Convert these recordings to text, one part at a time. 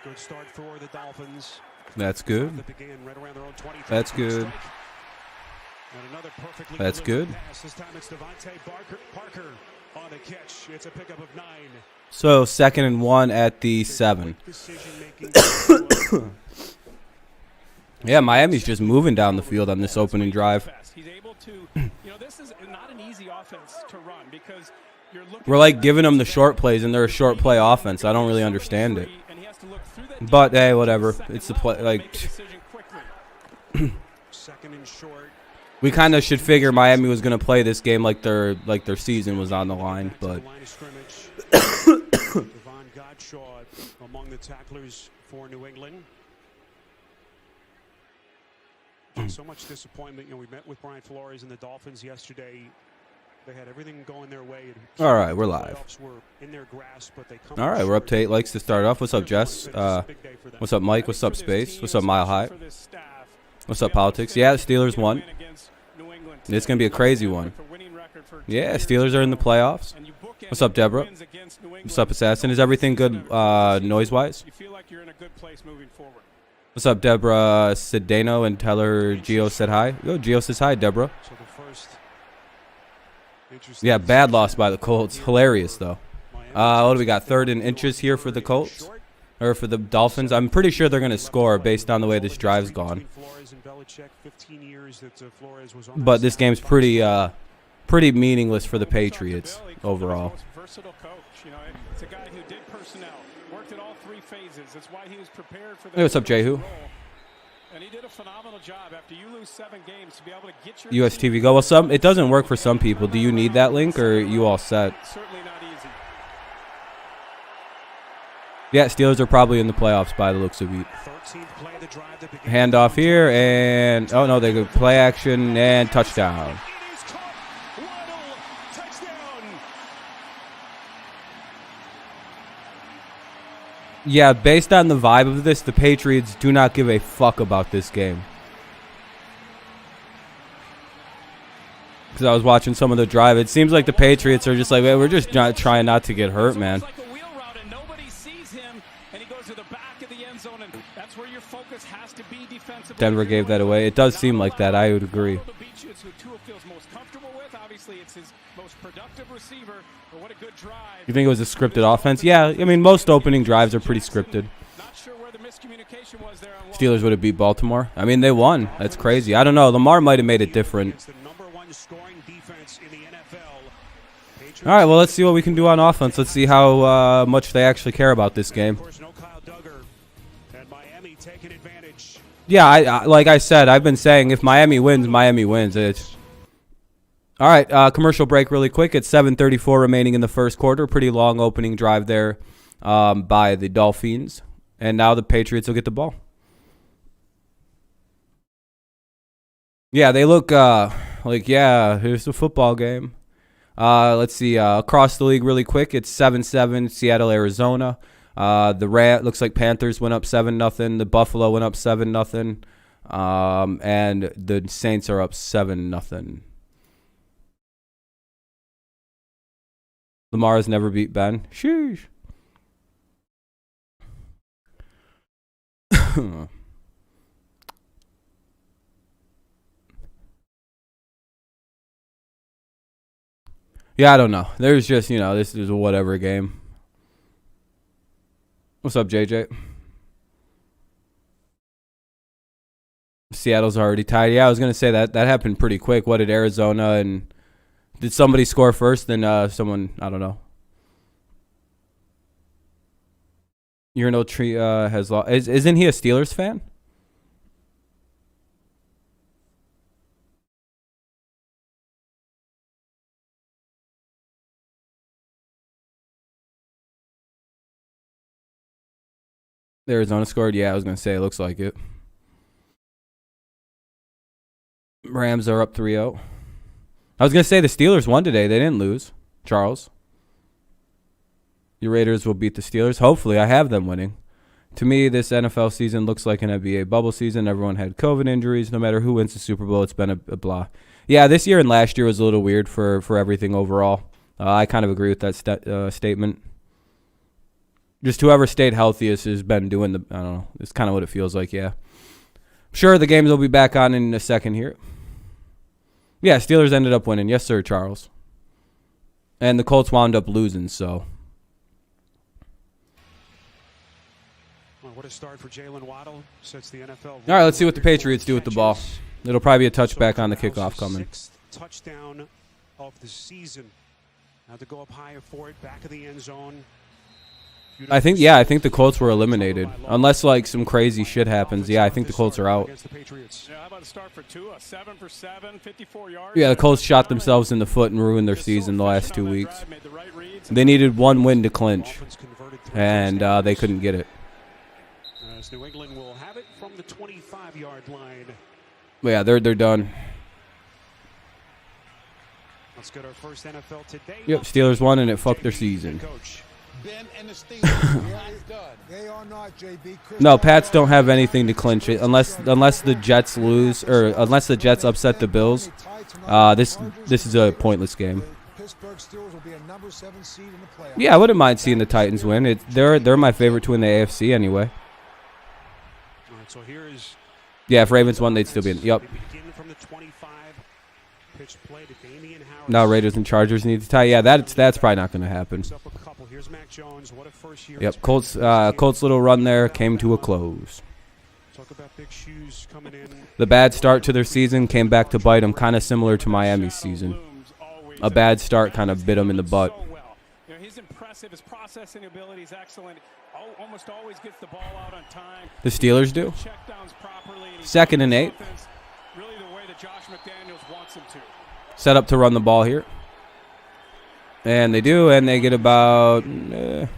Good start for the Dolphins. That's good. That's good. That's good. This time it's Parker on the catch. It's a pickup of 9. So 2nd and 1 at the 7. Yeah, Miami's just moving down the field on this opening drive. He's able to, this is not an easy offense to run because you're looking. We're like giving them the short plays, and they're a short play offense. I don't really understand it. But hey, whatever. It's the play. Like, Second and short. we kind of should figure Miami was going to play this game like their season was on the line. But Devon Godshaw among the tacklers for New England. So much disappointment. We met with Brian Flores and the Dolphins yesterday. They had everything going their way. All right, we're live. All right, we're up to 8 likes to start off. What's up, Jess? What's up, Mike? What's up, Space? What's up, Mile High? What's up, Politics? Yeah, the Steelers won. It's going to be a crazy one. Yeah, Steelers are in the playoffs. What's up, Deborah? What's up, Assassin? Is everything good noise-wise? What's up, Deborah Sedano, and tell her Gio said hi. Yo, Gio says hi, Deborah. Yeah, bad loss by the Colts. Hilarious, though. What do we got? 3rd and inches here for the Colts? Or for the Dolphins? I'm pretty sure they're going to score based on the way this drive's gone. But this game's pretty meaningless for the Patriots overall. It's a guy who did personnel, worked at all 3 phases. That's why he was prepared for Hey, what's up, Jehu? And he did a phenomenal job after you lose 7 games to be able to get your USTV Go. Well, it doesn't work for some people. Do you need that link, or are you all set? Certainly not easy. Yeah, Steelers are probably in the playoffs by the looks of it. Handoff here, and oh no, they go play action and touchdown. Yeah, based on the vibe of this, the Patriots do not give a fuck about this game. Because I was watching some of the drive. It seems like the Patriots are just like, hey, we're just trying not to get hurt, man. Denver gave that away. It does seem like that. I would agree. You think it was a scripted offense? Yeah, I mean, most opening drives are pretty scripted. Steelers would have beat Baltimore. I mean, they won. That's crazy. I don't know. Lamar might have made it different. All right, well, let's see what we can do on offense. Let's see how much they actually care about this game. Yeah, I like I said, I've been saying if Miami wins, Miami wins. All right, commercial break really quick. It's 7:34 remaining in the first quarter. Pretty long opening drive there by the Dolphins. And now the Patriots will get the ball. Yeah, they look like, yeah, here's the football game. Let's see, across the league really quick. It's 7-7, Seattle, Arizona. The looks like Panthers went up 7-0. The Buffalo went up 7-0. And the Saints are up 7-0. Lamar has never beat Ben. Sheesh. Yeah, I don't know. There's just, this is a whatever game. What's up, JJ? Seattle's already tied. Yeah, I was going to say that happened pretty quick. What did Arizona and did somebody score first? Then someone, I don't know. Urinal Tree has lost. Isn't he a Steelers fan? Arizona scored? Yeah, I was going to say it looks like it. Rams are up 3-0. I was going to say the Steelers won today. They didn't lose. Charles. Your Raiders will beat the Steelers. Hopefully, I have them winning. To me, this NFL season looks like an NBA bubble season. Everyone had COVID injuries. No matter who wins the Super Bowl, it's been a blah. Yeah, this year and last year was a little weird for everything overall. I kind of agree with that statement. Just whoever stayed healthiest has been doing the, I don't know. It's kind of what it feels like, yeah. Sure, the games will be back on in a second here. Yeah, Steelers ended up winning. Yes, sir, Charles. And the Colts wound up losing, so. Well, what a start for Jalen Waddle. Sets the NFL. All right, let's see what the Patriots do with the ball. It'll probably be a touchback on the kickoff coming. Sixth touchdown of the season. Now to go up higher for it, back of the end zone. I think the Colts were eliminated. Unless, like, some crazy shit happens. Yeah, I think the Colts are out. Yeah, how about a start for Tua? 7 for 7, 54 yards. Yeah, the Colts shot themselves in the foot and ruined their season the last 2 weeks. They needed one win to clinch, and they couldn't get it. As New England will have it from the 25-yard line. But yeah, they're done. Let's get our first NFL today. Yep, Steelers won, and it fucked their season. Ben and the Steelers. They are not, JB. No, Pats don't have anything to clinch it unless the Jets lose or unless the Jets upset the Bills. This is a pointless game. Yeah, I wouldn't mind seeing the Titans win. They're my favorite to win the AFC anyway. All right, so here is yeah, if Ravens won, they'd still be in. Yep. from the 25. Pitch play to Damian Howard. Now Raiders and Chargers need to tie. Yeah, that's probably not going to happen. Yep, Colts little run there came to a close. Talk about big shoes coming in. The bad start to their season came back to bite them, kind of similar to Miami's season. A bad start kind of bit them in the butt. You know, he's impressive. His processing ability is excellent. Almost always gets the ball out on time. The Steelers do. 2nd and 8. Really the way that Josh McDaniels wants him to. Set up to run the ball here. And they do, and they get about 7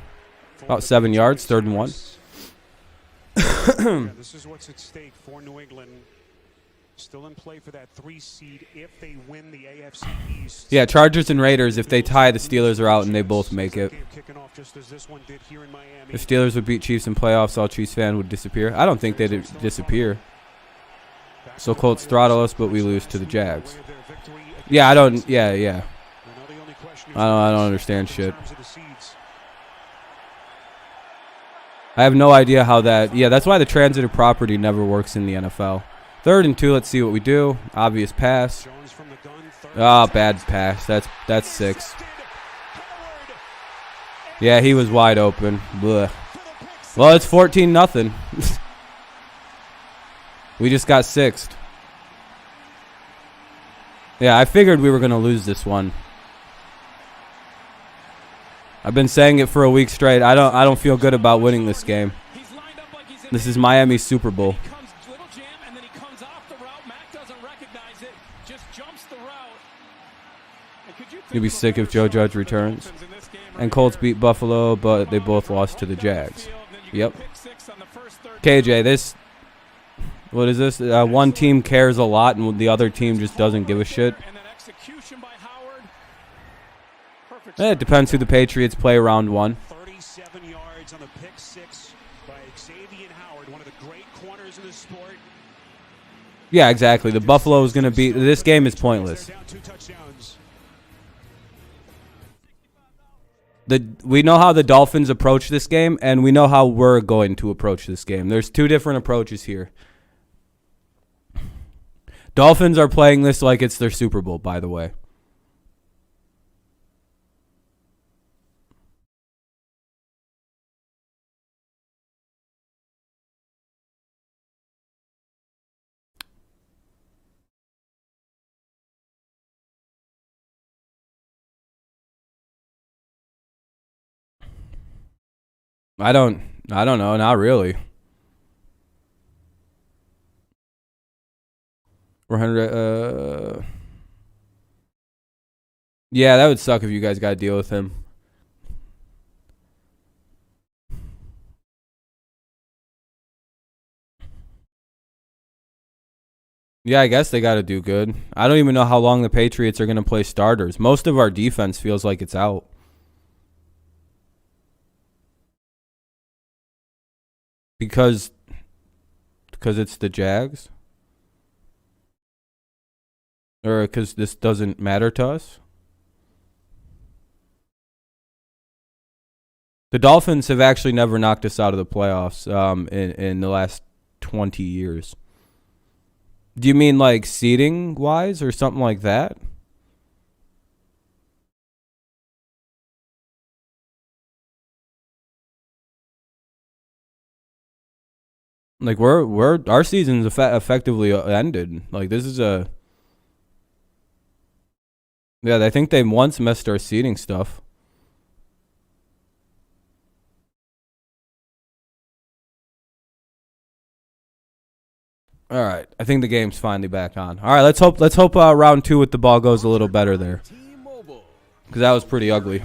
yards, 3rd and 1. This is what's at stake for New England. Still in play for that 3 seed if they win the AFC East. Yeah, Chargers and Raiders, if they tie, the Steelers are out and they both make it. If Steelers would beat Chiefs in playoffs, all Chiefs fans would disappear. I don't think they'd disappear. So Colts throttle us, but we lose to the Jags. Yeah, I don't understand shit. I have no idea how that. Yeah, that's why the transitive property never works in the NFL. 3rd and 2. Let's see what we do. Obvious pass. Bad pass. That's 6. Yeah, he was wide open. Blech. Well, it's 14-0. We just got 6th. Yeah, I figured we were going to lose this one. I've been saying it for a week straight. I don't feel good about winning this game. This is Miami's Super Bowl. You'll be sick if Joe Judge returns. And Colts beat Buffalo, but they both lost to the Jags. Yep. KJ, what is this? One team cares a lot, and the other team just doesn't give a shit. It depends who the Patriots play round 1. 37 yards on the pick 6 by Xavier Howard, one of the great corners in the sport. Yeah, exactly. The Buffalo is going to beat. This game is pointless. We know how the Dolphins approach this game, and we know how we're going to approach this game. There's 2 different approaches here. Dolphins are playing this like it's their Super Bowl, by the way. I don't know, not really. 400 yeah, that would suck if you guys got to deal with him. Yeah, I guess they got to do good. I don't even know how long the Patriots are going to play starters. Most of our defense feels like it's out. Because it's the Jags? Or because this doesn't matter to us? The Dolphins have actually never knocked us out of the playoffs in the last 20 years. Do you mean like seeding wise or something like that? Like our season's effectively ended. Like this is a I think they once missed our seeding stuff. All right, I think the game's finally back on. All right, let's hope round 2 with the ball goes a little better there, because that was pretty ugly.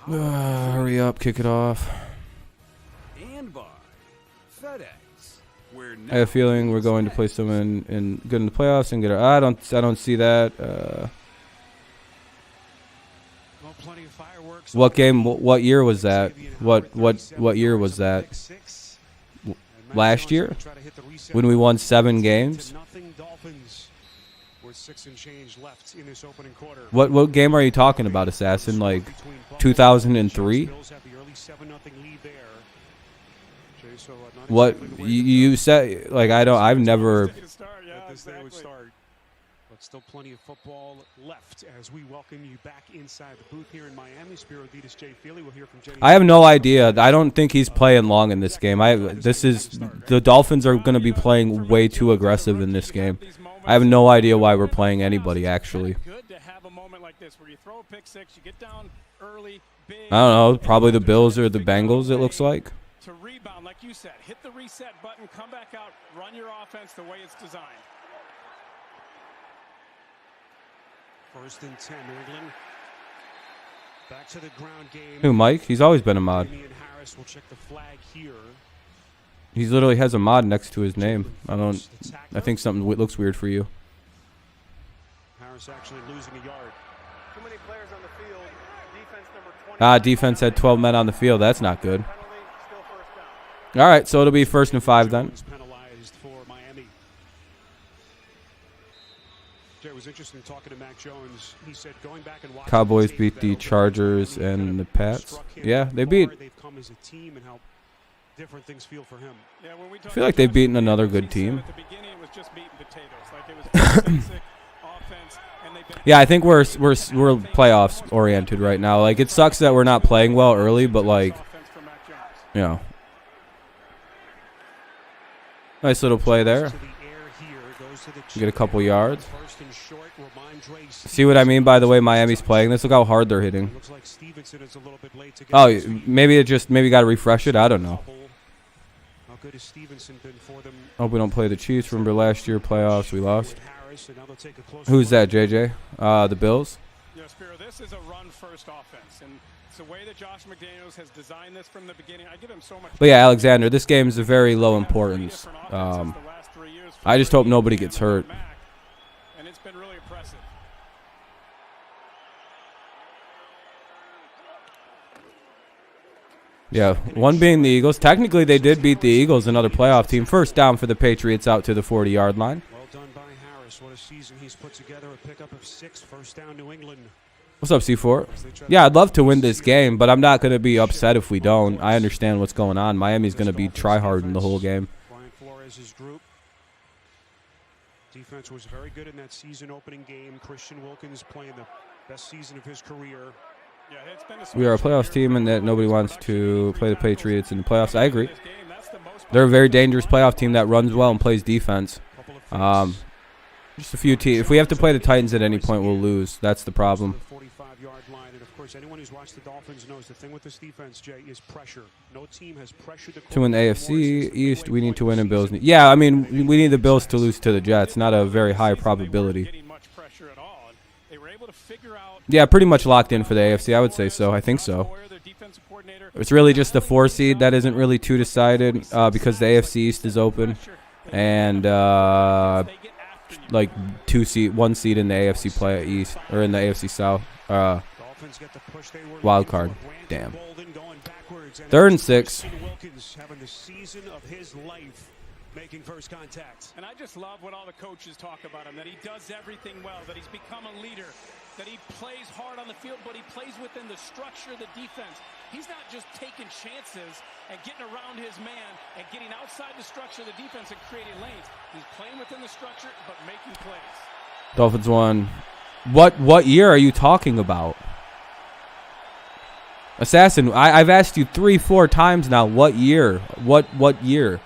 Hurry up, kick it off. I have a feeling we're going to play someone in good in the playoffs and get. I don't see that. What game? What year was that? What year was that? Last year, when we won 7 games. What game are you talking about, Assassin? Like 2003? What you said? Like I've never. But still plenty of football left as we welcome you back inside the booth here in Miami. Spiro Ditas, Jay Feely. We'll hear from Jay. I have no idea. I don't think he's playing long in this game. The Dolphins are going to be playing way too aggressive in this game. I have no idea why we're playing anybody actually. I don't know. Probably the Bills or the Bengals. It looks like. To rebound, like you said, hit the reset button, come back out, run your offense the way it's designed. 1st and 10, New England. Back to the ground game. Who, Mike? He's always been a mod. Harris will check the flag here. He's literally has a mod next to his name. I think something looks weird for you. Harris actually losing a yard. Too many players on the field. Defense number 20. Defense had 12 men on the field. That's not good. All right, so it'll be 1st and 5 then. Penalized for Miami. Jay, it was interesting talking to Mac Jones. He said going back and watching Cowboys beat the Chargers and the Pats. Yeah, they beat. They've come as a team and how different things feel for him. I feel like they've beaten another good team. Yeah, I think we're playoffs oriented right now. Like it sucks that we're not playing well early, but like, you know. Nice little play there. Get a couple yards. See what I mean by the way Miami's playing this? Look how hard they're hitting. Oh, maybe got to refresh it. I don't know. Hope we don't play the Chiefs. Remember last year playoffs we lost. Who's that, JJ? The Bills. Yeah, Spiro, this is a run-first offense, and it's the way that Josh McDaniels has designed this from the beginning. I give him so much. But yeah, Alexander, this game is a very low importance. I just hope nobody gets hurt. And it's been really impressive. Yeah, one being the Eagles. Technically, they did beat the Eagles, another playoff team. 1st down for the Patriots out to the 40-yard line. Well done by Harris. What a season he's put together. A pickup of 6, 1st down New England. What's up, C4? Yeah, I'd love to win this game, but I'm not going to be upset if we don't. I understand what's going on. Miami's going to be try-harding the whole game. Brian Flores' group. Defense was very good in that season-opening game. Christian Wilkins playing the best season of his career. Yeah, it's been we are a playoffs team and that nobody wants to play the Patriots in the playoffs. I agree. They're a very dangerous playoff team that runs well and plays defense. Just a few teams. If we have to play the Titans at any point, we'll lose. That's the problem. 45-yard line, and of course, anyone who's watched the Dolphins knows the thing with this defense, Jay, is pressure. No team has pressured the to win the AFC East. We need to win, and Bills. Yeah, I mean, we need the Bills to lose to the Jets. Not a very high probability. Yeah, pretty much locked in for the AFC. I would say so. I think so. It's really just the 4 seed that isn't really too decided because the AFC East is open, and like 1 seed in the AFC play East or in the AFC South. Wild card. Damn. 3rd and 6. Having the season of his life, making first contact. And I just love what all the coaches talk about him, that he does everything well, that he's become a leader. that he plays hard on the field, but he plays within the structure of the defense. He's not just taking chances and getting around his man and getting outside the structure of the defense and creating lanes. He's playing within the structure, but making plays. Dolphins won. What year are you talking about? Assassin, I've asked you 3-4 times now. What year? What year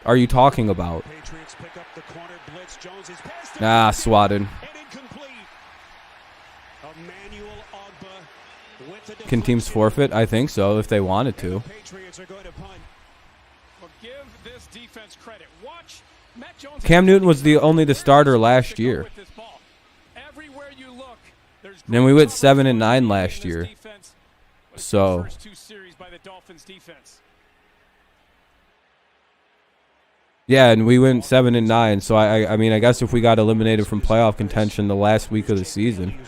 are you talking about? Patriots pick up the corner blitz. Jones is passed. Swatted. And incomplete. Emmanuel Ogba with the Can teams forfeit? I think so, if they wanted to. Patriots are going to punt. Well, give this defense credit. Watch Matt Jones. Cam Newton was only the starter last year. Everywhere you look, there's Then we went 7-9 last year. So first 2 series by the Dolphins defense. yeah, and we went 7-9. So I mean, I guess if we got eliminated from playoff contention the last week of the season,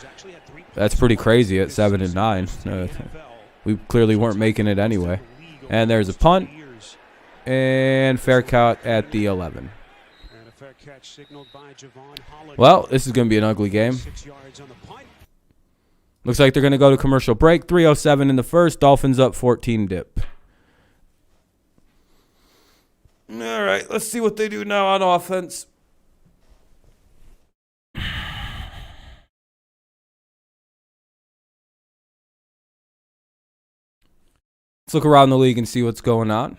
that's pretty crazy at 7-9. We clearly weren't making it anyway. And there's a punt and fair count at the 11. Well, this is going to be an ugly game. Looks like they're going to go to commercial break. 3:07 in the first. Dolphins up 14 dip. All right, let's see what they do now on offense. Let's look around the league and see what's going on.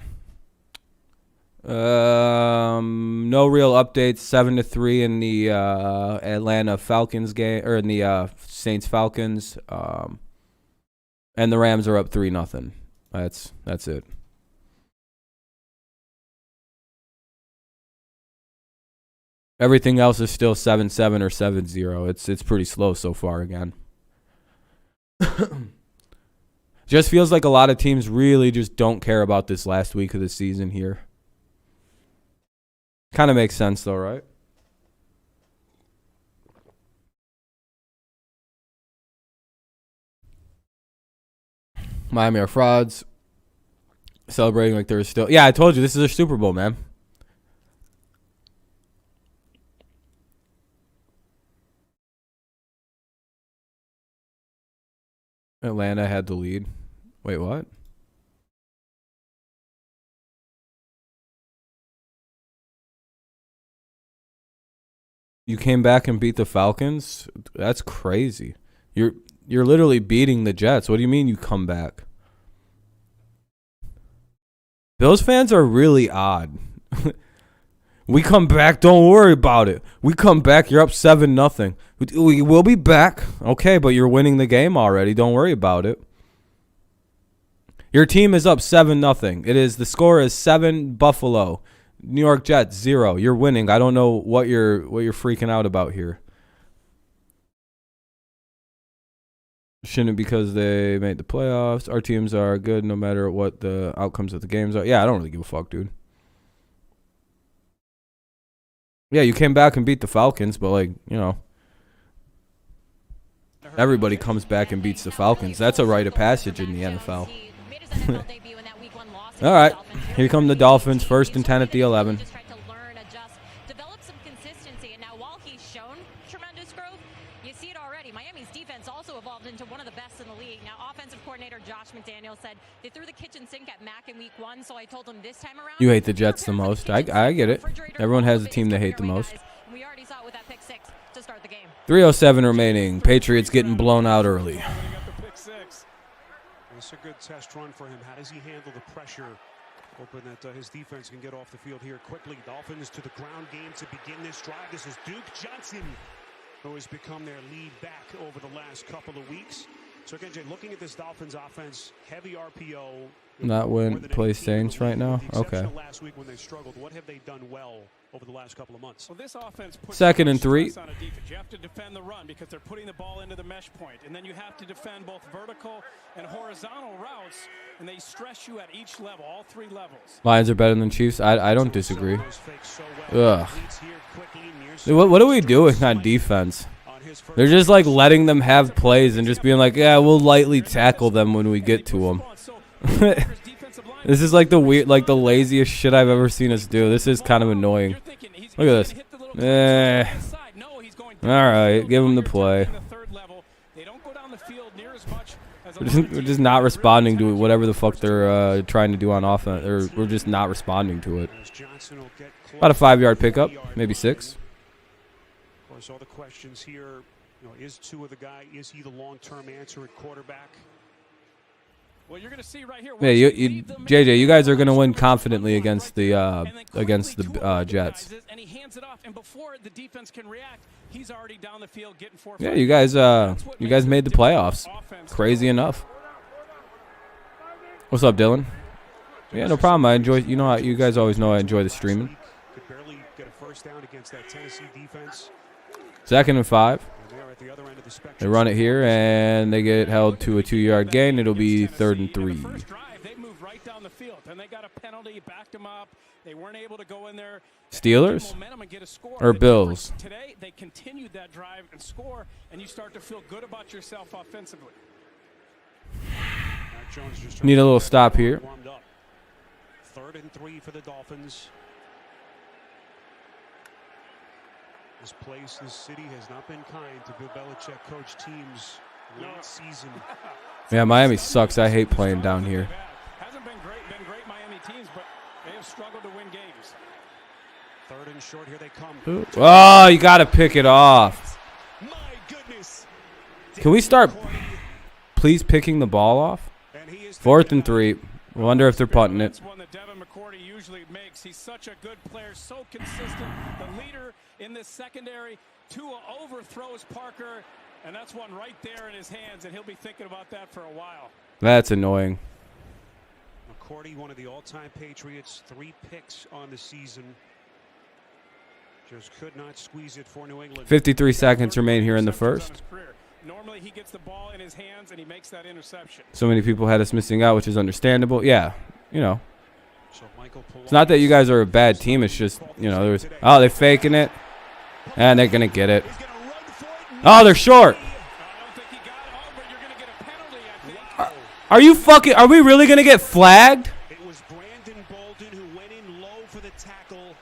No real updates. 7-3 in the Atlanta Falcons game, or in the Saints Falcons. And the Rams are up 3-0. That's it. Everything else is still 7-7 or 7-0. It's pretty slow so far again. Just feels like a lot of teams really just don't care about this last week of the season here. Kind of makes sense though, right? Miami are frauds. Celebrating like they're still... Yeah, I told you, this is a Super Bowl, man. Atlanta had the lead. Wait, what? You came back and beat the Falcons? That's crazy. You're literally beating the Jets. What do you mean you come back? Bills fans are really odd. We come back, don't worry about it. We come back, you're up 7-0. We will be back. Okay, but you're winning the game already. Don't worry about it. Your team is up 7-0. The score is 7 Buffalo. New York Jets 0. You're winning. I don't know what you're freaking out about here. Shouldn't because they made the playoffs. Our teams are good no matter what the outcomes of the games are. Yeah, I don't really give a fuck, dude. Yeah, you came back and beat the Falcons, but everybody comes back and beats the Falcons. That's a rite of passage in the NFL. All right, here come the Dolphins, 1st and 10 at the 11. Develop some consistency, and now while he's shown tremendous growth, you see it already. Miami's defense also evolved into one of the best in the league. Now, offensive coordinator Josh McDaniels said they threw the kitchen sink at Mac in week 1, so I told him this time around. You hate the Jets the most. I get it. Everyone has a team they hate the most. We already saw it with that pick 6 to start the game. 3:07 remaining. Patriots getting blown out early. It's a good test run for him. How does he handle the pressure? Hoping that his defense can get off the field here quickly. Dolphins to the ground game to begin this drive. This is Duke Johnson, who has become their lead back over the last couple of weeks. So again, Jay, looking at this Dolphins offense, heavy RPO. Not win play Saints right now? Okay. Last week when they struggled, what have they done well over the last couple of months? Well, this offense puts 2nd and 3. on a defense. You have to defend the run because they're putting the ball into the mesh point, and then you have to defend both vertical and horizontal routes, and they stress you at each level, all 3 levels. Lions are better than Chiefs. I don't disagree. Ugh. What are we doing on defense? They're just like letting them have plays and just being like, yeah, we'll lightly tackle them when we get to them. This is like the laziest shit I've ever seen us do. This is kind of annoying. Look at this. All right, give him the play. We're just not responding to it, whatever the fuck they're trying to do on offense, or we're just not responding to it. About a 5-yard pickup, maybe 6. Of course, all the questions here, is Tua the guy? Is he the long-term answer at quarterback? Well, you're going to see right here. Yeah, JJ, you guys are going to win confidently against the Jets. And he hands it off, and before the defense can react, he's already down the field getting 4. Yeah, you guys made the playoffs. Crazy enough. What's up, Dylan? Yeah, no problem. I enjoy. You guys always know I enjoy the streaming. Could barely get a first down against that Tennessee defense. 2nd and 5. They run it here, and they get held to a 2-yard gain. It'll be 3rd and 3. They moved right down the field, and they got a penalty, backed them up. They weren't able to go in there. Steelers or Bills? Today, they continued that drive and score, and you start to feel good about yourself offensively. Need a little stop here. 3rd and 3 for the Dolphins. This place, this city has not been kind to Bill Belichick coach teams late season. Yeah, Miami sucks. I hate playing down here. Hasn't been great Miami teams, but they have struggled to win games. 3rd and short, here they come. Oh, you got to pick it off. My goodness. Can we start, please, picking the ball off? 4th and 3. Wonder if they're punting it. One that Devin McCourty usually makes. He's such a good player, so consistent. The leader in this secondary. Tua overthrows Parker, and that's one right there in his hands, and he'll be thinking about that for a while. That's annoying. McCourty, one of the all-time Patriots, 3 picks on the season. Just could not squeeze it for New England. 53 seconds remain here in the first. Normally he gets the ball in his hands and he makes that interception. So many people had us missing out, which is understandable. Yeah, it's not that you guys are a bad team. It's just, they're faking it, and they're going to get it. Oh, they're short. Are you fucking, are we really going to get flagged? It was Brandon Bolden who went in low for the tackle.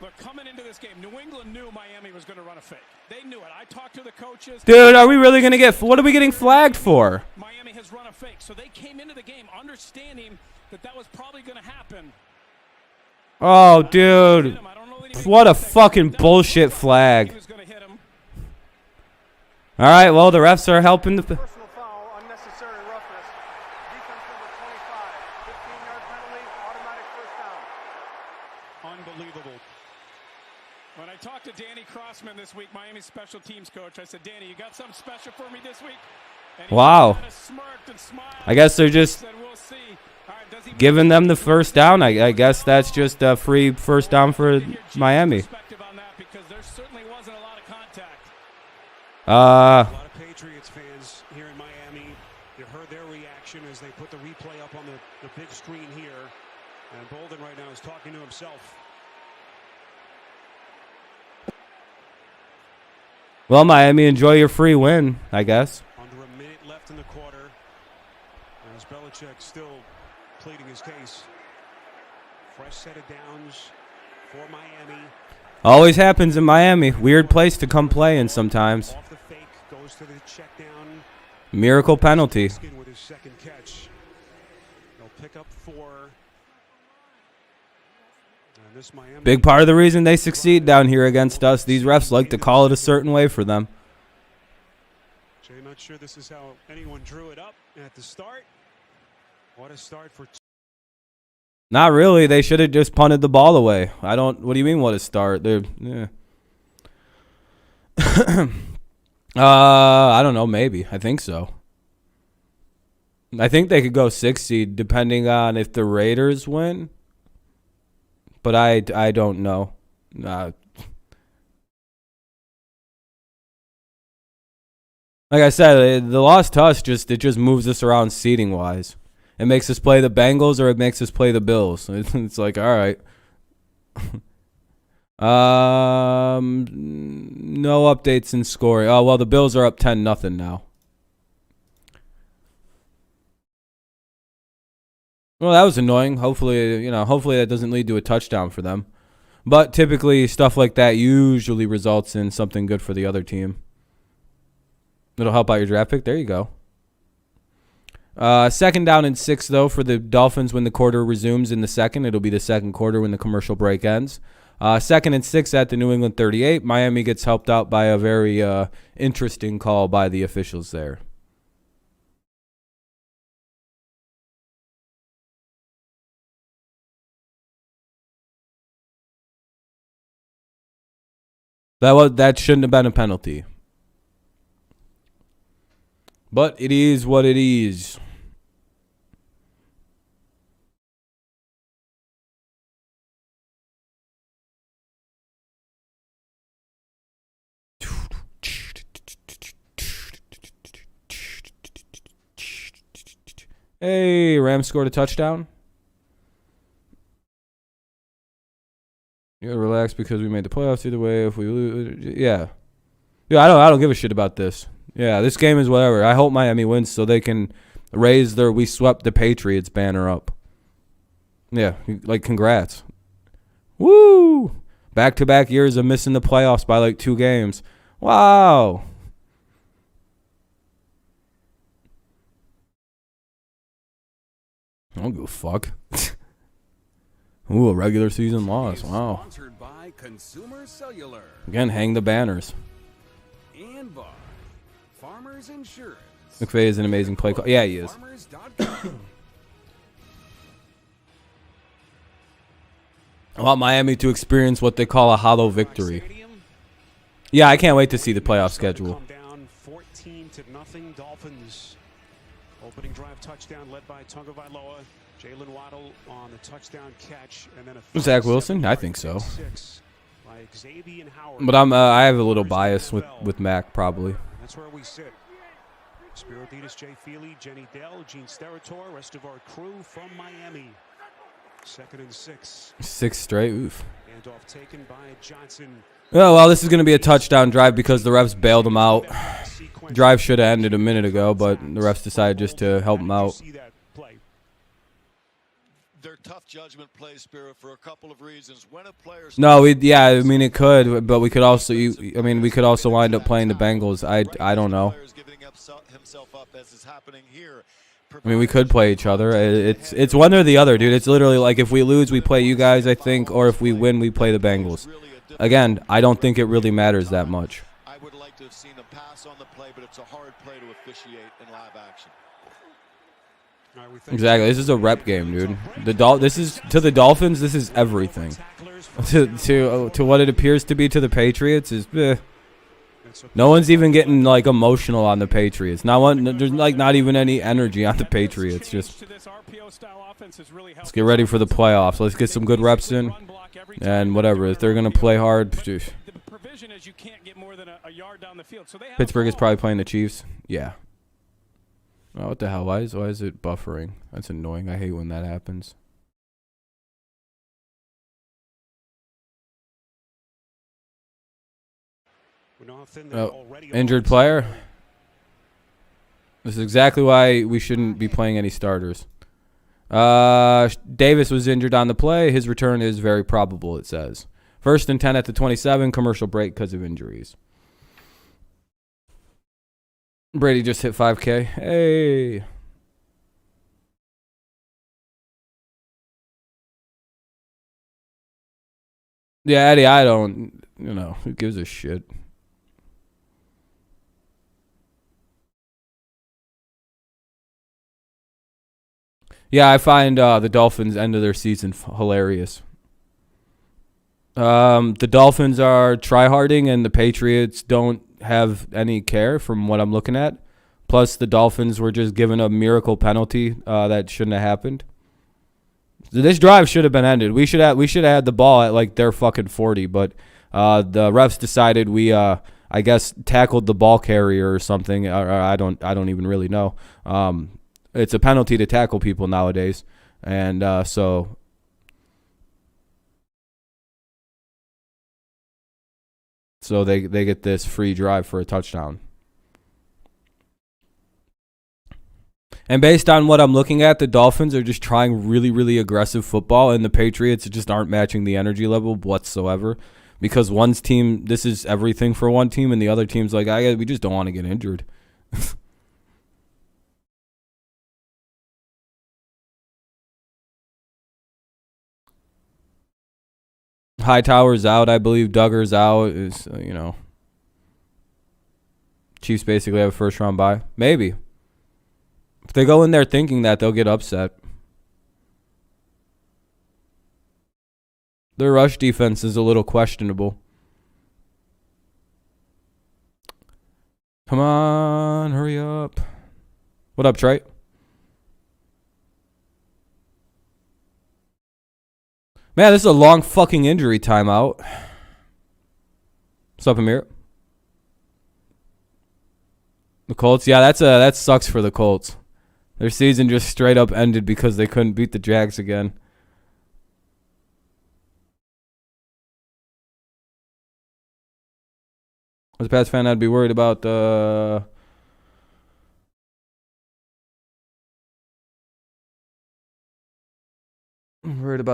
Look, coming into this game, New England knew Miami was going to run a fake. They knew it. I talked to the coaches. Dude, are we really going to get, what are we getting flagged for? Miami has run a fake, so they came into the game understanding that was probably going to happen. Oh, dude. What a fucking bullshit flag. All right, well, the refs are helping the... Personal foul, unnecessary roughness. Defense number 25, 15-yard penalty, automatic first down. Unbelievable. When I talked to Danny Crossman this week, Miami's special teams coach, I said, Danny, you got something special for me this week? And he wow. kind of smirked and smiled. I guess they're just giving them the first down. I guess that's just a free first down for Miami. A lot of Patriots fans here in Miami, you heard their reaction as they put the replay up on the big screen here. And Bolden right now is talking to himself. Well, Miami, enjoy your free win, I guess. Under a minute left in the quarter. As Belichick still pleading his case. Fresh set of downs for Miami. Always happens in Miami. Weird place to come play in sometimes. Off the fake, goes to the check down. Miracle penalty. With his second catch. They'll pick up 4. And this Miami Big part of the reason they succeed down here against us. These refs like to call it a certain way for them. Jay, not sure this is how anyone drew it up at the start. What a start for... Not really. They should have just punted the ball away. What do you mean what a start? They're, yeah. I don't know. Maybe. I think so. I think they could go 6 seed depending on if the Raiders win. But I don't know. Like I said, the loss to us just moves us around seeding wise. It makes us play the Bengals or it makes us play the Bills. It's like, all right. No updates in scoring. Oh, well, the Bills are up 10-0 now. Well, that was annoying. Hopefully that doesn't lead to a touchdown for them. But typically stuff like that usually results in something good for the other team. It'll help out your draft pick. There you go. Second down and 6, though, for the Dolphins when the quarter resumes in the second. It'll be the second quarter when the commercial break ends. Second and 6 at the New England 38. Miami gets helped out by a very interesting call by the officials there. That shouldn't have been a penalty. But it is what it is. Hey, Rams scored a touchdown. You gotta relax because we made the playoffs either way. If we lose, yeah. I don't give a shit about this. Yeah, this game is whatever. I hope Miami wins so they can raise their "we swept the Patriots" banner up. Yeah, like congrats. Woo! Back-to-back years of missing the playoffs by like 2 games. Wow. I don't give a fuck. Ooh, a regular season loss. Wow. Sponsored by Consumer Cellular. Again, hang the banners. And by Farmers Insurance. McVay is an amazing play call. Yeah, he is. I want Miami to experience what they call a hollow victory. Yeah, I can't wait to see the playoff schedule. Down 14-0 Dolphins. Opening drive touchdown led by Tagovailoa. Jalen Waddle on the touchdown catch, and then a Zach Wilson? I think so. By Xavier and Howard. But I have a little bias with Mac probably. That's where we sit. Spiriditas, Jay Feely, Jenny Dell, Gene Steratore, rest of our crew from Miami. 2nd and 6. 6 straight. Oof. Handoff taken by Johnson. Oh, well, this is going to be a touchdown drive because the refs bailed him out. Drive should have ended a minute ago, but the refs decided just to help him out. Their tough judgment play, Spirit, for a couple of reasons. When a player's No, I mean it could, but we could also we could also wind up playing the Bengals. I don't know. I mean, we could play each other. It's one or the other, dude. It's literally like if we lose, we play you guys, I think, or if we win, we play the Bengals. Again, I don't think it really matters that much. I would like to have seen a pass on the play, but it's a hard play to officiate in live action. Exactly. This is a rep game, dude. This is to the Dolphins. This is everything. To what it appears to be to the Patriots is. No one's even getting like emotional on the Patriots. There's like not even any energy on the Patriots. Just let's get ready for the playoffs. Let's get some good reps in, and whatever. If they're gonna play hard, Pittsburgh is probably playing the Chiefs. Yeah. Oh, what the hell? Why is it buffering? That's annoying. I hate when that happens. Oh, injured player. This is exactly why we shouldn't be playing any starters. Davis was injured on the play. His return is very probable, it says. 1st and 10 at the 27. Commercial break because of injuries. Brady just hit 5K. Hey. Yeah, Eddie, I don't, who gives a shit? Yeah, I find the Dolphins' end of their season hilarious. The Dolphins are tryharding, and the Patriots don't have any care from what I'm looking at. Plus, the Dolphins were just given a miracle penalty that shouldn't have happened. This drive should have been ended. We should have had the ball at like their fucking 40, but the refs decided we I guess tackled the ball carrier or something. Or I don't even really know. It's a penalty to tackle people nowadays, and so they get this free drive for a touchdown. And based on what I'm looking at, the Dolphins are just trying really, really aggressive football, and the Patriots just aren't matching the energy level whatsoever. Because one's team, this is everything for one team, and the other team's like, we just don't want to get injured. Hightower's out, I believe. Duggar's out. Is you know, Chiefs basically have a first-round bye. Maybe. If they go in there thinking that, they'll get upset. Their rush defense is a little questionable. Come on, hurry up. What up, Trey? Man, this is a long fucking injury timeout. What's up, Amir? The Colts? Yeah, that sucks for the Colts. Their season just straight up ended because they couldn't beat the Jags again. As a Pats fan, I'd be worried about the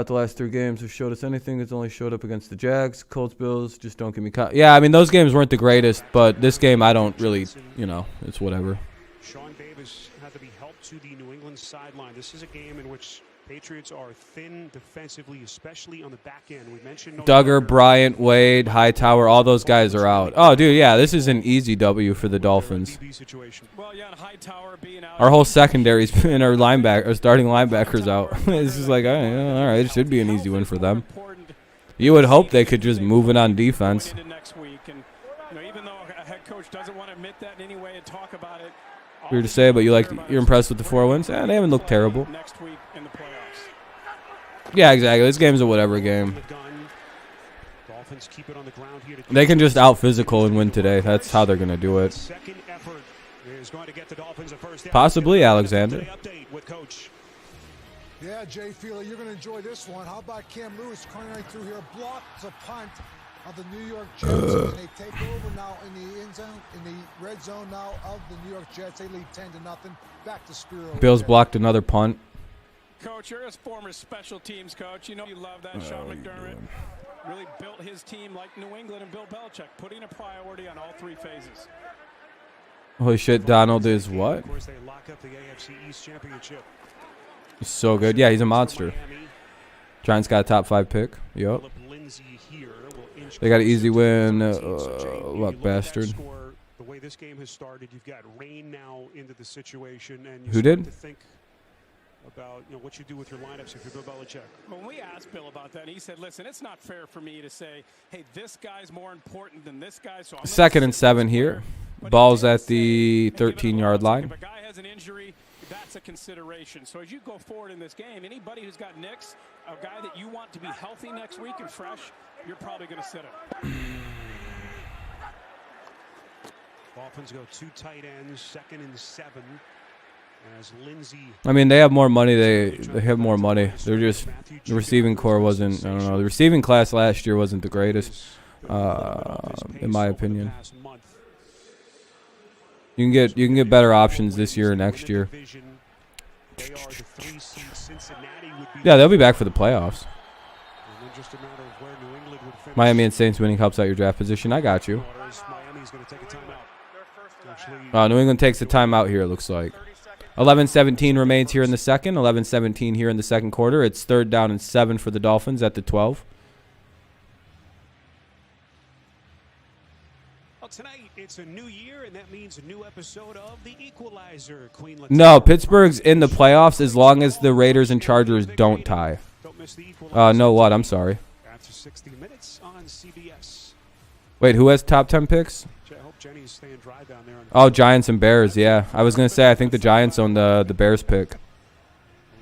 last 3 games. Who showed us anything? It's only showed up against the Jags, Colts, Bills. Just don't give me yeah, I mean, those games weren't the greatest, but this game I don't really, you know, it's whatever. Sean Davis had to be helped to the New England sideline. This is a game in which Patriots are thin defensively, especially on the back end. We mentioned Duggar, Bryant, Wade, Hightower, all those guys are out. Oh, dude, yeah, this is an easy W for the Dolphins. Our whole secondary's and our starting linebackers out. This is like, all right, it should be an easy win for them. You would hope they could just move it on defense. Weird to say, but you're impressed with the 4 wins? Yeah, they haven't looked terrible. Yeah, exactly. This game's a whatever game. They can just out-physical and win today. That's how they're going to do it. Possibly Alexander. Yeah, Jay Feely, you're going to enjoy this one. How about Cam Lewis coming right through here, blocks a punt of the New York Jets, and they take over now in the end zone, in the red zone now of the New York Jets. They lead 10-0. Back to Spiro. Bills blocked another punt. Coach, you're a former special teams coach. You know you love that. Sean McDermott really built his team like New England and Bill Belichick, putting a priority on all 3 phases. Holy shit, Donald is what? Of course, they lock up the AFC East Championship. He's so good. Yeah, he's a monster. Giants got a top 5 pick. Yup. They got an easy win. Luck bastard. The way this game has started, you've got rain now into the situation, and who did? To think about what you do with your lineups if you're Bill Belichick. When we asked Bill about that, he said, "Listen, it's not fair for me to say, hey, this guy's more important than this guy." So 2nd and 7 here. Ball's at the 13-yard line. If a guy has an injury, that's a consideration. So as you go forward in this game, anybody who's got nicks, a guy that you want to be healthy next week and fresh, you're probably going to sit him. Dolphins go 2 tight ends, 2nd and 7. As Lindsey, I mean, they have more money. They have more money. They're just the receiving core wasn't. I don't know. The receiving class last year wasn't the greatest, in my opinion. You can get better options this year or next year. Yeah, they'll be back for the playoffs. Miami and Saints winning helps out your draft position. I got you. New England takes the timeout here, it looks like. 11-17 remains here in the second. 11-17 here in the second quarter. It's 3rd down and 7 for the Dolphins at the 12. Well, tonight it's a new year, and that means a new episode of The Equalizer. No, Pittsburgh's in the playoffs as long as the Raiders and Chargers don't tie. No, what? I'm sorry. After 60 minutes on CBS. Wait, who has top 10 picks? I hope Jenny's staying dry down there. Oh, Giants and Bears, yeah. I was going to say, I think the Giants own the Bears pick.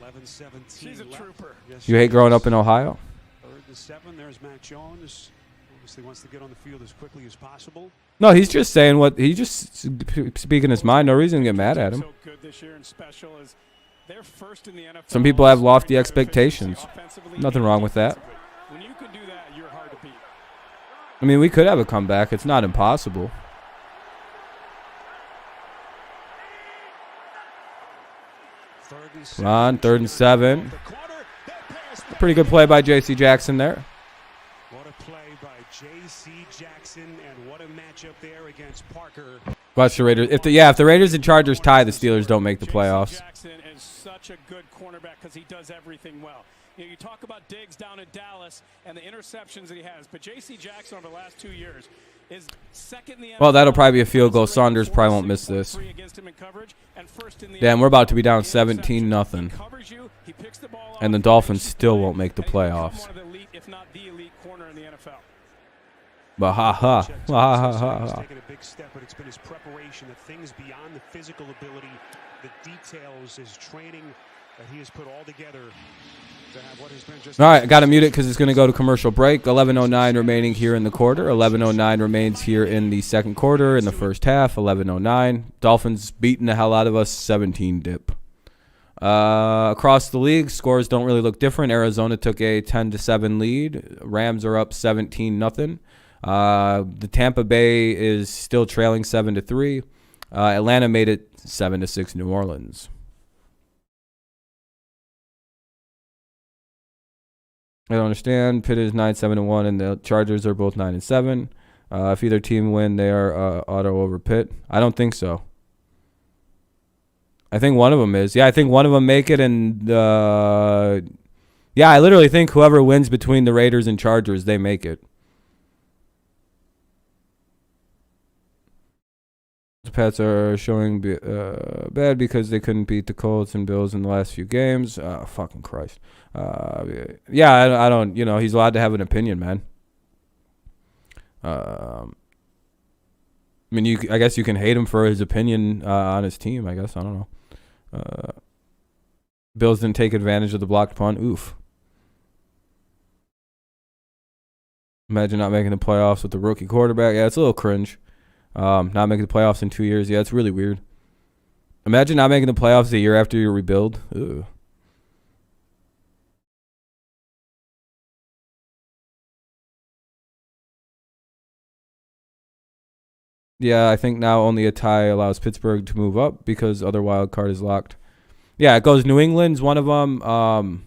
11-17. She's a trooper. You hate growing up in Ohio? 3rd and 7. There's Mac Jones. Obviously wants to get on the field as quickly as possible. No, he's just saying what he's just speaking his mind. No reason to get mad at him. So good this year and special is they're first in the NFL. Some people have lofty expectations. Nothing wrong with that. When you can do that, you're hard to beat. I mean, we could have a comeback. It's not impossible. Come on, 3rd and 7. Pretty good play by J.C. Jackson there. What a play by J.C. Jackson, and what a matchup there against Parker. Watch the Raiders. If the Raiders and Chargers tie, the Steelers don't make the playoffs. Jackson is such a good cornerback because he does everything well. You talk about Diggs down in Dallas and the interceptions that he has, but J.C. Jackson over the last 2 years is second in the NFL. Well, that'll probably be a field goal. Saunders probably won't miss this. Damn, we're about to be down 17-0. And the Dolphins still won't make the playoffs. But ha. Taken a big step, but it's been his preparation, the things beyond the physical ability, the details, his training that he has put all together to have what has been just. All right, I got to mute it because it's going to go to commercial break. 11:09 remaining here in the quarter. 11:09 remains here in the second quarter. In the first half, 11:09. Dolphins beating the hell out of us, 17 dip. Across the league, scores don't really look different. Arizona took a 10-7 lead. Rams are up 17-0. The Tampa Bay is still trailing 7-3. Atlanta made it 7-6 New Orleans. I don't understand. Pitt is 9-7-1, and the Chargers are both 9-7. If either team win, they are auto over Pitt. I don't think so. I think one of them is. Yeah, I think one of them make it, and yeah, I literally think whoever wins between the Raiders and Chargers, they make it. The Pats are showing bad because they couldn't beat the Colts and Bills in the last few games. Fucking Christ. Yeah, I don't, he's allowed to have an opinion, man. I mean, I guess you can hate him for his opinion on his team, I guess. I don't know. Bills didn't take advantage of the blocked punt. Oof. Imagine not making the playoffs with the rookie quarterback. Yeah, it's a little cringe. Not making the playoffs in 2 years. Yeah, it's really weird. Imagine not making the playoffs a year after you rebuild. Ugh. Yeah, I think now only a tie allows Pittsburgh to move up because other wild card is locked. Yeah, it goes New England's one of them.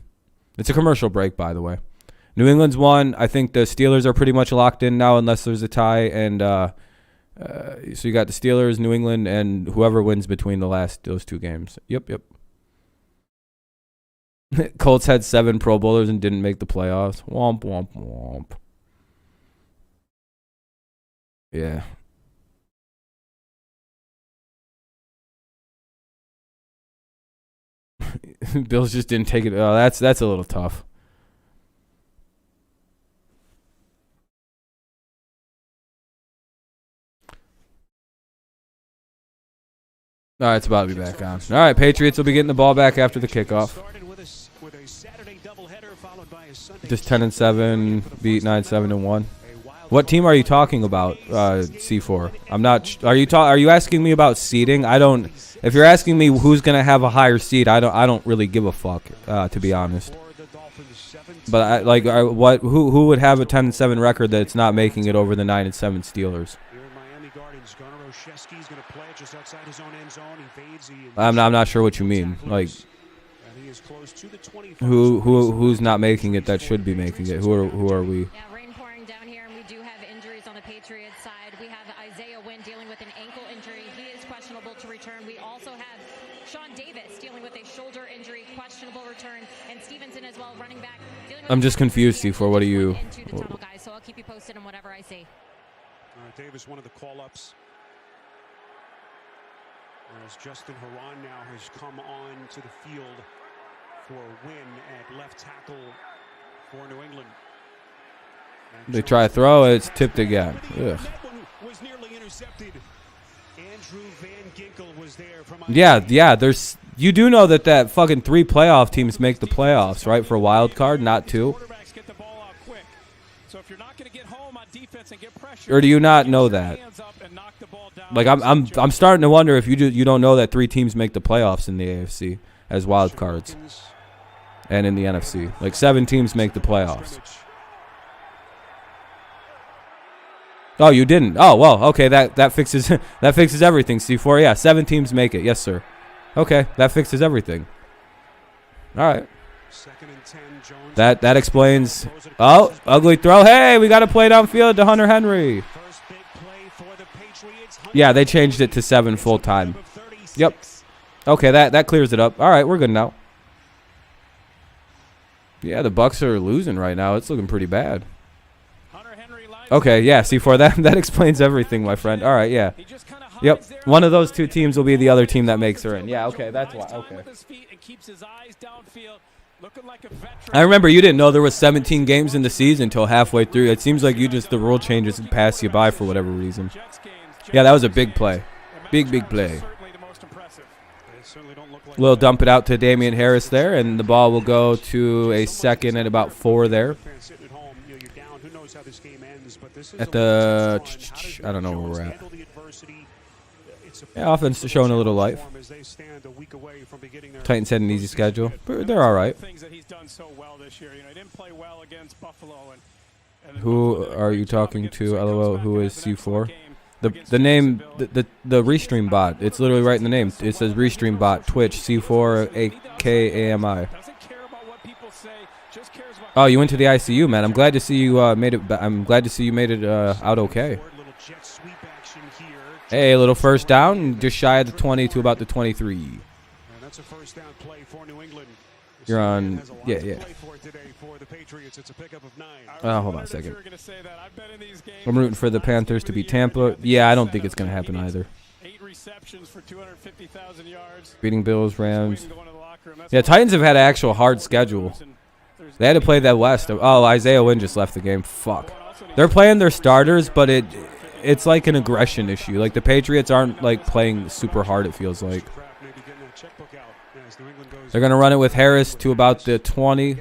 It's a commercial break, by the way. New England's one. I think the Steelers are pretty much locked in now unless there's a tie. And so you got the Steelers, New England, and whoever wins between those two games. Yep. Colts had 7 Pro Bowlers and didn't make the playoffs. Womp, womp, womp. Yeah. Bills just didn't take it. Oh, that's a little tough. All right, it's about to be back on. All right, Patriots will be getting the ball back after the kickoff. Just 10-7, beat 9-7-1. What team are you talking about, C4? I'm not. Are you asking me about seeding? I don't. If you're asking me who's gonna have a higher seed, I don't really give a fuck, to be honest. But who would have a 10-7 record that's not making it over the 9-7 Steelers? I'm not sure what you mean. Like, who's not making it that should be making it? Who are we? Yeah, rain pouring down here, and we do have injuries on the Patriots side. We have Isaiah Wynn dealing with an ankle injury. He is questionable to return. We also have Sean Davis dealing with a shoulder injury, questionable return, and Stevenson as well, running back. I'm just confused, C4. What are you? Into the tunnel, guys, so I'll keep you posted on whatever I see. Davis, one of the call-ups. As Justin Haran now has come on to the field for a win at left tackle for New England. And they try to throw it, it's tipped again. Ugh. Was nearly intercepted. Andrew Van Ginkel was there from yeah, there's you do know that fucking 3 playoff teams make the playoffs, right? For a wild card, not 2. Or do you not know that? Like I'm starting to wonder if you don't know that 3 teams make the playoffs in the AFC as wild cards, and in the NFC, like 7 teams make the playoffs. Oh, you didn't? Oh, well, okay, that fixes that fixes everything. C4, yeah, 7 teams make it. Yes, sir. Okay, that fixes everything. All right. That explains. Oh, ugly throw. Hey, we got to play downfield to Hunter Henry. First big play for the Patriots. Yeah, they changed it to 7 full time. Yep. Okay, that clears it up. All right, we're good now. Yeah, the Bucks are losing right now. It's looking pretty bad. Okay, yeah, C4, that explains everything, my friend. All right, yeah. Yep, one of those two teams will be the other team that makes her in. Yeah, okay, that's why. Okay. I remember you didn't know there was 17 games in the season until halfway through. It seems like the rule changes and pass you by for whatever reason. Yeah, that was a big play. Big play. We'll dump it out to Damian Harris there, and the ball will go to a second and about 4 there. At the, I don't know where we're at. Yeah, offense is showing a little life. Titans had an easy schedule, but they're all right. Who are you talking to? LOL. Who is C4? The name, the Restream bot. It's literally right in the name. It says Restream bot, Twitch, C4 AKAMI. Oh, you went to the ICU, man. I'm glad to see you made it. I'm glad to see you made it out okay. Hey, a little first down, just shy of the 20 to about the 23. You're on, yeah. Hold on a second. I'm rooting for the Panthers to beat Tampa. Yeah, I don't think it's going to happen either. Beating Bills, Rams. Yeah, Titans have had an actual hard schedule. They had to play that West. Oh, Isaiah Wynn just left the game. Fuck. They're playing their starters, but it's like an aggression issue. Like the Patriots aren't like playing super hard, it feels like. They're going to run it with Harris to about the 20.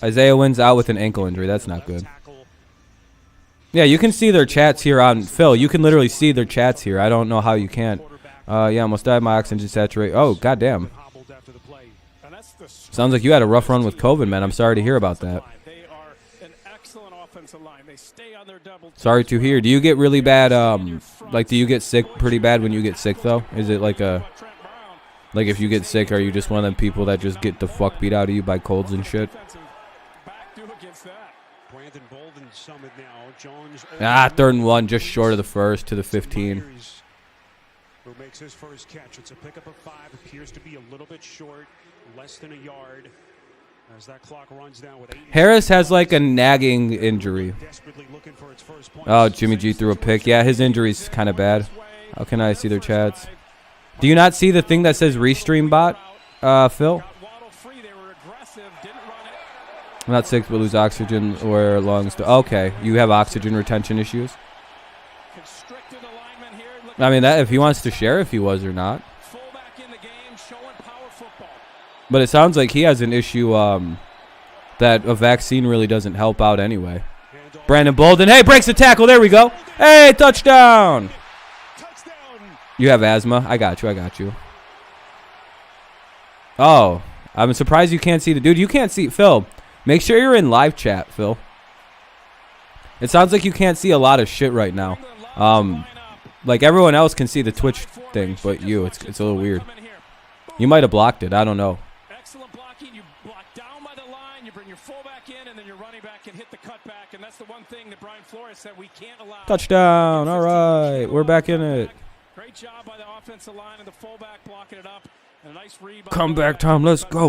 Isaiah Wynn's out with an ankle injury. That's not good. Yeah, you can see their chats here on Phil. You can literally see their chats here. I don't know how you can't. Yeah, almost died. My oxygen saturate. Oh, goddamn. Sounds like you had a rough run with COVID, man. I'm sorry to hear about that. Sorry to hear. Do you get really bad, like, do you get sick pretty bad when you get sick, though? Is it like like if you get sick, are you just one of them people that just get the fuck beat out of you by colds and shit? Ah, 3rd and 1, just short of the first to the 15. Who makes his first catch. It's a pickup of 5. Appears to be a little bit short, less than a yard. As that clock runs down with 8. Harris has like a nagging injury. Oh, Jimmy G threw a pick. Yeah, his injury's kind of bad. How can I see their chats? Do you not see the thing that says Restream bot, Phil? I'm not sick, but lose oxygen or lungs. Okay, you have oxygen retention issues. I mean, that if he wants to share if he was or not. But it sounds like he has an issue that a vaccine really doesn't help out anyway. Brandon Bolden, hey, breaks the tackle. There we go. Hey, touchdown. You have asthma. I got you. Oh, I'm surprised you can't see the dude. You can't see Phil. Make sure you're in live chat, Phil. It sounds like you can't see a lot of shit right now. Like everyone else can see the Twitch thing, but you, it's a little weird. You might have blocked it. I don't know. Excellent blocking. You block down by the line. You bring your fullback in, and then your running back can hit the cutback. And that's the one thing that Brian Flores said we can't allow. Touchdown. All right, we're back in it. Great job by the offensive line and the fullback blocking it up. And a nice read. Comeback time. Let's go.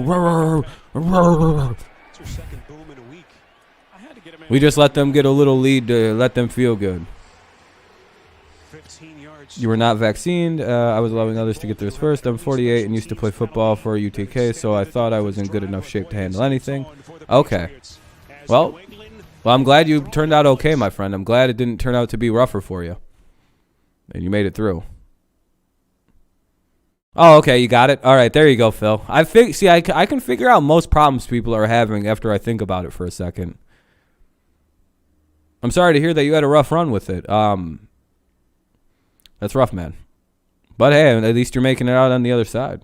We just let them get a little lead to let them feel good. You were not vaccinated. I was allowing others to get theirs first. I'm 48 and used to play football for UTK, so I thought I was in good enough shape to handle anything. Okay. Well, I'm glad you turned out okay, my friend. I'm glad it didn't turn out to be rougher for you. And you made it through. Oh, okay, you got it. All right, there you go, Phil. I can figure out most problems people are having after I think about it for a second. I'm sorry to hear that you had a rough run with it. That's rough, man. But hey, at least you're making it out on the other side.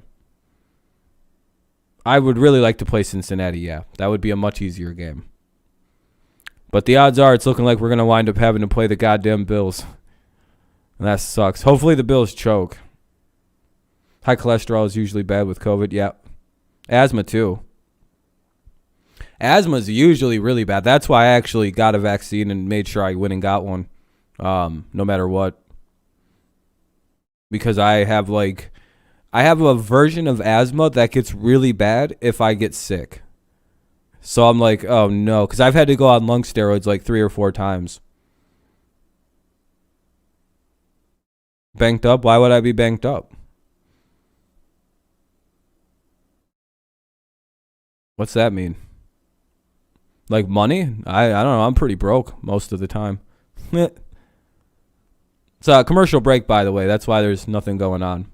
I would really like to play Cincinnati, yeah. That would be a much easier game. But the odds are it's looking like we're going to wind up having to play the goddamn Bills. And that sucks. Hopefully the Bills choke. High cholesterol is usually bad with COVID. Yeah. Asthma, too. Asthma is usually really bad. That's why I actually got a vaccine and made sure I went and got one, no matter what. Because I have a version of asthma that gets really bad if I get sick. So I'm like, oh no, because I've had to go on lung steroids like 3 or 4 times. Banked up? Why would I be banked up? What's that mean? Like money? I don't know. I'm pretty broke most of the time. It's a commercial break, by the way. That's why there's nothing going on.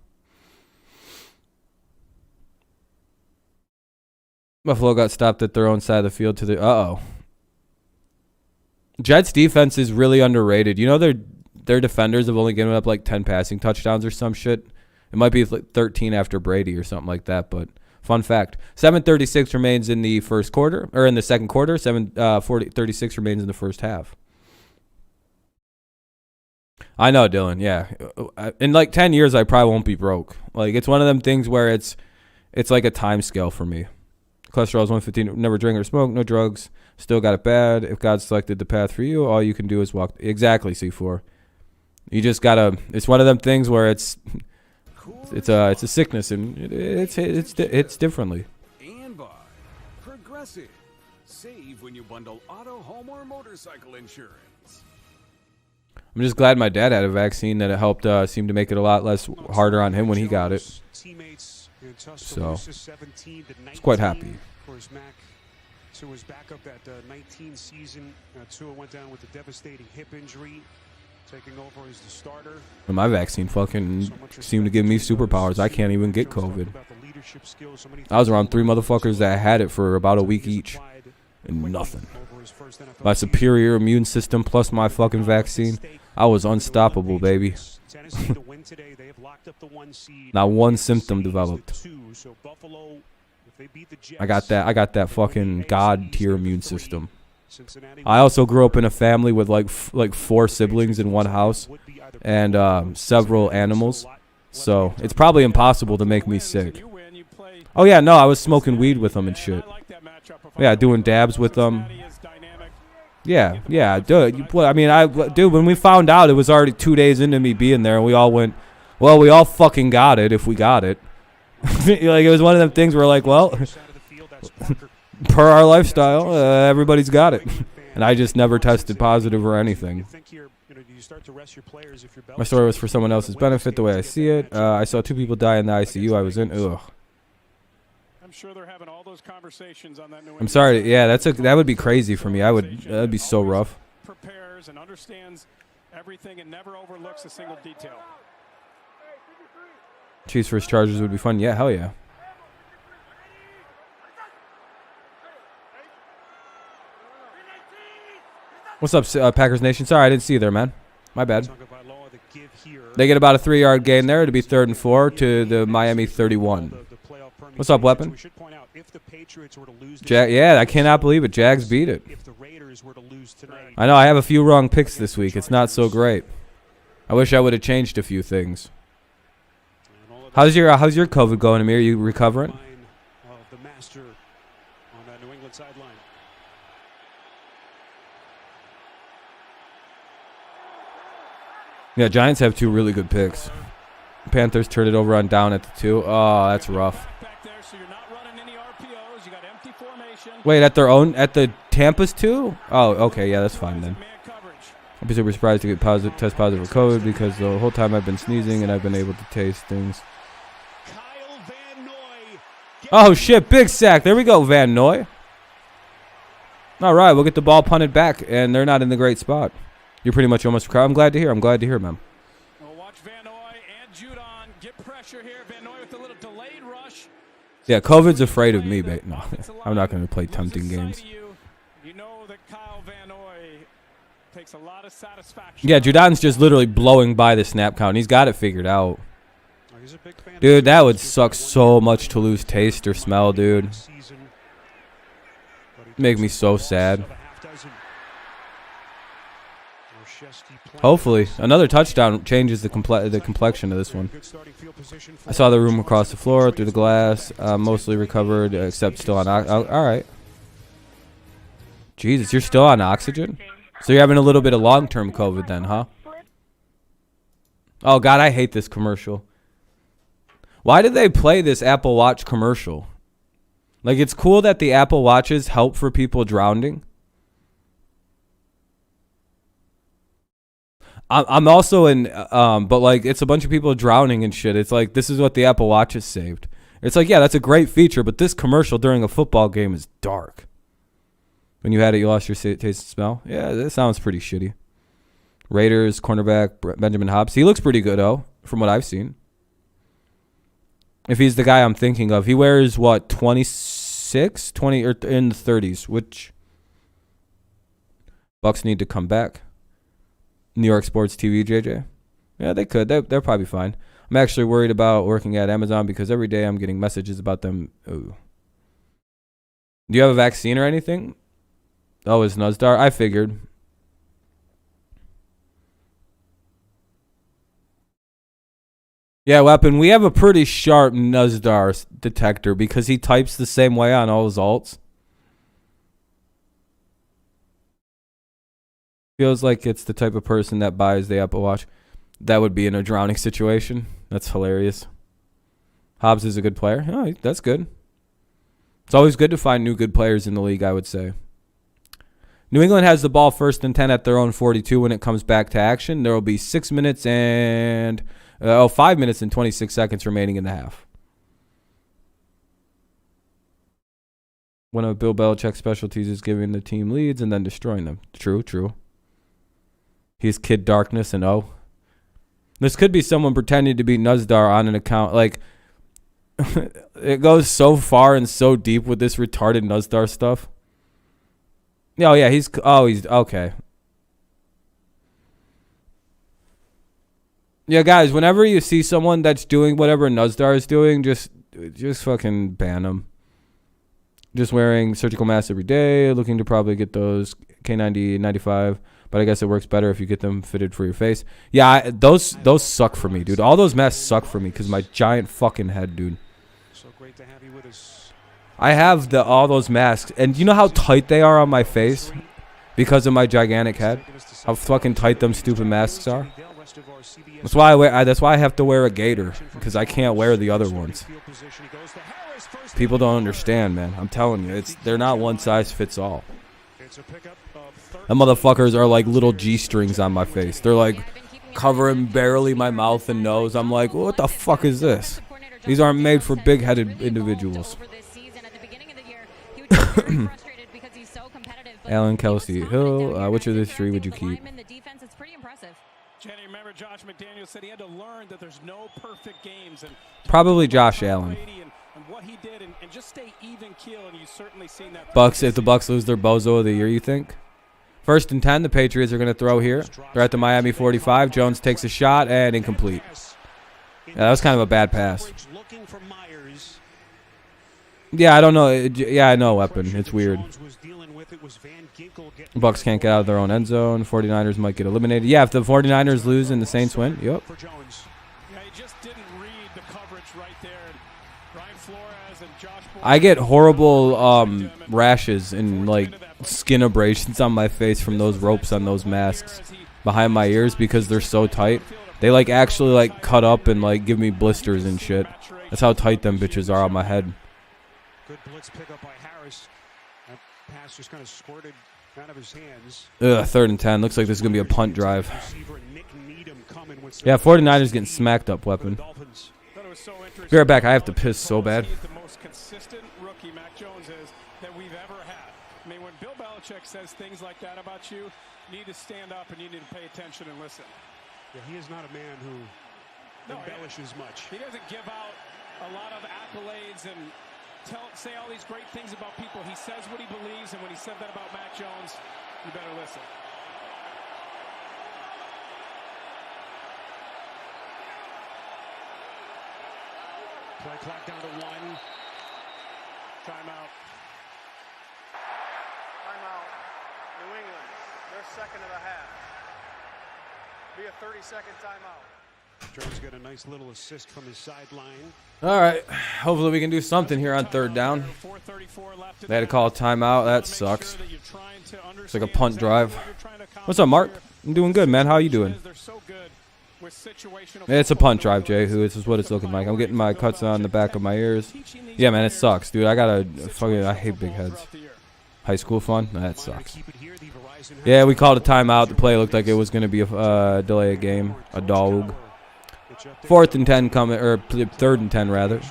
Buffalo got stopped at their own side of the field to the... Uh-oh. Jets defense is really underrated. You know their defenders have only given up like 10 passing touchdowns or some shit. It might be like 13 after Brady or something like that, but fun fact. 7:36 remains in the first quarter, or in the second quarter. 36 remains in the first half. I know, Dylan. Yeah. In like 10 years, I probably won't be broke. Like, it's one of them things where it's like a time scale for me. Cholesterol is 115. Never drink or smoke. No drugs. Still got it bad. If God selected the path for you, all you can do is walk. Exactly, C4. You just gotta. It's one of them things where it's a sickness and it's differently. And by Progressive. Save when you bundle auto, home, or motorcycle insurance. I'm just glad my dad had a vaccine that it helped seem to make it a lot less harder on him when he got it. So, I was quite happy. Of course, Mac was back up that 19 season. Tua went down with a devastating hip injury, taking over as the starter. And my vaccine fucking seemed to give me superpowers. I can't even get COVID. I was around 3 motherfuckers that had it for about a week each. And nothing. My superior immune system plus my fucking vaccine, I was unstoppable, baby. Not one symptom developed. I got that fucking god tier immune system. I also grew up in a family with like 4 siblings in one house and several animals, so it's probably impossible to make me sick. Oh yeah, no, I was smoking weed with them and shit. Yeah, doing dabs with them. Yeah, dude. Dude, when we found out, it was already 2 days into me being there, and we all went, well, we all fucking got it if we got it. Like, it was one of them things where, like, well, per our lifestyle, everybody's got it. And I just never tested positive or anything. My story was for someone else's benefit, the way I see it. I saw 2 people die in the ICU I was in. Ugh. Sure they're having all those conversations on that. I'm sorry. Yeah, that would be crazy for me. That'd be so rough. Prepares and understands everything and never overlooks a single detail. Chiefs vs. Chargers would be fun. Yeah, hell yeah. What's up, Packers Nation? Sorry, I didn't see you there, man. My bad. They get about a 3-yard gain there to be 3rd and 4 to the Miami 31. What's up, Weapon? Yeah, I cannot believe it. Jags beat it. I know, I have a few wrong picks this week. It's not so great. I wish I would have changed a few things. How's your COVID going, Amir? Are you recovering? Yeah, Giants have 2 really good picks. Panthers turned it over on down at the 2. Oh, that's rough. Wait, at the Tampa's 2? Oh, okay, yeah, that's fine then. I'd be super surprised to get test positive for COVID because the whole time I've been sneezing and I've been able to taste things. Oh shit, big sack. There we go, Van Noy. All right, we'll get the ball punted back, and they're not in the great spot. You're pretty much almost recovered. I'm glad to hear, man. Yeah, COVID's afraid of me, but no, I'm not going to play tempting games. Yeah, Judon's just literally blowing by the snap count. He's got it figured out. Dude, that would suck so much to lose taste or smell, dude. Make me so sad. Hopefully, another touchdown changes the complexion of this one. I saw the room across the floor through the glass. Mostly recovered, except still on. All right. Jesus, you're still on oxygen? So you're having a little bit of long-term COVID then, huh? Oh, God, I hate this commercial. Why did they play this Apple Watch commercial? Like, it's cool that the Apple Watches help for people drowning. I'm also in, but like, it's a bunch of people drowning and shit. It's like, this is what the Apple Watch has saved. It's like, yeah, that's a great feature, but this commercial during a football game is dark. When you had it, you lost your taste and smell. Yeah, that sounds pretty shitty. Raiders, cornerback, Benjamin Hobbs. He looks pretty good, though, from what I've seen. If he's the guy I'm thinking of. He wears, what, 26? 20, or in the 30s, which Bucks need to come back. New York Sports TV, JJ. Yeah, they could. They're probably fine. I'm actually worried about working at Amazon because every day I'm getting messages about them. Ooh. Do you have a vaccine or anything? Oh, it's Nuzdar. I figured. Yeah, Weapon, we have a pretty sharp Nuzdar detector because he types the same way on all his alts. Feels like it's the type of person that buys the Apple Watch. That would be in a drowning situation. That's hilarious. Hobbs is a good player. Oh, that's good. It's always good to find new good players in the league, I would say. New England has the ball 1st and 10 at their own 42 when it comes back to action. There will be 5 minutes and 26 seconds remaining in the half. One of Bill Belichick's specialties is giving the team leads and then destroying them. True. He's Kid Darkness and O. This could be someone pretending to be Nuzdar on an account. Like, it goes so far and so deep with this retarded Nuzdar stuff. Oh, yeah, he's okay. Yeah, guys, whenever you see someone that's doing whatever Nuzdar is doing, just fucking ban them. Just wearing surgical masks every day, looking to probably get those K90, 95. But I guess it works better if you get them fitted for your face. Yeah, those suck for me, dude. All those masks suck for me because my giant fucking head, dude. So great to have you with us. I have all those masks, and you know how tight they are on my face because of my gigantic head? How fucking tight them stupid masks are. That's why I have to wear a gaiter because I can't wear the other ones. People don't understand, man. I'm telling you, they're not one size fits all. Them motherfuckers are like little G-strings on my face. They're like covering barely my mouth and nose. I'm like, what the fuck is this? These aren't made for big-headed individuals. Allen, Kelsey, Hill, which of these three would you keep? Jenny, remember Josh McDaniels said he had to learn that there's no perfect games. And probably Josh Allen. And what he did and just stay even keel, and you've certainly seen that. Bucks, if the Bucks lose their bozo of the year, you think? 1st and 10, the Patriots are going to throw here. They're at the Miami 45. Jones takes a shot and incomplete. Yeah, that was kind of a bad pass. Yeah, I don't know. Yeah, I know, Weapon. It's weird. Bucks can't get out of their own end zone. 49ers might get eliminated. Yeah, if the 49ers lose and the Saints win, yep. I get horrible rashes and like skin abrasions on my face from those ropes on those masks behind my ears because they're so tight. They like actually like cut up and like give me blisters and shit. That's how tight them bitches are on my head. Good blitz pickup by Harris. That pass just kind of squirted out of his hands. 3rd and 10. Looks like this is going to be a punt drive. Yeah, 49ers getting smacked up, Weapon. Be right back. I have to piss so bad. The most consistent rookie Mac Jones is that we've ever had. I mean, when Bill Belichick says things like that about you, you need to stand up and you need to pay attention and listen. Yeah, he is not a man who embellishes much. He doesn't give out a lot of accolades and say all these great things about people. He says what he believes, and when he said that about Mac Jones, you better listen. Play clock down to 1. Timeout. Timeout. New England, their second of the half. Be a 30-second timeout. Jones got a nice little assist from his sideline. All right. Hopefully we can do something here on 3rd down. They had to call a timeout. That sucks. It's like a punt drive. What's up, Mark? I'm doing good, man. How you doing? It's a punt drive, Jay. This is what it's looking like. I'm getting my cuts on the back of my ears. Yeah, man, it sucks, dude. I hate big heads. High school fun? That sucks. Yeah, we called a timeout. The play looked like it was going to be a delay a game, a dog. 4th and 10 coming, or 3rd and 10 rather.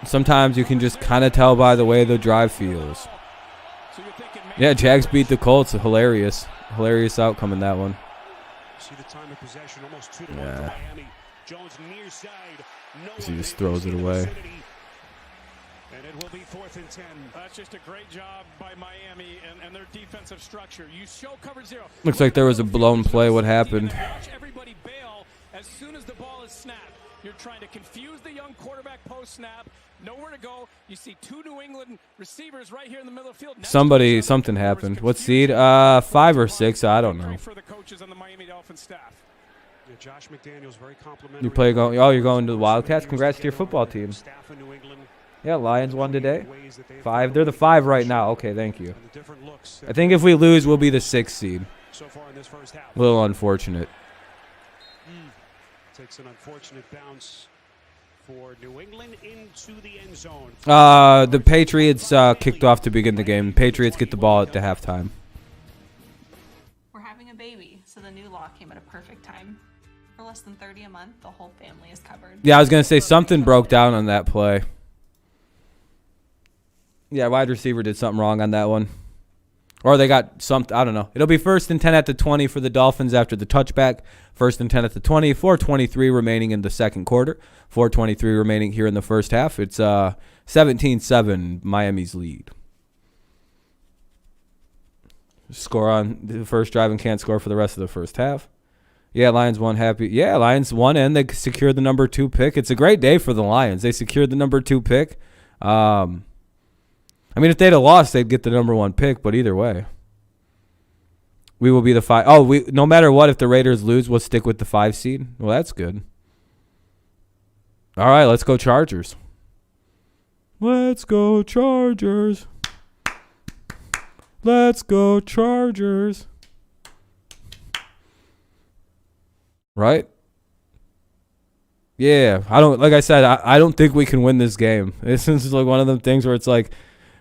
Sometimes you can just kind of tell by the way the drive feels. Yeah, Jags beat the Colts. Hilarious outcome in that one. Yeah. He just throws it away. And it will be 4th and 10. That's just a great job by Miami and their defensive structure. You show cover 0. Looks like there was a blown play. What happened? Watch everybody bail as soon as the ball is snapped. You're trying to confuse the young quarterback post-snap. Nowhere to go. You see 2 New England receivers right here in the middle of the field. Something happened. What seed? 5 or 6. I don't know. For the coaches on the Miami Dolphins staff. Josh McDaniels very complimentary. You're going to the Wildcats. Congrats to your football team. Yeah, Lions won today. 5. They're the 5 right now. Okay, thank you. I think if we lose, we'll be the 6th seed. A little unfortunate. Takes an unfortunate bounce for New England into the end zone. The Patriots kicked off to begin the game. Patriots get the ball at the halftime. We're having a baby, so the new law came at a perfect time. For less than $30 a month, the whole family is covered. Yeah, I was going to say something broke down on that play. Yeah, wide receiver did something wrong on that one. Or they got something, I don't know. It'll be 1st and 10 at the 20 for the Dolphins after the touchback. 1st and 10 at the 20. 4:23 remaining in the second quarter. 4:23 remaining here in the first half. It's 17-7, Miami's lead. Score on the first drive and can't score for the rest of the first half. Yeah, Lions won happy. Yeah, Lions won and they secured the number 2 pick. It's a great day for the Lions. They secured the number 2 pick. I mean, if they'd have lost, they'd get the number 1 pick, but either way. We will be the 5. Oh, no matter what, if the Raiders lose, we'll stick with the 5 seed. Well, that's good. All right, let's go Chargers. Let's go Chargers. Let's go Chargers. Right? Yeah, like I said, I don't think we can win this game. This is like one of them things where it's like,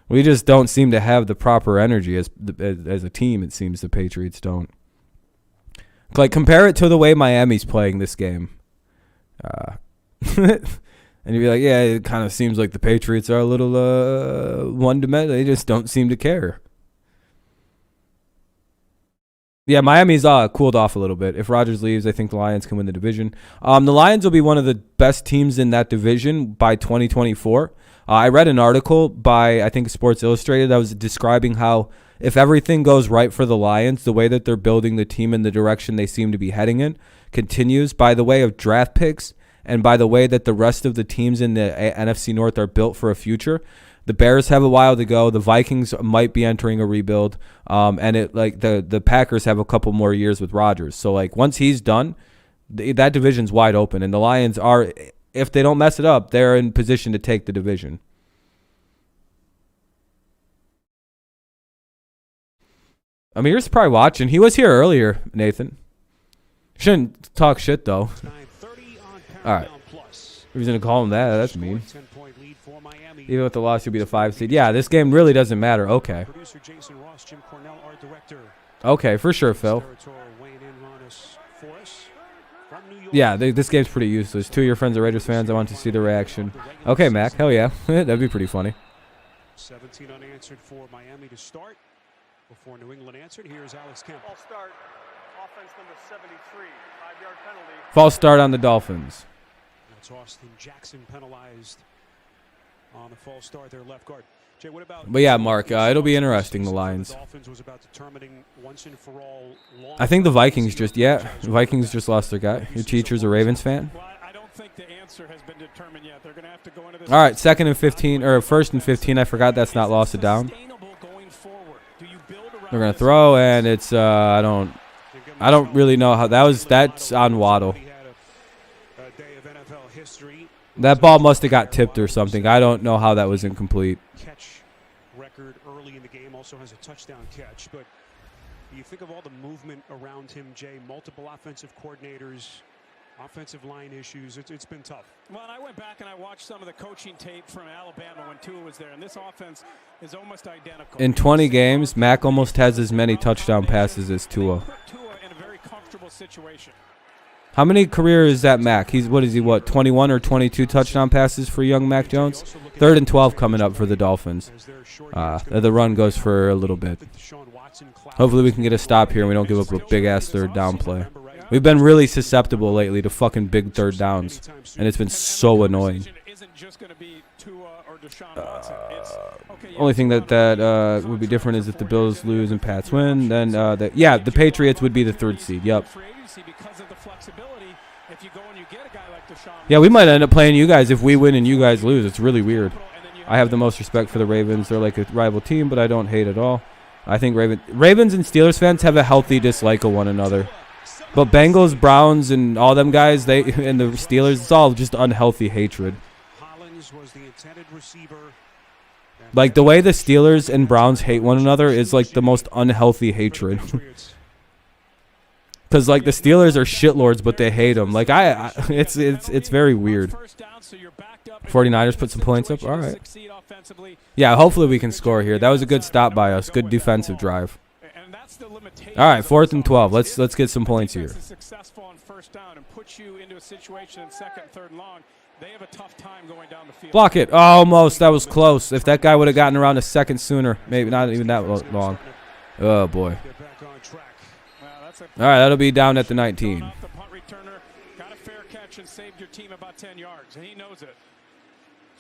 we just don't seem to have the proper energy as a team. It seems the Patriots don't. Like, compare it to the way Miami's playing this game. And you'd be like, yeah, it kind of seems like the Patriots are a little one-dimensional. They just don't seem to care. Yeah, Miami's cooled off a little bit. If Rodgers leaves, I think the Lions can win the division. The Lions will be one of the best teams in that division by 2024. I read an article by, I think, Sports Illustrated that was describing how if everything goes right for the Lions, the way that they're building the team in the direction they seem to be heading in continues by the way of draft picks and by the way that the rest of the teams in the NFC North are built for a future. The Bears have a while to go. The Vikings might be entering a rebuild, and the Packers have a couple more years with Rodgers. So like once he's done, that division's wide open, and the Lions are, if they don't mess it up, they're in position to take the division. I mean, you're probably watching. He was here earlier, Nathan. Shouldn't talk shit though. All right. Who's gonna call him that? That's mean. Even with the loss, you'll be the 5 seed. Yeah, this game really doesn't matter. Okay. Okay, for sure, Phil. Yeah, this game's pretty useless. 2 of your friends are Raiders fans. I want to see the reaction. Okay, Mac. Hell yeah. That'd be pretty funny. 17 unanswered for Miami to start. Before New England answered, here's Alex Kemp. False start. Offense number 73. 5-yard penalty. False start on the Dolphins. That's Austin Jackson penalized on the false start, their left guard. Jay, what about? But yeah, Mark, it'll be interesting, the Lions. I think the Vikings the Vikings just lost their guy. Your teacher's a Ravens fan? I don't think the answer has been determined yet. They're going to have to go into this. All right, 2nd and 15, or 1st and 15. I forgot that's not lost it down. They're going to throw, and it's, I don't really know how, that's on Waddle. That ball must have got tipped or something. I don't know how that was incomplete. Catch record early in the game, also has a touchdown catch. But you think of all the movement around him, Jay, multiple offensive coordinators, offensive line issues. It's been tough. Well, and I went back and I watched some of the coaching tape from Alabama when Tua was there, and this offense is almost identical. In 20 games, Mac almost has as many touchdown passes as Tua. Tua in a very comfortable situation. How many career is that Mac? What is he, 21 or 22 touchdown passes for young Mac Jones? 3rd and 12 coming up for the Dolphins. The run goes for a little bit. Hopefully we can get a stop here and we don't give up a big-ass third down play. We've been really susceptible lately to fucking big third downs, and it's been so annoying. Only thing that would be different is if the Bills lose and Pats win. Then, the Patriots would be the 3rd seed. Yep. Yeah, we might end up playing you guys if we win and you guys lose. It's really weird. I have the most respect for the Ravens. They're like a rival team, but I don't hate at all. I think Ravens and Steelers fans have a healthy dislike of one another. But Bengals, Browns, and all them guys, and the Steelers, it's all just unhealthy hatred. Like, the way the Steelers and Browns hate one another is, like, the most unhealthy hatred. Because, like, the Steelers are shitlords, but they hate them. Like, it's very weird. 49ers put some points up. All right. Yeah, hopefully we can score here. That was a good stop by us. Good defensive drive. All right, 4th and 12. Let's get some points here. Block it. Oh, almost. That was close. If that guy would have gotten around a second sooner, maybe not even that long. Oh, boy. All right, that'll be down at the 19. Got a fair catch and saved your team about 10 yards, and he knows it.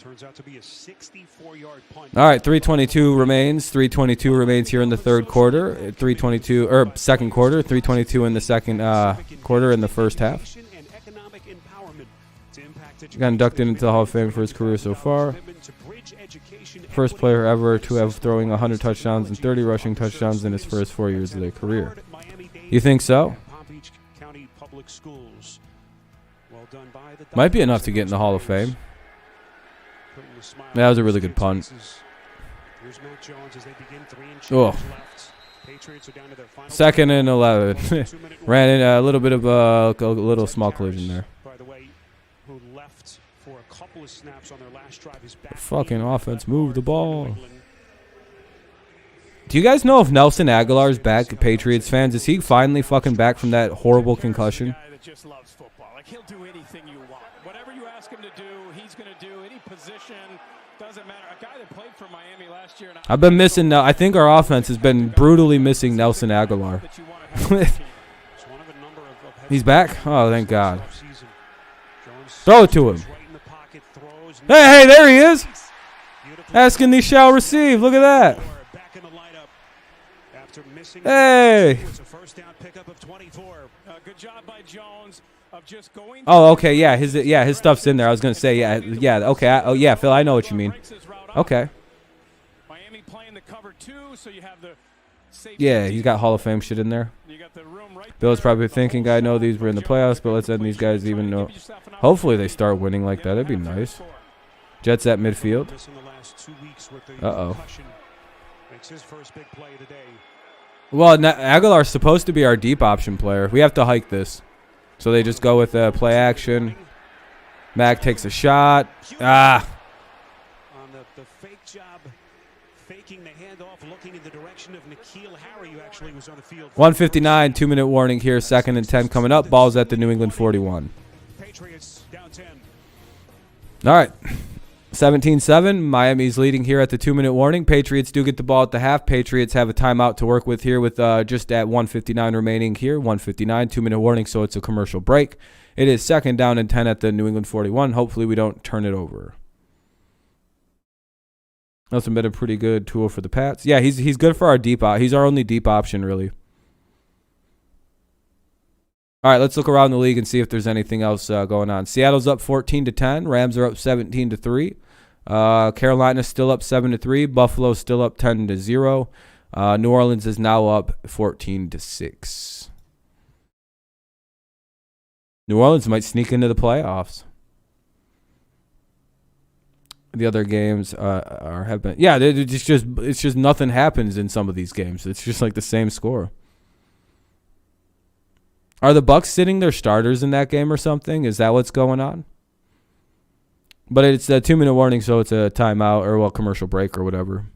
Turns out to be a 64-yard punt. All right, 3:22 remains. 3:22 remains here in the third quarter. 3:22 or second quarter. 3:22 in the second quarter in the first half. Got inducted into the Hall of Fame for his career so far. First player ever to have throwing 100 touchdowns and 30 rushing touchdowns in his first 4 years of their career. You think so? Might be enough to get in the Hall of Fame. That was a really good punt. Oh. 2nd and 11. Ran in a little bit of a little small collision there. Fucking offense, move the ball. Do you guys know if Nelson Aguilar's back, Patriots fans? Is he finally fucking back from that horrible concussion? He'll do anything you want. Whatever you ask him to do, he's going to do. Any position, doesn't matter. A guy that played for Miami last year. I've been missing. I think our offense has been brutally missing Nelson Aguilar. He's back? Oh, thank God. Throw it to him. Hey, there he is. Asking thee shall receive. Look at that. Hey. Good job by Jones of just going. Oh, okay, yeah, his stuff's in there. I was gonna say, yeah, okay, Phil, I know what you mean. Okay. Miami playing the cover 2, so you have the yeah, you got Hall of Fame shit in there. Bill's probably thinking, I know these were in the playoffs, but let's end these guys even know. Hopefully they start winning like that. That'd be nice. Jets at midfield. Uh-oh. Well, Aguilar's supposed to be our deep option player. We have to hike this. So they just go with play action. Mac takes a shot. Ah. On the fake job, faking the handoff, looking in the direction of N'Keal Harry, who actually was on the field. 1:59, 2-minute warning here. 2nd and 10 coming up. Ball's at the New England 41. Patriots down 10. All right. 17-7. Miami's leading here at the 2-minute warning. Patriots do get the ball at the half. Patriots have a timeout to work with here with just at 1:59 remaining here. 1:59, 2-minute warning, so it's a commercial break. It is 2nd down and 10 at the New England 41. Hopefully we don't turn it over. That's been a pretty good tool for the Pats. Yeah, he's good for our deep. He's our only deep option, really. All right, let's look around the league and see if there's anything else going on. Seattle's up 14-10. Rams are up 17-3. Carolina's still up 7-3. Buffalo's still up 10-0. New Orleans is now up 14-6. New Orleans might sneak into the playoffs. the other games have been. Yeah, it's just nothing happens in some of these games. It's just like the same score. Are the Bucs sitting their starters in that game or something? Is that what's going on? But it's a 2-minute warning, so it's a timeout or, well, commercial break or whatever.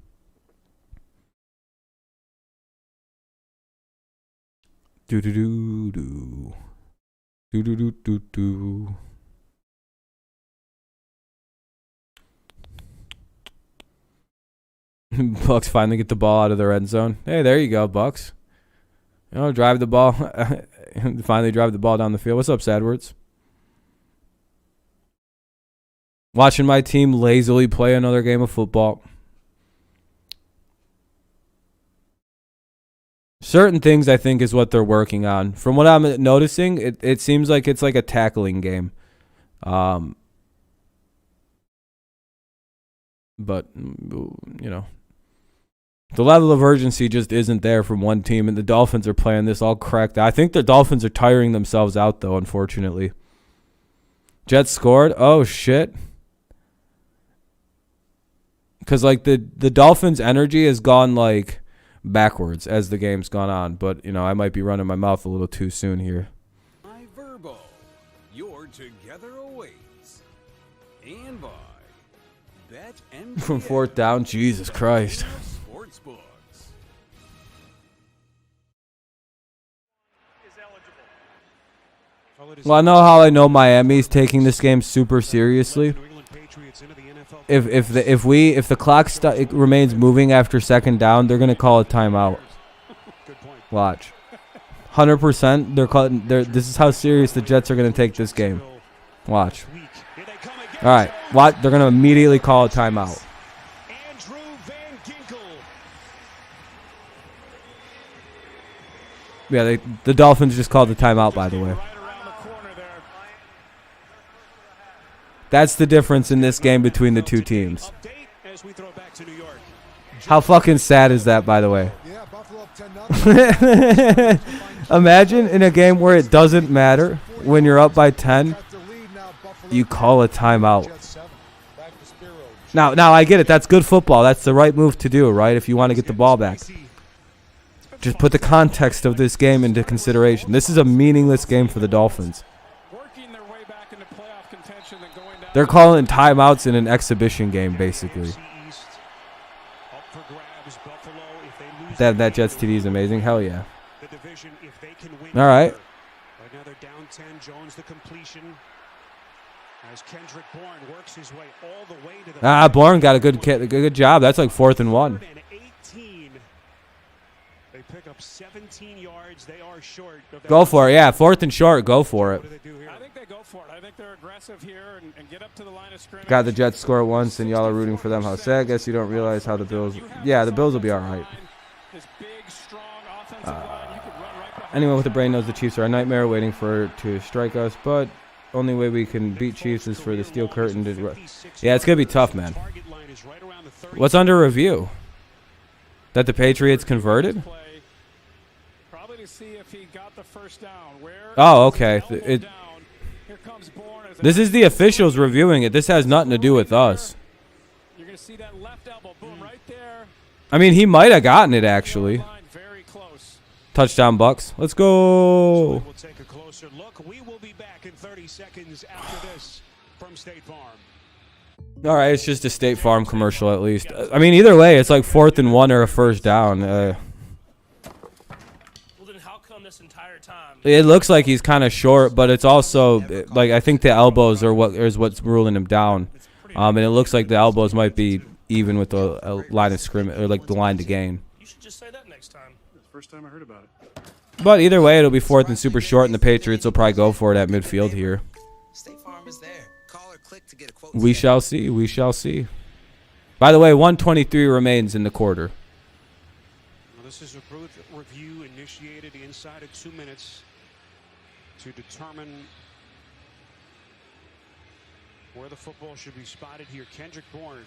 Do-do-do-do. Do-do-do-do-do. Bucs finally get the ball out of their end zone. Hey, there you go, Bucs. You know, drive the ball. Finally drive the ball down the field. What's up, Sadwards? Watching my team lazily play another game of football. Certain things, I think, is what they're working on. From what I'm noticing, it seems like it's like a tackling game. But, you know, the level of urgency just isn't there from one team, and the Dolphins are playing this all cracked. I think the Dolphins are tiring themselves out, though, unfortunately. Jets scored. Oh, shit. Because, like, the Dolphins' energy has gone, like, backwards as the game's gone on. But, you know, I might be running my mouth a little too soon here. My Verbo, your together awaits. And by Bet and From fourth down, Jesus Christ. Sportsbooks. Well, I know how I know Miami's taking this game super seriously. If the clock remains moving after second down, they're gonna call a timeout. Watch, 100%. This is how serious the Jets are gonna take this game. Watch. All right, what? They're gonna immediately call a timeout. Yeah, the Dolphins just called the timeout, by the way. That's the difference in this game between the two teams. How fucking sad is that, by the way? Imagine in a game where it doesn't matter, when you're up by 10, you call a timeout. Now I get it. That's good football. That's the right move to do, right? If you want to get the ball back. Just put the context of this game into consideration. This is a meaningless game for the Dolphins. They're calling timeouts in an exhibition game, basically. That Jets TD is amazing. Hell yeah. All right. Another down 10. Jones the completion. As Kendrick Bourne works his way all the way to the Bourne got a good job. That's like 4th and 1. They pick up 17 yards. They are short. Go for it. Yeah, 4th and short. Go for it. I think they go for it. I think they're aggressive here and get up to the line of scrimmage. Got the Jets score once, and y'all are rooting for them. How sad. I guess you don't realize how the Bills. Yeah, the Bills will be all right. Anyone with a brain knows the Chiefs are a nightmare waiting to strike us, but only way we can beat Chiefs is for the steel curtain to. Yeah, it's gonna be tough, man. What's under review? That the Patriots converted? Oh, okay. This is the officials reviewing it. This has nothing to do with us. I mean, he might have gotten it, actually. Touchdown, Bucks. Let's go. We'll take a closer look. We will be back in 30 seconds after this from State Farm. All right, it's just a State Farm commercial at least. I mean, either way, it's like 4th and 1 or a first down. Well, then how come this entire time? It looks like he's kind of short, but it's also like I think the elbows are what's ruling him down. And it looks like the elbows might be even with the line of scrimmage or like the line to gain. You should just say that next time. That's the first time I heard about it. But either way, it'll be 4th and super short, and the Patriots will probably go for it at midfield here. We shall see. We shall see. By the way, 1:23 remains in the quarter. Well, this is a review initiated inside of 2 minutes to determine where the football should be spotted here. Kendrick Bourne.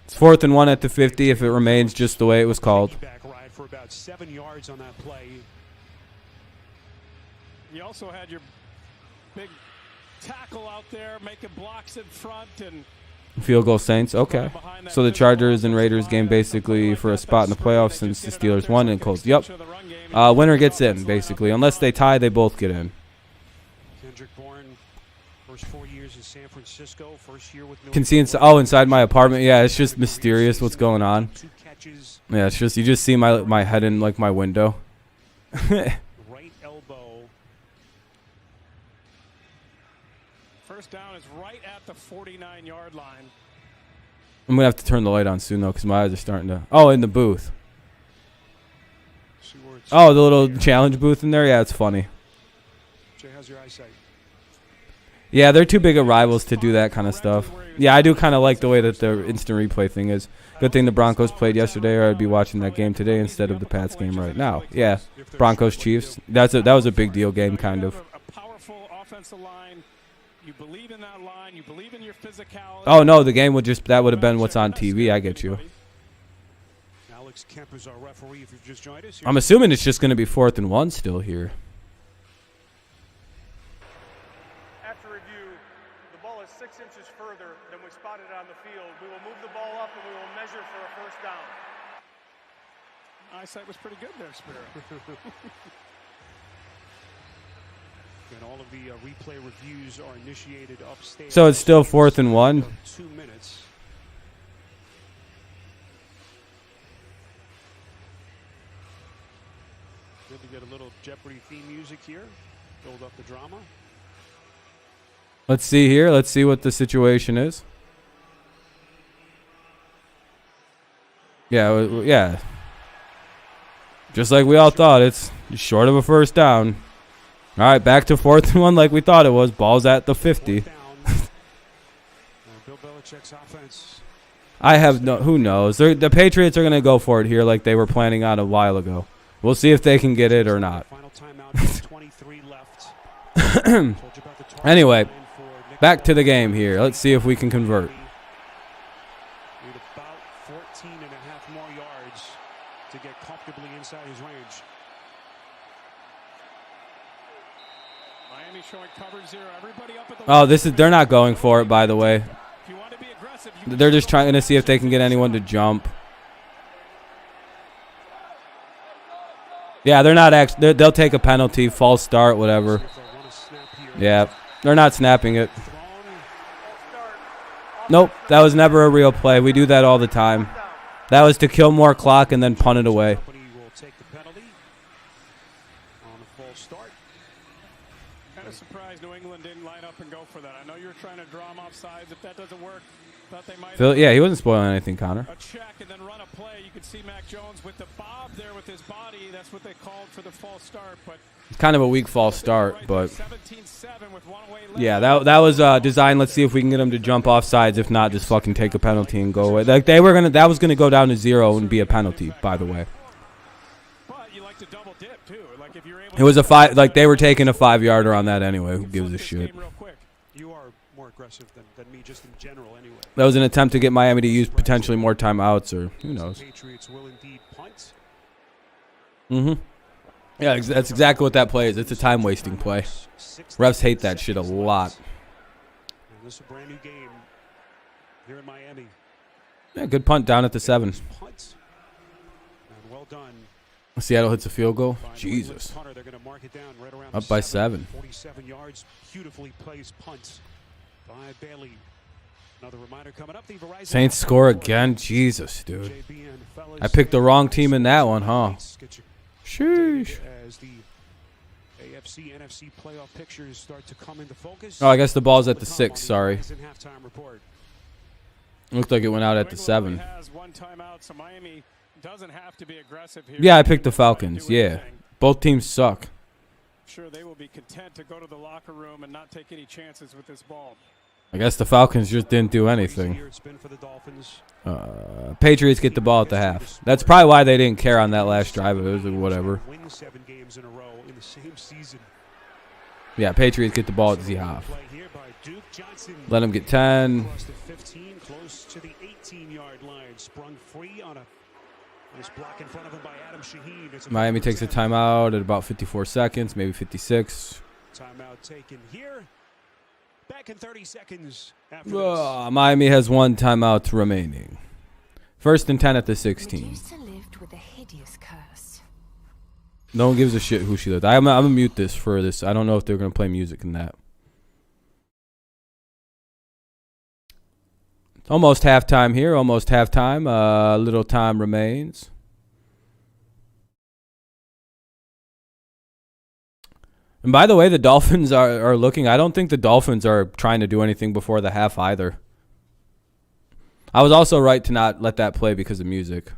It's 4th and 1 at the 50 if it remains just the way it was called. Back ride for about 7 yards on that play. You also had your big tackle out there making blocks in front and Field goal Saints. Okay. So the Chargers and Raiders game basically for a spot in the playoffs since the Steelers won and Colts. Yep. Winner gets in, basically. Unless they tie, they both get in. First 4 years in San Francisco, first year with Can see inside my apartment. Yeah, it's just mysterious what's going on. Yeah, it's just you just see my head in like my window. Right elbow. First down is right at the 49-yard line. I'm gonna have to turn the light on soon though, because my eyes are starting to. Oh, in the booth. Oh, the little challenge booth in there. Yeah, it's funny. Jay, how's your eyesight? Yeah, they're too big of rivals to do that kind of stuff. Yeah, I do kind of like the way that the instant replay thing is. Good thing the Broncos played yesterday, or I'd be watching that game today instead of the Pats game right now. Yeah, Broncos Chiefs. That was a big deal game, kind of. A powerful offensive line. You believe in that line. You believe in your physicality. Oh no, the game would have been what's on TV. I get you. Alex Kemp is our referee. If you've just joined us, I'm assuming it's just going to be 4th and 1 still here. After review, the ball is 6 inches further than we spotted on the field. We will move the ball up and we will measure for a first down. Eyesight was pretty good there, Spirit. And all of the replay reviews are initiated upstairs. So it's still 4th and 1. 2 minutes. Good to get a little Jeopardy theme music here. Build up the drama. Let's see here. Let's see what the situation is. Yeah. Just like we all thought, it's short of a first down. All right, back to 4th and 1 like we thought it was. Ball's at the 50. Bill Belichick's offense. I have no. Who knows? The Patriots are going to go for it here like they were planning on a while ago. We'll see if they can get it or not. Final timeout, 23 left. Anyway, back to the game here. Let's see if we can convert. Need about 14 and a half more yards to get comfortably inside his range. Miami showing cover 0. Everybody up at the Oh, they're not going for it, by the way. If you want to be aggressive, They're just trying to see if they can get anyone to jump. Yeah, they're not actually. They'll take a penalty, false start, whatever. Yeah, they're not snapping it. Nope, that was never a real play. We do that all the time. That was to kill more clock and then punt it away. Kind of surprised New England didn't line up and go for that. I know you're trying to draw them off sides. If that doesn't work, thought they might. Yeah, he wasn't spoiling anything, Connor. A check and then run a play. You can see Mac Jones with the bob there with his body. That's what they called for the false start. But it's kind of a weak false start, but yeah, that was designed. Let's see if we can get them to jump off sides. If not, just fucking take a penalty and go away. Like that was gonna go down to 0 and be a penalty. By the way. But you like to double dip too. Like if you're able. It was a 5. Like they were taking a 5-yarder on that anyway. Who gives a shit? You are more aggressive than me, just in general, anyway. That was an attempt to get Miami to use potentially more timeouts, or who knows. Patriots will indeed punt. Yeah, that's exactly what that play is. It's a time-wasting play. Refs hate that shit a lot. And this is a brand new game here in Miami. Yeah, good punt down at the 7. Punt. And well done. Seattle hits a field goal. Jesus. They're going to mark it down right around up by 7. 47 yards. Beautifully placed punt by Bailey. Another reminder coming up. The Verizon Saints score again. Jesus, dude. I picked the wrong team in that one, huh? Sheesh. As the AFC, NFC playoff pictures start to come into focus. Oh, I guess the ball's at the 6. Sorry. Looked like it went out at the 7. Yeah, I picked the Falcons. Yeah. Both teams suck. Sure, they will be content to go to the locker room and not take any chances with this ball. I guess the Falcons just didn't do anything. Patriots get the ball at the half. That's probably why they didn't care on that last drive. It was whatever. Yeah, Patriots get the ball at the half. Let them get 10. Close to the 18-yard line. Sprung free on a nice block in front of him by Adam Shaheen. Miami takes a timeout at about 54 seconds, maybe 56. Timeout taken here Back in 30 seconds after Miami has 1 timeout remaining. 1st and 10 at the 16. Lived with a hideous curse. No one gives a shit who she lived. I'm gonna mute this for this. I don't know if they're gonna play music in that. It's almost halftime here. Almost halftime. Little time remains. And by the way, the Dolphins are looking. I don't think the Dolphins are trying to do anything before the half either. I was also right to not let that play because of music.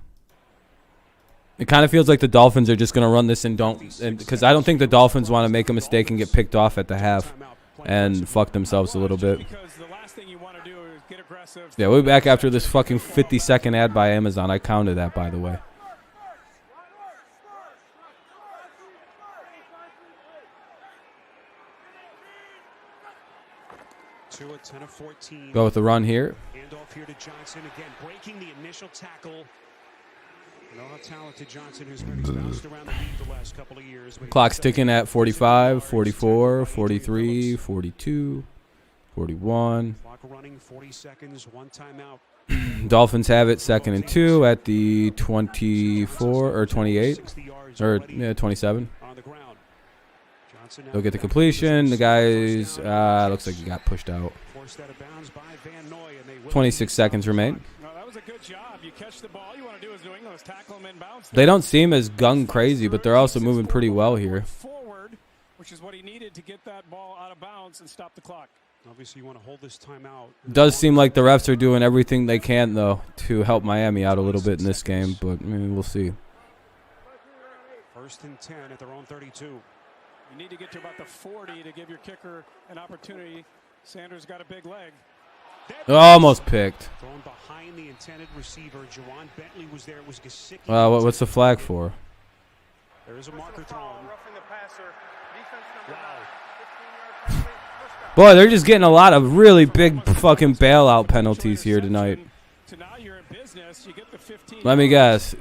It kind of feels like the Dolphins are just going to run this and because I don't think the Dolphins want to make a mistake and get picked off at the half and fuck themselves a little bit. Yeah, we'll be back after this fucking 50-second ad by Amazon. I counted that, by the way. To a 10 of 14. Go with the run here. Handoff here to Johnson again, breaking the initial tackle. You know how talented Johnson has been. He's bounced around the league the last couple of years. Clock's ticking at 45, 44, 43, 42, 41. Clock running, 40 seconds, 1 timeout. Dolphins have it 2nd and 2 at the 24 or 28 or 27. They'll get the completion. The guys looks like he got pushed out. 26 seconds remain. That was a good job. You catch the ball. You want to do is New England is tackle them inbounds. They don't seem as gung crazy, but they're also moving pretty well here. Forward, which is what he needed to get that ball out of bounds and stop the clock. Obviously, you want to hold this timeout. Does seem like the refs are doing everything they can, though, to help Miami out a little bit in this game, but I mean, we'll see. 1st and 10 at their own 32. You need to get to about the 40 to give your kicker an opportunity. Sanders got a big leg. Almost picked. Thrown behind the intended receiver. Jawan Bentley was there. It was Gesicki. What's the flag for? There is a marker thrown. Boy, they're just getting a lot of really big fucking bailout penalties here tonight. Let me guess.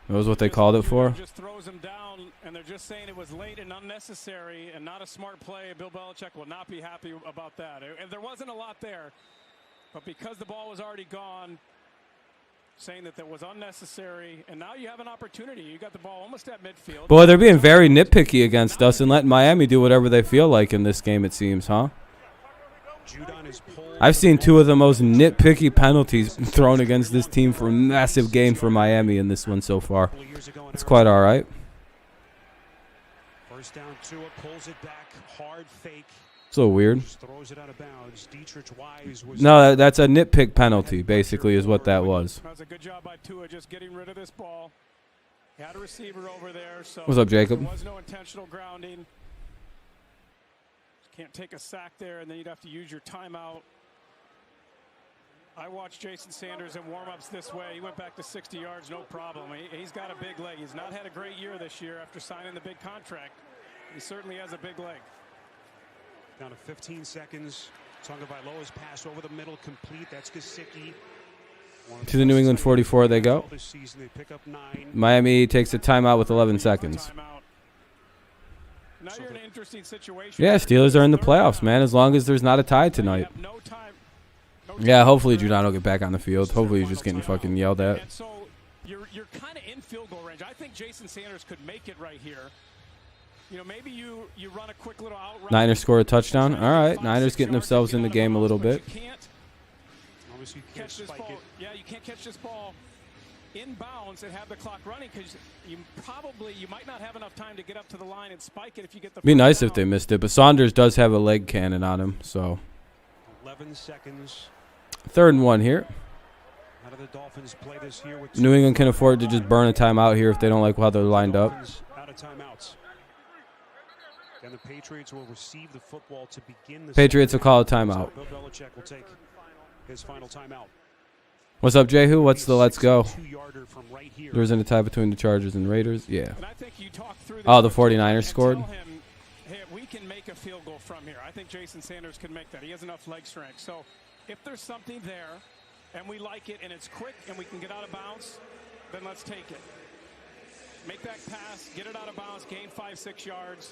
That was what they called it for? Just throws him down, and they're just saying it was late and unnecessary and not a smart play. Bill Belichick will not be happy about that. And there wasn't a lot there, but because the ball was already gone, saying that was unnecessary, and now you have an opportunity. You got the ball almost at midfield. Boy, they're being very nitpicky against us and letting Miami do whatever they feel like in this game, it seems, huh? I've seen 2 of the most nitpicky penalties thrown against this team for a massive gain for Miami in this one so far. It's quite all right. First down, Tua pulls it back, hard fake. So weird. Throws it out of bounds. No, that's a nitpick penalty, basically, is what that was. That was a good job by Tua just getting rid of this ball. He had a receiver over there, so what's up, Jacob? There was no intentional grounding. Can't take a sack there, and then you'd have to use your timeout. I watched Jason Sanders in warm-ups this way. He went back to 60 yards, no problem. He's got a big leg. He's not had a great year this year after signing the big contract. He certainly has a big leg. Down to 15 seconds. Tagovailoa's pass over the middle, complete. That's Gesicki. To the New England 44 they go. Miami takes a timeout with 11 seconds. Now you're in an interesting situation. Yeah, Steelers are in the playoffs, man, as long as there's not a tie tonight. Yeah, hopefully Judon will get back on the field. Hopefully he's just getting fucking yelled at. And so you're kind of in field goal range. I think Jason Sanders could make it right here. You know, maybe you run a quick little out route. Niners score a touchdown. All right, Niners getting themselves in the game a little bit. You can't catch this ball. Yeah, you can't catch this ball inbounds and have the clock running because you might not have enough time to get up to the line and spike it if you get the. Be nice if they missed it, but Saunders does have a leg cannon on him, so. 11 seconds. 3rd and 1 here. How do the Dolphins play this here with New England can afford to just burn a timeout here if they don't like how they're lined up. Out of timeouts. And the Patriots will receive the football to begin the Patriots will call a timeout. Bill Belichick will take his final timeout. What's up, Jehu? What's the let's go? From right here. There isn't a tie between the Chargers and Raiders. Yeah. And I think you talk through oh, the 49ers scored. Tell him, hey, we can make a field goal from here. I think Jason Sanders can make that. He has enough leg strength. So if there's something there and we like it and it's quick and we can get out of bounds, then let's take it. Make that pass, get it out of bounds, gain 5-6 yards.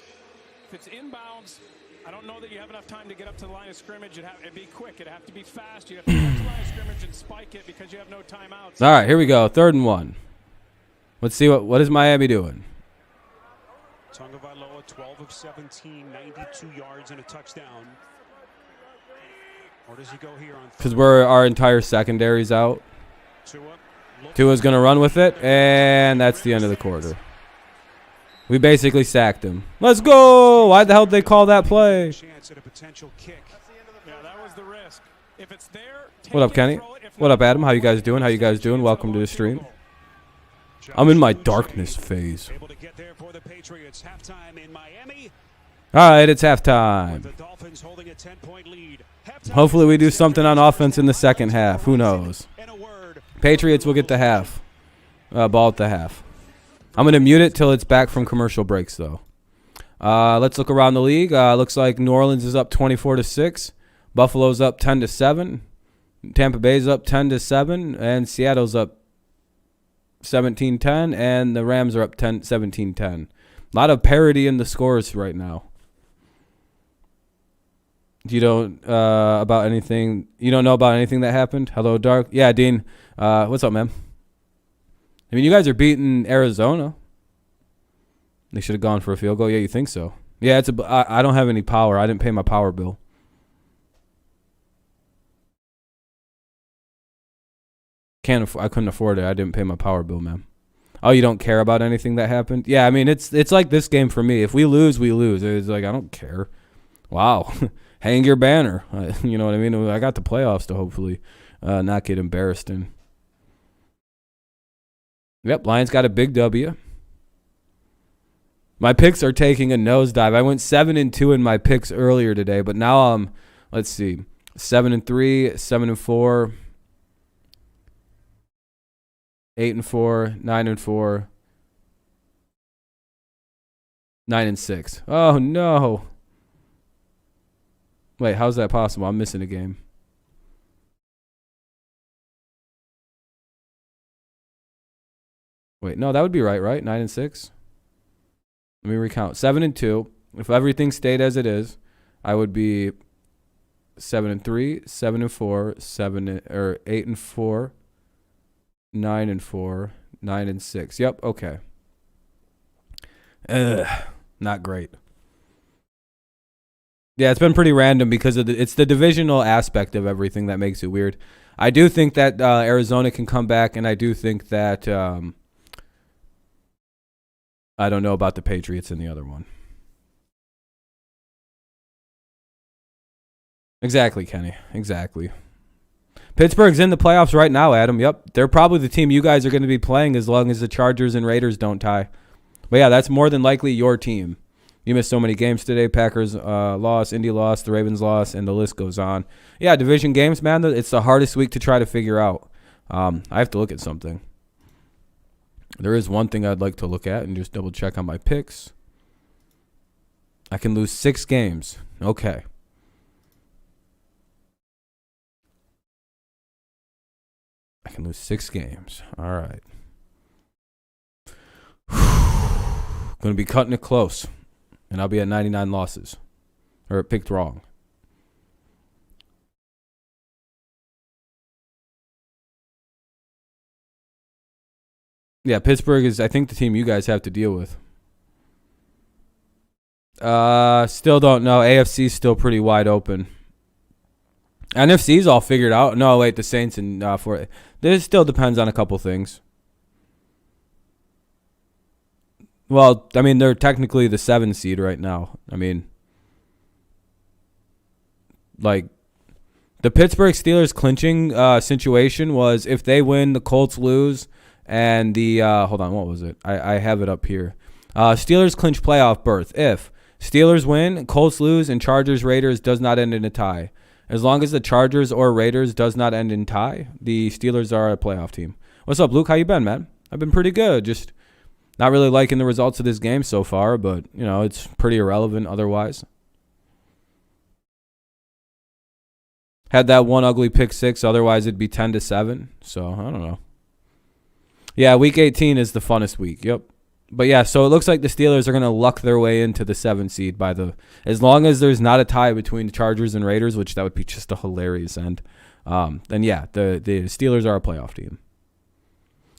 if it's inbounds, I don't know that you have enough time to get up to the line of scrimmage. It'd be quick. It'd have to be fast. You'd have to get up to the line of scrimmage and spike it because you have no timeouts. All right, here we go. 3rd and 1. Let's see what is Miami doing. Tagovailoa, 12 of 17, 92 yards and a touchdown. Or does he go here on? Because our entire secondary's out. Tua's going to run with it, and that's the end of the quarter. We basically sacked him. Let's go! Why the hell did they call that play? Chance at a potential kick. Yeah, that was the risk. If it's there, what up, Kenny? What up, Adam? How you guys doing? How you guys doing? Welcome to the stream. I'm in my darkness phase. Able to get there for the Patriots. Halftime in Miami. All right, it's halftime. The Dolphins holding a 10-point lead. Hopefully we do something on offense in the second half. Who knows? Patriots will get the half. Ball at the half. I'm going to mute it till it's back from commercial breaks, though. Let's look around the league. Looks like New Orleans is up 24-6. Buffalo's up 10-7. Tampa Bay's up 10-7. And Seattle's up 17-10. And the Rams are up 17-10. A lot of parity in the scores right now. You don't about anything? You don't know about anything that happened? Hello, Dark. Yeah, Dean. What's up, man? I mean, you guys are beating Arizona. They should have gone for a field goal. Yeah, you think so? Yeah, I don't have any power. I didn't pay my power bill. I couldn't afford it. I didn't pay my power bill, man. Oh, you don't care about anything that happened? Yeah, I mean, it's like this game for me. If we lose, we lose. It's like, I don't care. Wow. Hang your banner. You know what I mean? I got the playoffs to hopefully not get embarrassed in. Yep, Lions got a big W. My picks are taking a nosedive. I went 7-2 in my picks earlier today, but now I'm, let's see, 7-3, 7-4, 8-4, 9-4, 9-6. Oh no! Wait, how's that possible? I'm missing a game. Wait, no, that would be right? 9-6. Let me recount. 7-2. If everything stayed as it is, I would be 7-3, 7-4, 8-4, 9-4, 9-6. Yep. Okay. Not great. Yeah, it's been pretty random because it's the divisional aspect of everything that makes it weird. I do think that Arizona can come back, and I do think that I don't know about the Patriots in the other one. Exactly, Kenny. Exactly. Pittsburgh's in the playoffs right now, Adam. Yep. They're probably the team you guys are going to be playing as long as the Chargers and Raiders don't tie. But, yeah, that's more than likely your team. You missed so many games today. Packers lost, Indy lost, the Ravens lost, and the list goes on. Yeah, division games, man, it's the hardest week to try to figure out. I have to look at something. There is one thing I'd like to look at and just double check on my picks. I can lose 6 games. Okay. I can lose 6 games. All right. Going to be cutting it close. And I'll be at 99 losses. Or picked wrong. Yeah, Pittsburgh is, I think, the team you guys have to deal with. Still don't know. AFC's still pretty wide open. NFC's all figured out. No, wait, the Saints and for this still depends on a couple things. Well, I mean, they're technically the 7 seed right now. I mean, like, the Pittsburgh Steelers clinching situation was if they win, the Colts lose, and the hold on, what was it? I have it up here. Steelers clinch playoff berth if Steelers win, Colts lose, and Chargers Raiders does not end in a tie. As long as the Chargers or Raiders does not end in tie, the Steelers are a playoff team. What's up, Luke? How you been, man? I've been pretty good. Just not really liking the results of this game so far, but, you know, it's pretty irrelevant otherwise. Had that one ugly pick 6, otherwise it'd be 10-7. So, I don't know. Yeah, week 18 is the funnest week. Yep. But yeah, so it looks like the Steelers are going to luck their way into the 7 seed as long as there's not a tie between the Chargers and Raiders, which that would be just a hilarious end. Then yeah, the Steelers are a playoff team.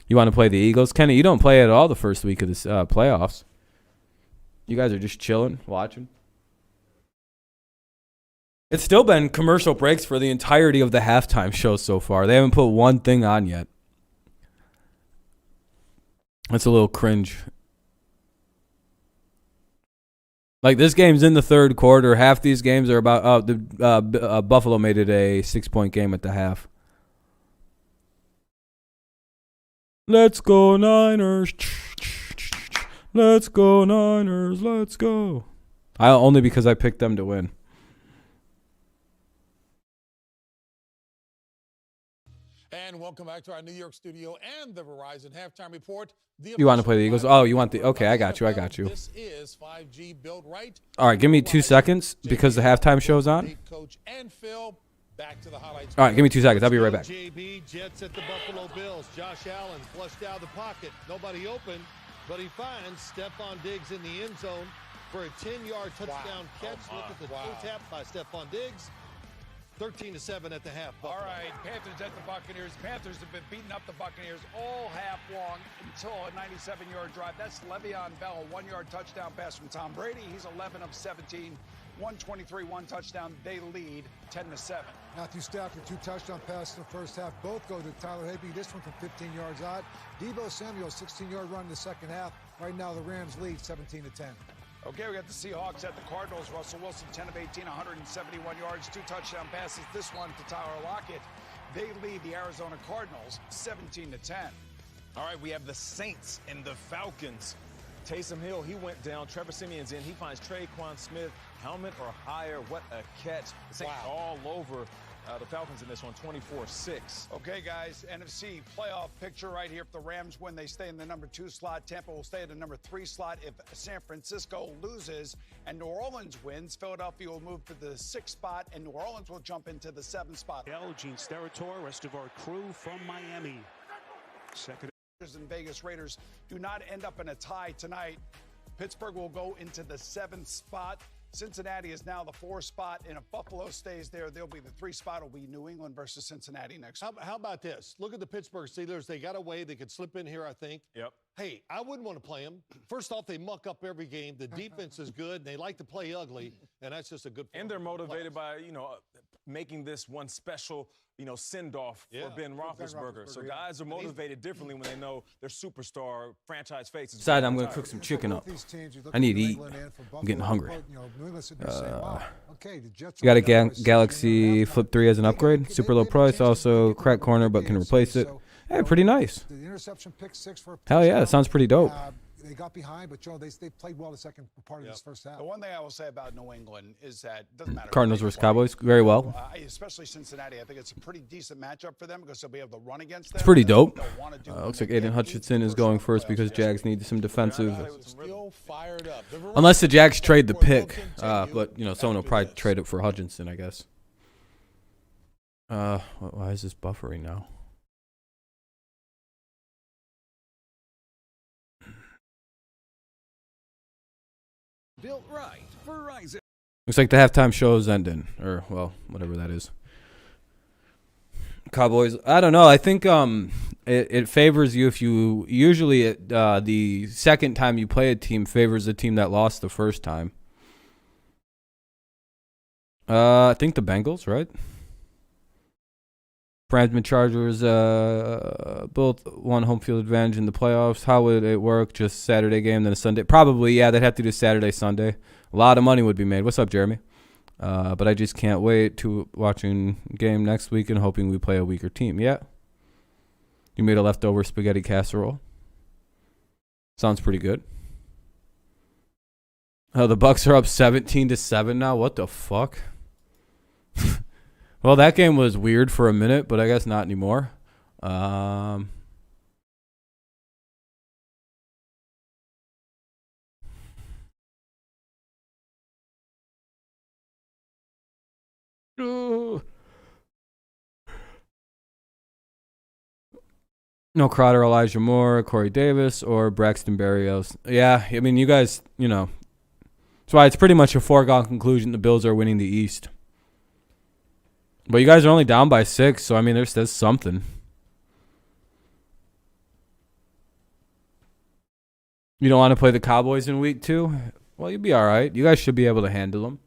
You want to play the Eagles? Kenny, you don't play at all the first week of the playoffs. You guys are just chilling, watching. It's still been commercial breaks for the entirety of the halftime show so far. They haven't put one thing on yet. That's a little cringe. Like, this game's in the third quarter. Half these games are about... Buffalo made it a 6-point game at the half. Let's go Niners. Let's go Niners. Let's go. Only because I picked them to win. And welcome back to our New York studio and the Verizon Halftime Report. You want to play the Eagles? Oh, you want the... Okay, I got you. This is 5G built right. All right, give me 2 seconds because the halftime show's on. Coach and Phil, back to the highlights. All right, give me 2 seconds. I'll be right back. JB Jets at the Buffalo Bills. Josh Allen flushed out of the pocket. Nobody open, but he finds Stephon Diggs in the end zone for a 10-yard touchdown catch. Look at the toe tap by Stephon Diggs. 13-7 at the half. Buffalo. All right, Panthers at the Buccaneers. Panthers have been beating up the Buccaneers all half long until a 97-yard drive. That's Le'Veon Bell, a 1-yard touchdown pass from Tom Brady. He's 11 of 17, 123, 1 touchdown. They lead 10-7. Matthew Stafford, 2 touchdown passes in the first half. Both go to Tyler Higbee. This one from 15 yards out. Deebo Samuel, 16-yard run in the second half. Right now, the Rams lead 17-10. Okay, we got the Seahawks at the Cardinals. Russell Wilson, 10 of 18, 171 yards, 2 touchdown passes. This one to Tyler Lockett. They lead the Arizona Cardinals 17-10. All right, we have the Saints and the Falcons. Taysom Hill, he went down. Trevor Simeon's in. He finds Traquan Smith, helmet or higher. What a catch. The Saints all over the Falcons in this one, 24-6. Okay, guys, NFC playoff picture right here. If the Rams win, they stay in the number 2 slot. Tampa will stay in the number 3 slot. If San Francisco loses and New Orleans wins, Philadelphia will move to the 6th spot, and New Orleans will jump into the 7th spot. Gene Steratore, rest of our crew from Miami. Second. And Vegas Raiders do not end up in a tie tonight. Pittsburgh will go into the 7th spot. Cincinnati is now the 4th spot, and if Buffalo stays there, they'll be the 3rd spot. Will be New England versus Cincinnati next. How about this? Look at the Pittsburgh Steelers. They got a way. They could slip in here, I think. Yep. Hey, I wouldn't want to play them. First off, they muck up every game. The defense is good, and they like to play ugly, and that's just a good point. And they're motivated by, making this one special, send-off for Ben Roethlisberger. So guys are motivated differently when they know their superstar franchise faces. Decided I'm going to cook some chicken up. I need to eat. I'm getting hungry. You got a Galaxy Flip 3 as an upgrade. Super low price, also crack corner, but can replace it. Hey, pretty nice. Hell yeah, that sounds pretty dope. They got behind, but they played well the second part of this first half. The one thing I will say about New England is that it doesn't matter. Cardinals versus Cowboys, very well. Especially Cincinnati, I think it's a pretty decent matchup for them because they'll be able to run against them. It's pretty dope. Looks like Aiden Hutchinson is going first because Jags need some defensive. Unless the Jags trade the pick, but someone will probably trade it for Hutchinson, I guess. Why is this buffering now? Built right. Verizon. Looks like the halftime show is ending, or whatever that is. Cowboys. I don't know. I think it favors you if you usually the second time you play a team favors the team that lost the first time. I think the Bengals, right? Rams and Chargers both won home field advantage in the playoffs. How would it work? Just Saturday game, then a Sunday? Probably, yeah. They'd have to do Saturday, Sunday. A lot of money would be made. What's up, Jeremy? But I just can't wait to watching game next week and hoping we play a weaker team. Yeah. You made a leftover spaghetti casserole. Sounds pretty good. Oh, the Bucks are up 17-7 now. What the fuck? Well, that game was weird for a minute, but I guess not anymore. No Crowder, Elijah Moore, Corey Davis, or Braxton Berrios. Yeah, I mean, you guys, you know, that's why it's pretty much a foregone conclusion the Bills are winning the East. But you guys are only down by 6, so I mean, there's something. You don't want to play the Cowboys in week 2? Well, you'll be all right. You guys should be able to handle them.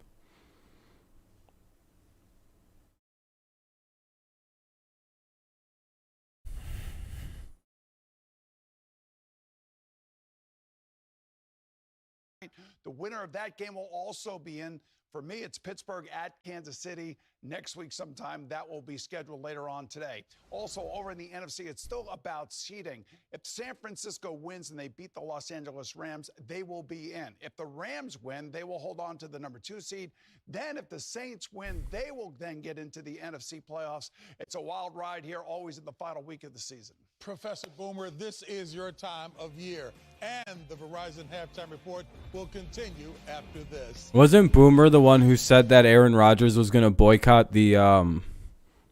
The winner of that game will also be in. For me, it's Pittsburgh at Kansas City next week sometime. That will be scheduled later on today. Also, over in the NFC, it's still about seeding. If San Francisco wins and they beat the Los Angeles Rams, they will be in. If the Rams win, they will hold on to the number 2 seed. Then if the Saints win, they will then get into the NFC playoffs. It's a wild ride here, always in the final week of the season. Professor Boomer, this is your time of year, and the Verizon Halftime Report will continue after this. Wasn't Boomer the one who said that Aaron Rodgers was going to boycott the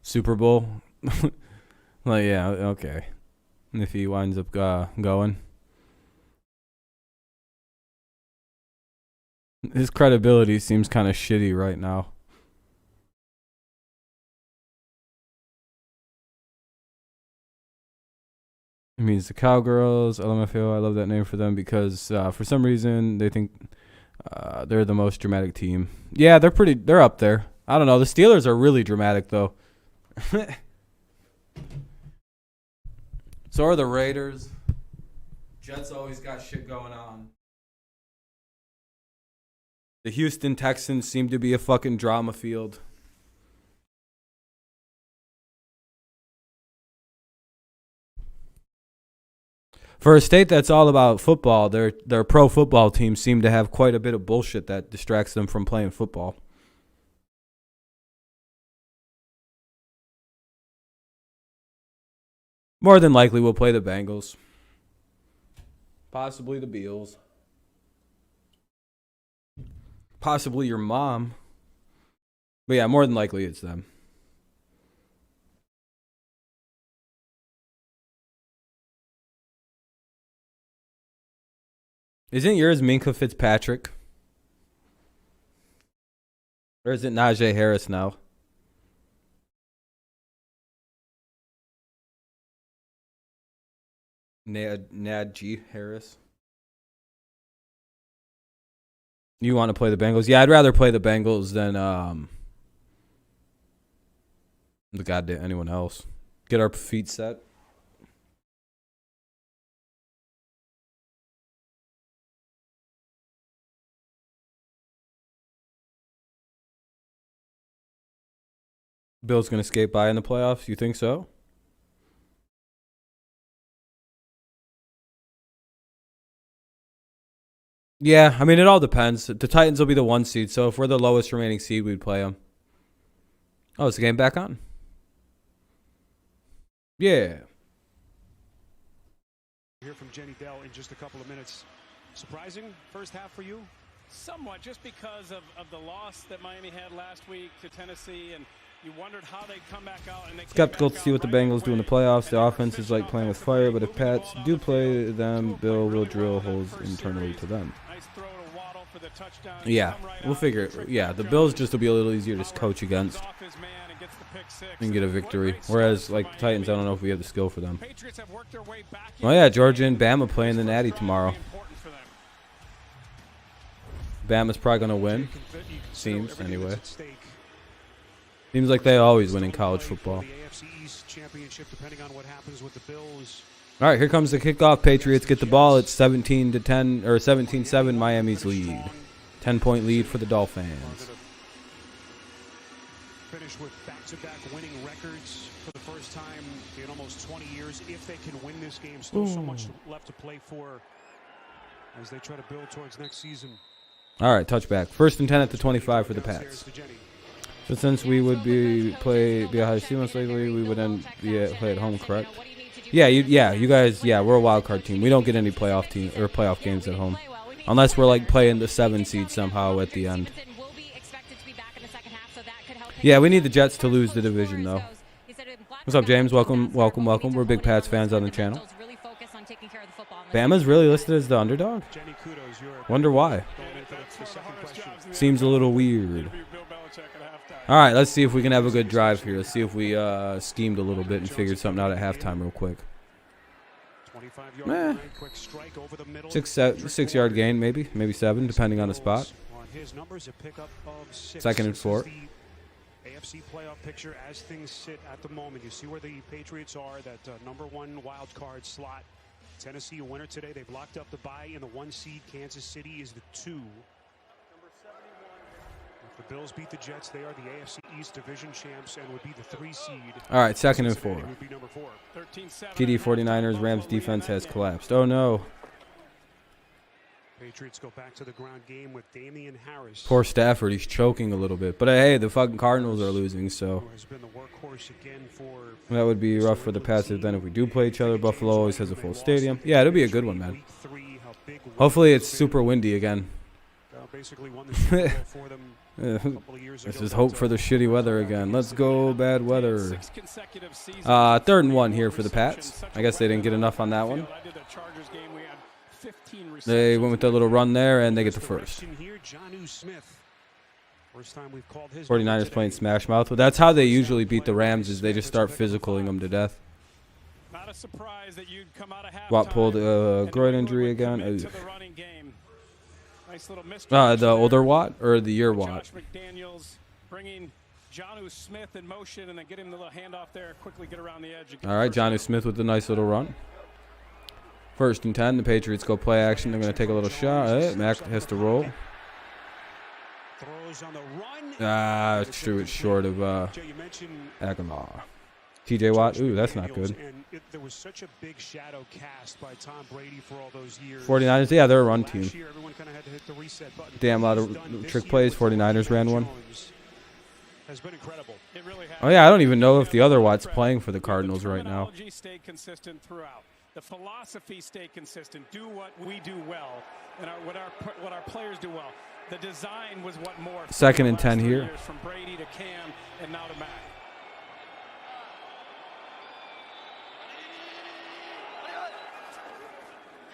Super Bowl? Like, yeah, okay. And if he winds up going. His credibility seems kind of shitty right now. It means the Cowgirls, LMFAO. I love that name for them because for some reason they think they're the most dramatic team. Yeah, they're up there. I don't know. The Steelers are really dramatic though. So are the Raiders. Jets always got shit going on. The Houston Texans seem to be a fucking drama field. For a state that's all about football, their pro football teams seem to have quite a bit of bullshit that distracts them from playing football. More than likely, we'll play the Bengals. Possibly the Bills. Possibly your mom. But yeah, more than likely it's them. Isn't yours Minkah Fitzpatrick? Or is it Najee Harris now? Najee Harris. You want to play the Bengals? Yeah, I'd rather play the Bengals than the goddamn anyone else. Get our feet set. Bill's going to skate by in the playoffs? You think so? Yeah, I mean, it all depends. The Titans will be the 1 seed, so if we're the lowest remaining seed, we'd play them. Oh, is the game back on? Yeah. Hear from Jenny Dell in just a couple of minutes. Surprising first half for you? Somewhat, just because of the loss that Miami had last week to Tennessee, and you wondered how they'd come back out. And they skeptical to see what the Bengals do in the playoffs. The offense is like playing with fire, but if Pats do play them, Bill will drill holes internally to them. Yeah, we'll figure it. Yeah, the Bills just will be a little easier to coach against and get a victory. Whereas, like the Titans, I don't know if we have the skill for them. Oh yeah, Georgia and Bama playing the Natty tomorrow. Bama's probably going to win. Seems, anyway. Seems like they always win in college football. All right, here comes the kickoff. Patriots get the ball. It's 17-10 or 17-7. Miami's lead. 10-point lead for the Dolphins. Finish with back-to-back winning records for the first time in almost 20 years. If they can win this game, still so much left to play for as they try to build towards next season. All right, touchback. 1st and 10 at the 25 for the Pats. So since we would be a high seed most likely, we would then play at home, correct? Yeah, you guys, we're a wild card team. We don't get any playoff games at home, unless we're like playing the 7 seed somehow at the end. Yeah, we need the Jets to lose the division though. What's up, James? Welcome. We're big Pats fans on the channel. Bama's really listed as the underdog? Wonder why. Seems a little weird. All right, let's see if we can have a good drive here. Let's see if we schemed a little bit and figured something out at halftime real quick. 6-yard gain, maybe 7, depending on the spot. 2nd and 4. AFC playoff picture as things sit at the moment. You see where the Patriots are, that #1 wild card slot. Tennessee a winner today. They've locked up the bye in the 1 seed. Kansas City is the 2. If the Bills beat the Jets, they are the AFC East division champs and would be the 3 seed. All right, 2nd and 4. TD 49ers, Rams defense has collapsed. Oh, no. Patriots go back to the ground game with Damian Harris. Poor Stafford, he's choking a little bit. But hey, the fucking Cardinals are losing, so that would be rough for the Pats. Then if we do play each other, Buffalo always has a full stadium. Yeah, it'll be a good one, man. Hopefully it's super windy again. Let's just hope for the shitty weather again. Let's go, bad weather. 3rd and 1 here for the Pats. I guess they didn't get enough on that one. They went with that little run there, and they get the first. 49ers playing smash mouth. But that's how they usually beat the Rams, is they just start physicaling them to death. Watt pulled a groin injury again. The older Watt or the year Watt? All right, Jonnu Smith with the nice little run. 1st and 10. The Patriots go play action. They're going to take a little shot. Mac has to roll. It's true. It's short of Aguilar. TJ Watt. Ooh, that's not good. 49ers. Yeah, they're a run team. Damn lot of trick plays. 49ers ran one. Oh, yeah, I don't even know if the other Watt's playing for the Cardinals right now. The philosophy stay consistent. Do what we do well, and what our players do well. The design was what more. 2nd and 10 here. From Brady to Cam and now to Mac.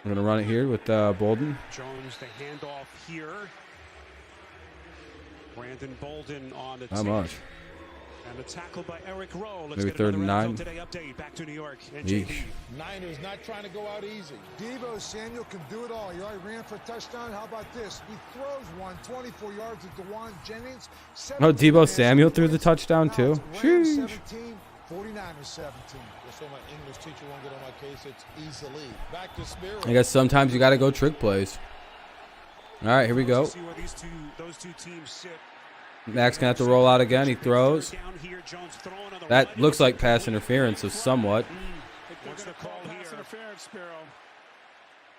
I'm gonna run it here with Bolden. Jones, the handoff here. Brandon Bolden on the How much? And the tackle by Eric Rowe. Maybe 3rd and 9. Today update back to New York. Niners not trying to go out easy. Deebo Samuel can do it all. He already ran for a touchdown. How about this? He throws one 24 yards to DeJuan Jennings. Oh, Deebo Samuel threw the touchdown too. Sheesh. 17, 49ers 17. Just so my English teacher won't get on my case, it's easily. Back to Spirit. I guess sometimes you got to go trick plays. All right, here we go. See where those two teams sit. Mac's going to have to roll out again. He throws. That looks like pass interference of somewhat. What's the call here?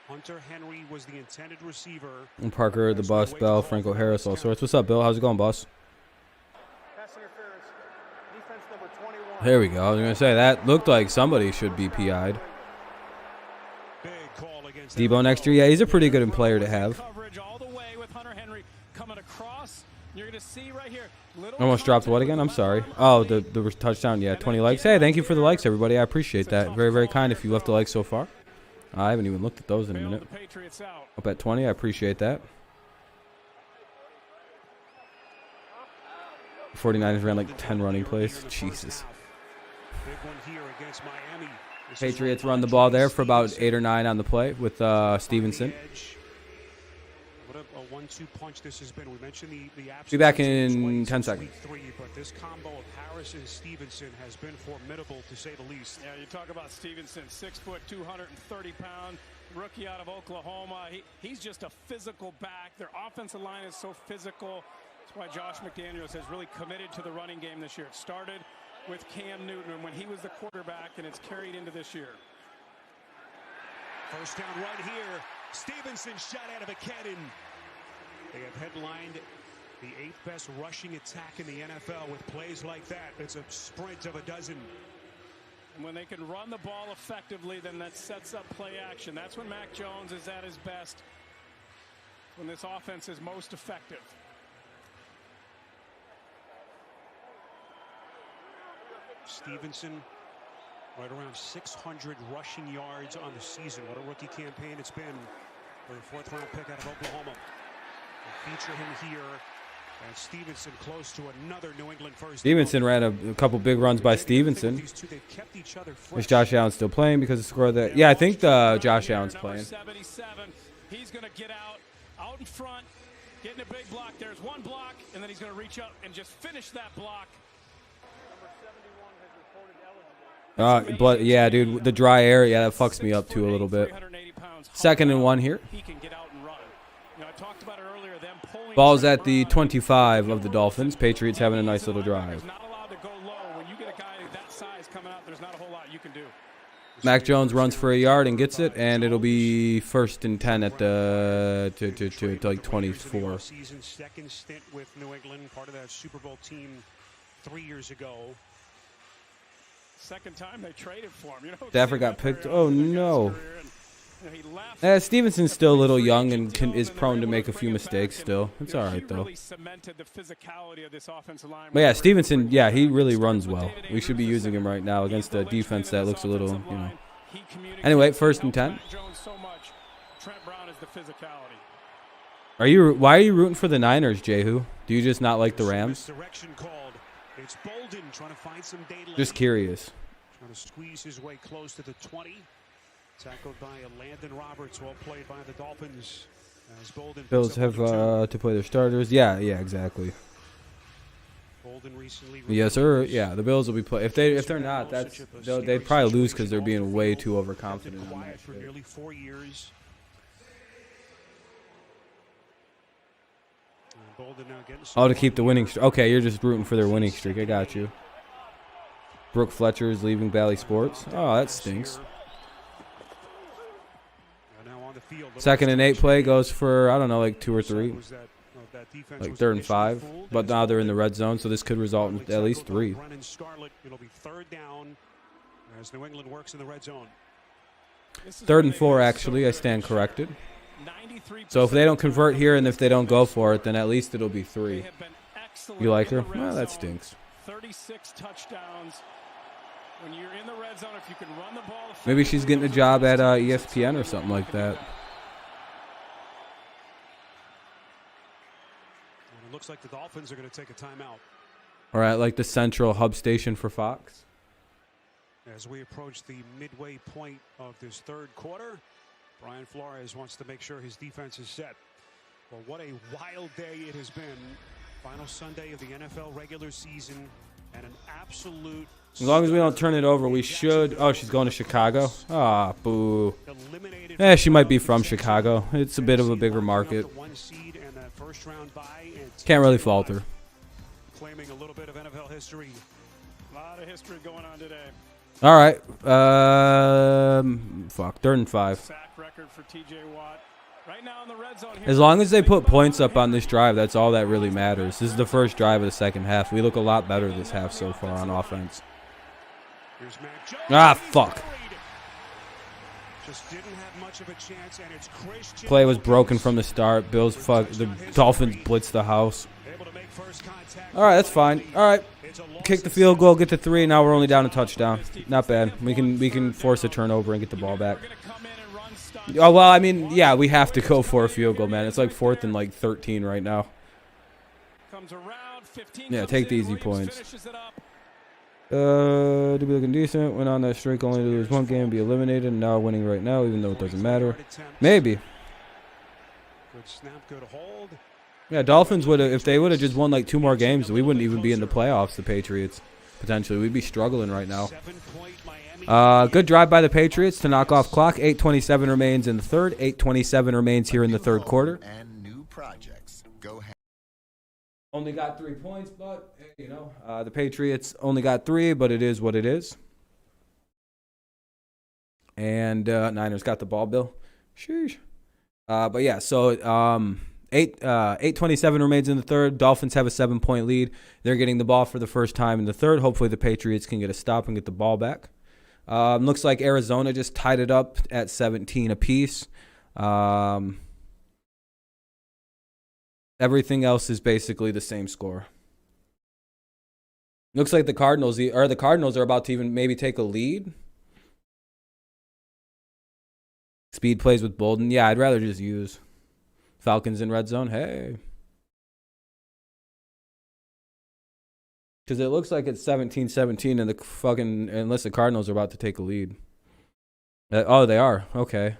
Hunter Henry was the intended receiver. And Parker, the bus, Bell, Franco Harris, all sorts. What's up, Bill? How's it going, boss? There we go. I was going to say, that looked like somebody should be PI'd. Deebo next year. Yeah, he's a pretty good player to have. Almost dropped what again? I'm sorry. Oh, the touchdown. Yeah, 20 likes. Hey, thank you for the likes, everybody. I appreciate that. Very, very kind if you left a like so far. I haven't even looked at those in a minute. Up at 20. I appreciate that. 49ers ran like 10 running plays. Jesus. Patriots run the ball there for about 8 or 9 on the play with Stevenson. What a 1-2 punch this has been. We mentioned the absence. Be back in 10 seconds. But this combo of Harris and Stevenson has been formidable, to say the least. Yeah, you talk about Stevenson, 6 foot, 230-pound rookie out of Oklahoma. He's just a physical back. Their offensive line is so physical. That's why Josh McDaniels has really committed to the running game this year. It started with Cam Newton when he was the quarterback, and it's carried into this year. First down right here. Stevenson shot out of a cannon. They have headlined the 8th best rushing attack in the NFL with plays like that. It's a sprint of a dozen. And when they can run the ball effectively, then that sets up play action. That's when Mac Jones is at his best, when this offense is most effective. Stevenson Right around 600 rushing yards on the season. What a rookie campaign it's been for the 4th-round pick out of Oklahoma. We'll feature him here. And Stevenson close to another New England first. Stevenson ran a couple big runs by Stevenson. Is Josh Allen still playing because of the score that? Yeah, I think Josh Allen's playing. 77. He's going to get out in front, getting a big block. There's one block, and then he's going to reach up and just finish that block. Yeah, dude, the dry air, yeah, that fucks me up too a little bit. 2nd and 1 here. Ball's at the 25 of the Dolphins. Patriots having a nice little drive. Mac Jones runs for a yard and gets it, and it'll be 1st and 10 at the to like 24. Second stint with New England, part of that Super Bowl team 3 years ago. Second time they traded for him. Stafford got picked. Oh no. Stevenson's still a little young and is prone to make a few mistakes still. It's all right, though. But yeah, Stevenson, yeah, he really runs well. We should be using him right now against a defense that looks a little, you know. Anyway, 1st and 10. Why are you rooting for the Niners, Jehu? Do you just not like the Rams? Just curious. Trying to squeeze his way close to the 20. Tackled by Landon Roberts, well played by the Dolphins. As Bolden Bills have to play their starters. Yeah, exactly. Bolden recently yes, sir. Yeah, the Bills will be play. If they're not, they'd probably lose because they're being way too overconfident. Quiet for nearly 4 years. Oh, to keep the winning streak. Okay, you're just rooting for their winning streak. I got you. Brooke Fletcher is leaving Bally Sports. Oh, that stinks. 2nd and 8 play goes for, I don't know, like 2 or 3. Like 3rd and 5. But now they're in the red zone, so this could result in at least 3. It'll be 3rd down as New England works in the red zone. 3rd and 4, actually. I stand corrected. So if they don't convert here and if they don't go for it, then at least it'll be 3. You like her? Well, that stinks. 36 touchdowns. When you're in the red zone, if you can run the ball, maybe she's getting a job at ESPN or something like that. It looks like the Dolphins are going to take a timeout. All right, like the central hub station for Fox. As we approach the midway point of this 3rd quarter, Brian Flores wants to make sure his defense is set. Well, what a wild day it has been. Final Sunday of the NFL regular season and an absolute... As long as we don't turn it over, we should... Oh, she's going to Chicago? Ah, boo. She might be from Chicago. It's a bit of a bigger market. Can't really fault her. Claiming a little bit of NFL history. A lot of history going on today. All right. Fuck. 3rd and 5. Sack record for TJ Watt. Right now in the red zone here. As long as they put points up on this drive, that's all that really matters. This is the first drive of the 2nd half. We look a lot better this half so far on offense. Ah, fuck. Just didn't have much of a chance, and it's Christian. Play was broken from the start. The Dolphins blitzed the house. All right, that's fine. All right. Kick the field goal, get to 3. Now we're only down a touchdown. Not bad. We can force a turnover and get the ball back. Oh, well, I mean, yeah, we have to go for a field goal, man. It's like 4th and like 13 right now. Yeah, take the easy points. To be looking decent. Went on that streak only to lose 1 game, be eliminated. Now winning right now, even though it doesn't matter. Maybe. Good snap, good hold. Yeah, Dolphins would have, if they would have just won like 2 more games, we wouldn't even be in the playoffs, the Patriots. Potentially. We'd be struggling right now. Good drive by the Patriots to knock off clock. 8:27 remains in the 3rd. 8:27 remains here in the 3rd quarter. And new projects. Go ahead. Only got 3 points, but, you know, the Patriots only got 3, but it is what it is. And Niners got the ball, Bill. Sheesh. But, yeah, so 8:27 remains in the 3rd. Dolphins have a 7-point lead. They're getting the ball for the first time in the 3rd. Hopefully the Patriots can get a stop and get the ball back. Looks like Arizona just tied it up at 17 apiece. Everything else is basically the same score. Looks like the Cardinals are about to even maybe take a lead. Speed plays with Bolden. Yeah, I'd rather just use Falcons in red zone. Hey. Because it looks like it's 17-17 and the fucking, unless the Cardinals are about to take a lead. Oh, they are. Okay.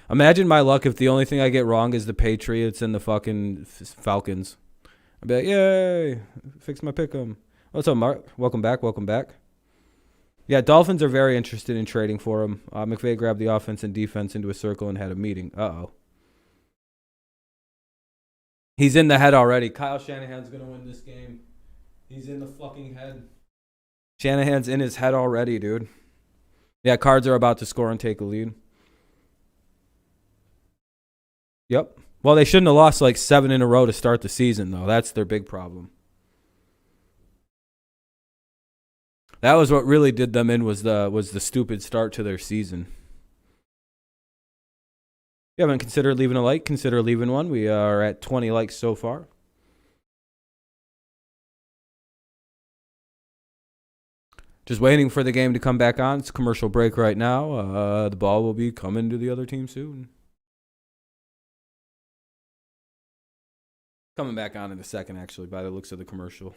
Imagine my luck if the only thing I get wrong is the Patriots and the fucking Falcons. I'd be like, yay, fix my pick'em. What's up, Mark? Welcome back. Welcome back. Yeah, Dolphins are very interested in trading for him. McVay grabbed the offense and defense into a circle and had a meeting. Uh-oh. He's in the head already. Kyle Shanahan's going to win this game. He's in the fucking head. Shanahan's in his head already, dude. Yeah, Cards are about to score and take a lead. Yep. Well, they shouldn't have lost like 7 in a row to start the season, though. That's their big problem. That was what really did them in was the stupid start to their season. If you haven't considered leaving a like, consider leaving one. We are at 20 likes so far. Just waiting for the game to come back on. It's a commercial break right now. The ball will be coming to the other team soon. Coming back on in a second, actually, by the looks of the commercial.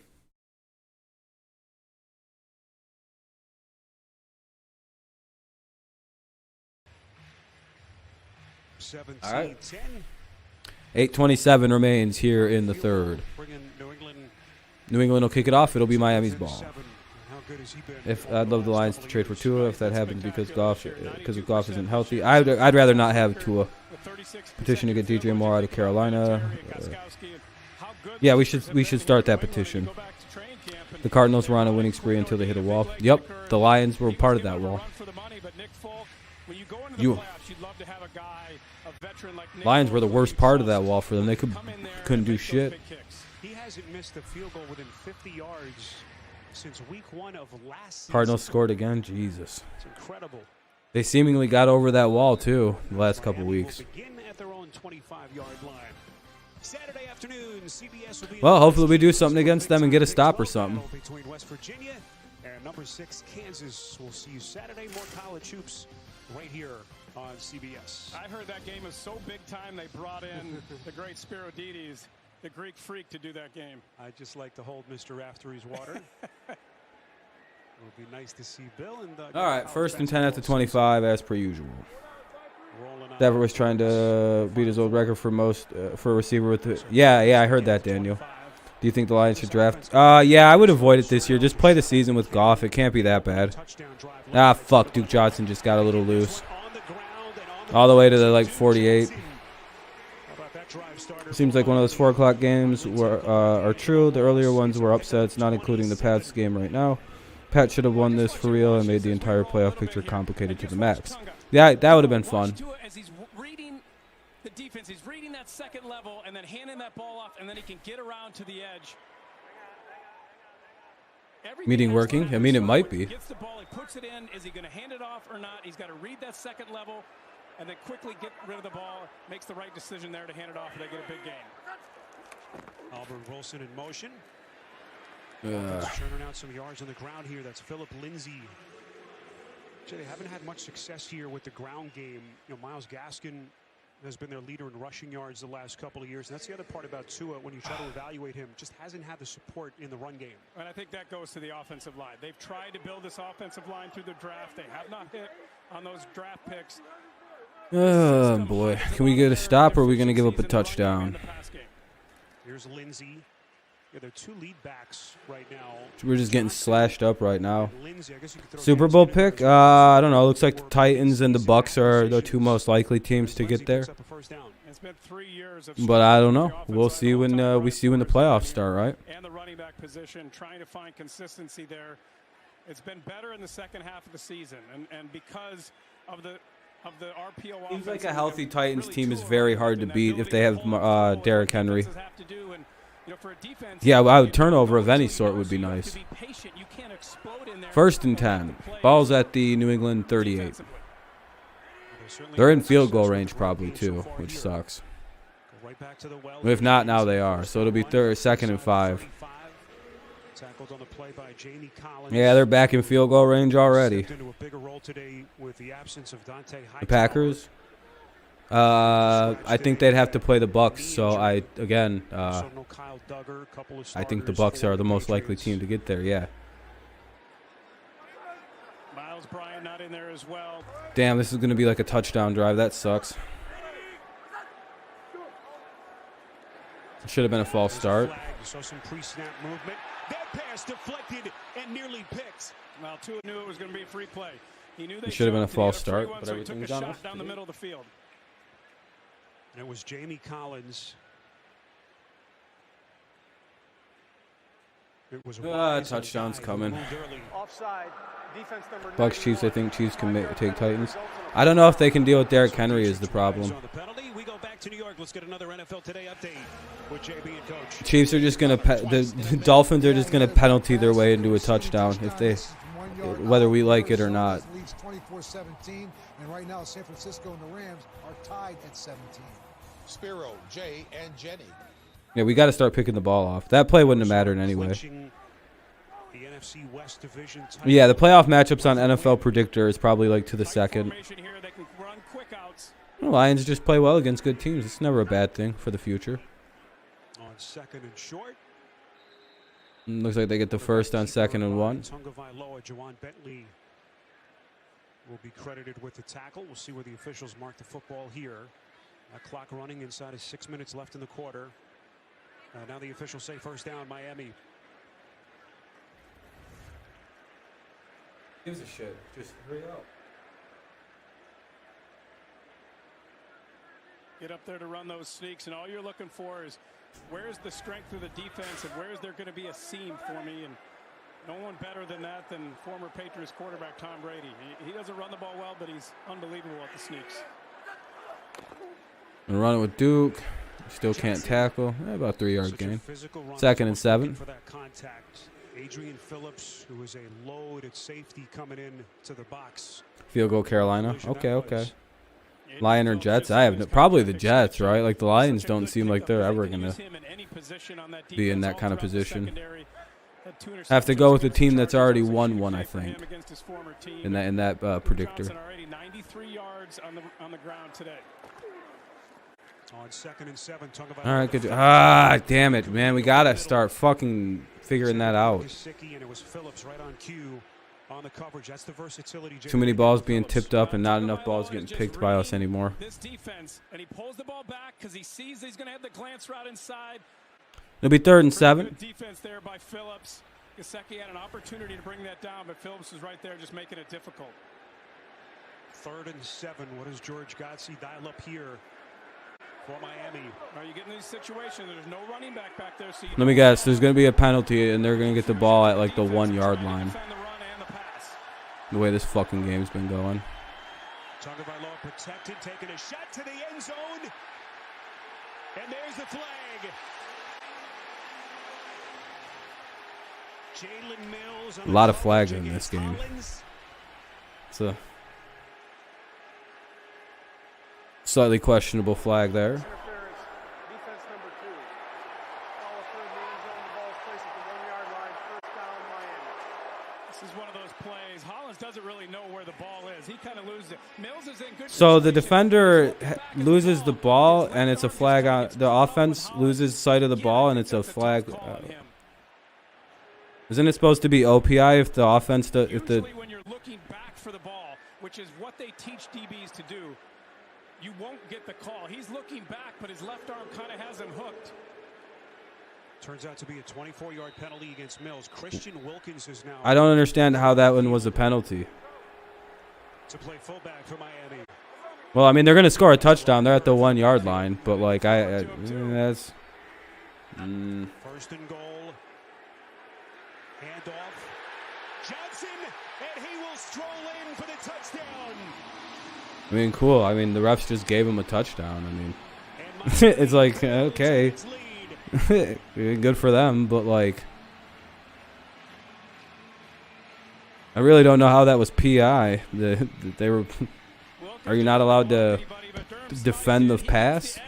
All right. 8:27 remains here in the third. New England will kick it off. It'll be Miami's ball. If I'd love the Lions to trade for Tua if that happens because Goff isn't healthy. I'd rather not have Tua. Petition to get DJ Moore out of Carolina. Yeah, we should start that petition. The Cardinals were on a winning spree until they hit a wall. Yep, the Lions were part of that wall. Lions were the worst part of that wall for them. They couldn't do shit. He hasn't missed a field goal within 50 yards since week 1 of last season. Cardinals scored again. Jesus. It's incredible. They seemingly got over that wall too the last couple weeks. Begin at their own 25-yard line. Saturday afternoon, CBS will be well, hopefully we do something against them and get a stop or something. Between West Virginia and number 6 Kansas. We'll see you Saturday. More college hoops right here on CBS. I heard that game is so big time they brought in the great Spirodides, the Greek freak, to do that game. I just like to hold Mr. after his water. It would be nice to see Bill. And all right, 1st and 10 at the 25 as per usual. Dever was trying to beat his old record for most for a receiver with the. Yeah, I heard that, Daniel. Do you think the Lions should draft? Yeah, I would avoid it this year. Just play the season with Goff. It can't be that bad. Ah, fuck. Duke Johnson just got a little loose. All the way to the, 48. Seems like one of those 4 o'clock games are true. The earlier ones were upsets, not including the Pats game right now. Pat should have won this for real and made the entire playoff picture complicated to the max. Yeah, that would have been fun. As he's reading the defense, he's reading that second level and then handing that ball off, and then he can get around to the edge. Meeting working? I mean, it might be. Gets the ball, he puts it in. Is he going to hand it off or not? He's got to read that second level and then quickly get rid of the ball. Makes the right decision there to hand it off, and they get a big gain. Auburn Wilson in motion. Churning out some yards on the ground here. That's Philip Lindsay. They haven't had much success here with the ground game. Myles Gaskin has been their leader in rushing yards the last couple of years. And that's the other part about Tua when you try to evaluate him. Just hasn't had the support in the run game. And I think that goes to the offensive line. They've tried to build this offensive line through the draft. They have not hit on those draft picks. Oh, boy. Can we get a stop or are we going to give up a touchdown? Here's Lindsay. Yeah, they're 2 lead backs right now. We're just getting slashed up right now. Super Bowl pick? I don't know. It looks like the Titans and the Bucks are the 2 most likely teams to get there. But I don't know. We'll see when the playoffs start, right? And the running back position, trying to find consistency there. It's been better in the second half of the season, and because of the RPO. Seems like a healthy Titans team is very hard to beat if they have Derrick Henry. Yeah, I would turnover of any sort would be nice. 1st and 10. Ball's at the New England 38. They're in field goal range probably too, which sucks. If not, now they are. So it'll be 2nd and 5. Tackled on the play by Jamie Collins. Yeah, they're back in field goal range already. Into a bigger role today with the absence of Dante The Packers. I think they'd have to play the Bucks. So I think the Bucks are the most likely team to get there. Yeah. Miles Bryant not in there as well. Damn, this is going to be like a touchdown drive. That sucks. It should have been a false start. So some pre-snap movement. That pass deflected and nearly picked. Well, Tua knew it was going to be a free play. He knew they It should have been a false start, start, but so everything's took a on shot down the middle of the field. And it was Jamie Collins. It was touchdown's coming. Offside. Defense number Bucks, Chiefs. I think Chiefs can take Titans. I don't know if they can deal with Derrick Henry is the problem. We go back to New York. Let's get another NFL Today update with JB and Coach. Chiefs are just gonna the Dolphins are just gonna penalty their way into a touchdown if they, whether we like it or not. Leads 24-17, and right now San Francisco and the Rams are tied at 17. Spiro, Jay, and Jenny. Yeah, we got to start picking the ball off. That play wouldn't have mattered anyway. The NFC West Division. Yeah, the playoff matchups on NFL Predictor is probably like to the second. The Lions just play well against good teams. It's never a bad thing for the future. On second and short. Looks like they get the first on 2nd and 1. Jawan Bentley will be credited with the tackle. We'll see where the officials mark the football here. Clock running inside of 6 minutes left in the quarter. Now the officials say first down, Miami. Gives a shit. Just hurry up. Get up there to run those sneaks, and all you're looking for is where's the strength of the defense and where's there going to be a seam for me. And no one better than that than former Patriots quarterback Tom Brady. He doesn't run the ball well, but he's unbelievable at the sneaks. And running with Duke. Still can't tackle. About 3-yard gain. 2nd and 7. For that contact. Adrian Phillips, who is a load at safety coming in to the box. Field goal Carolina. Okay. Lion or Jets? I have probably the Jets, right? Like the Lions don't seem like they're ever gonna be in that kind of position. Have to go with a team that's already won one, I think. In that predictor. 93 yards on the ground today. On 2nd and 7. All right, good. Damn it, man. We gotta start fucking figuring that out. Too many balls being tipped up and not enough balls getting picked by us anymore. This defense, and he pulls the ball back because he sees he's going to have the glance route inside. It'll be 3rd and 7. Good defense there by Phillips. Gesicki had an opportunity to bring that down, but Phillips was right there just making it difficult. 3rd and 7. What does George Godsey dial up here for Miami? Are you getting these situations? There's no running back there. So let me guess. There's going to be a penalty, and they're going to get the ball at like the 1-yard line. The way this fucking game's been going. Tagovailoa protected, taking a shot to the end zone. And there's the flag. Jalen Mills. A lot of flags in this game. It's a slightly questionable flag there. So the defender loses the ball, and it's a flag on the offense. Loses sight of the ball, and it's a flag. Isn't it supposed to be OPI if the offense when you're looking back for the ball, which is what they teach DBs to do, you won't get the call. He's looking back, but his left arm kind of has him hooked. Turns out to be a 24-yard penalty against Mills. Christian Wilkins is now. I don't understand how that one was a penalty. To play fullback for Miami. Well, I mean, they're going to score a touchdown. They're at the 1-yard line, but like that's. 1st and goal. Handoff. Johnson, and he will stroll in for the touchdown. I mean, cool. I mean, the refs just gave him a touchdown. I mean, it's like okay, good for them, but like. I really don't know how that was PI. They were. Are you not allowed to defend the pass?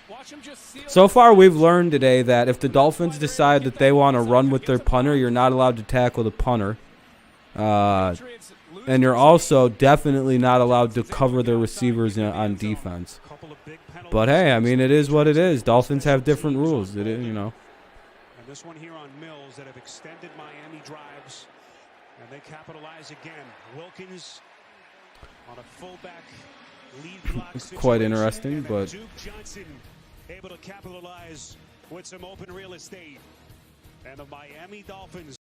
Watch him just So far, we've learned today that if the Dolphins decide that they want to run with their punter, you're not allowed to tackle the punter. And you're also definitely not allowed to cover their receivers on defense. But, hey, I mean, it is what it is. Dolphins have different rules, you know. And this one here on Mills that have extended Miami drives. And they capitalize again. Wilkins on a fullback lead block situation. Quite interesting, but Duke Johnson able to capitalize with some open real estate. And the Miami Dolphins.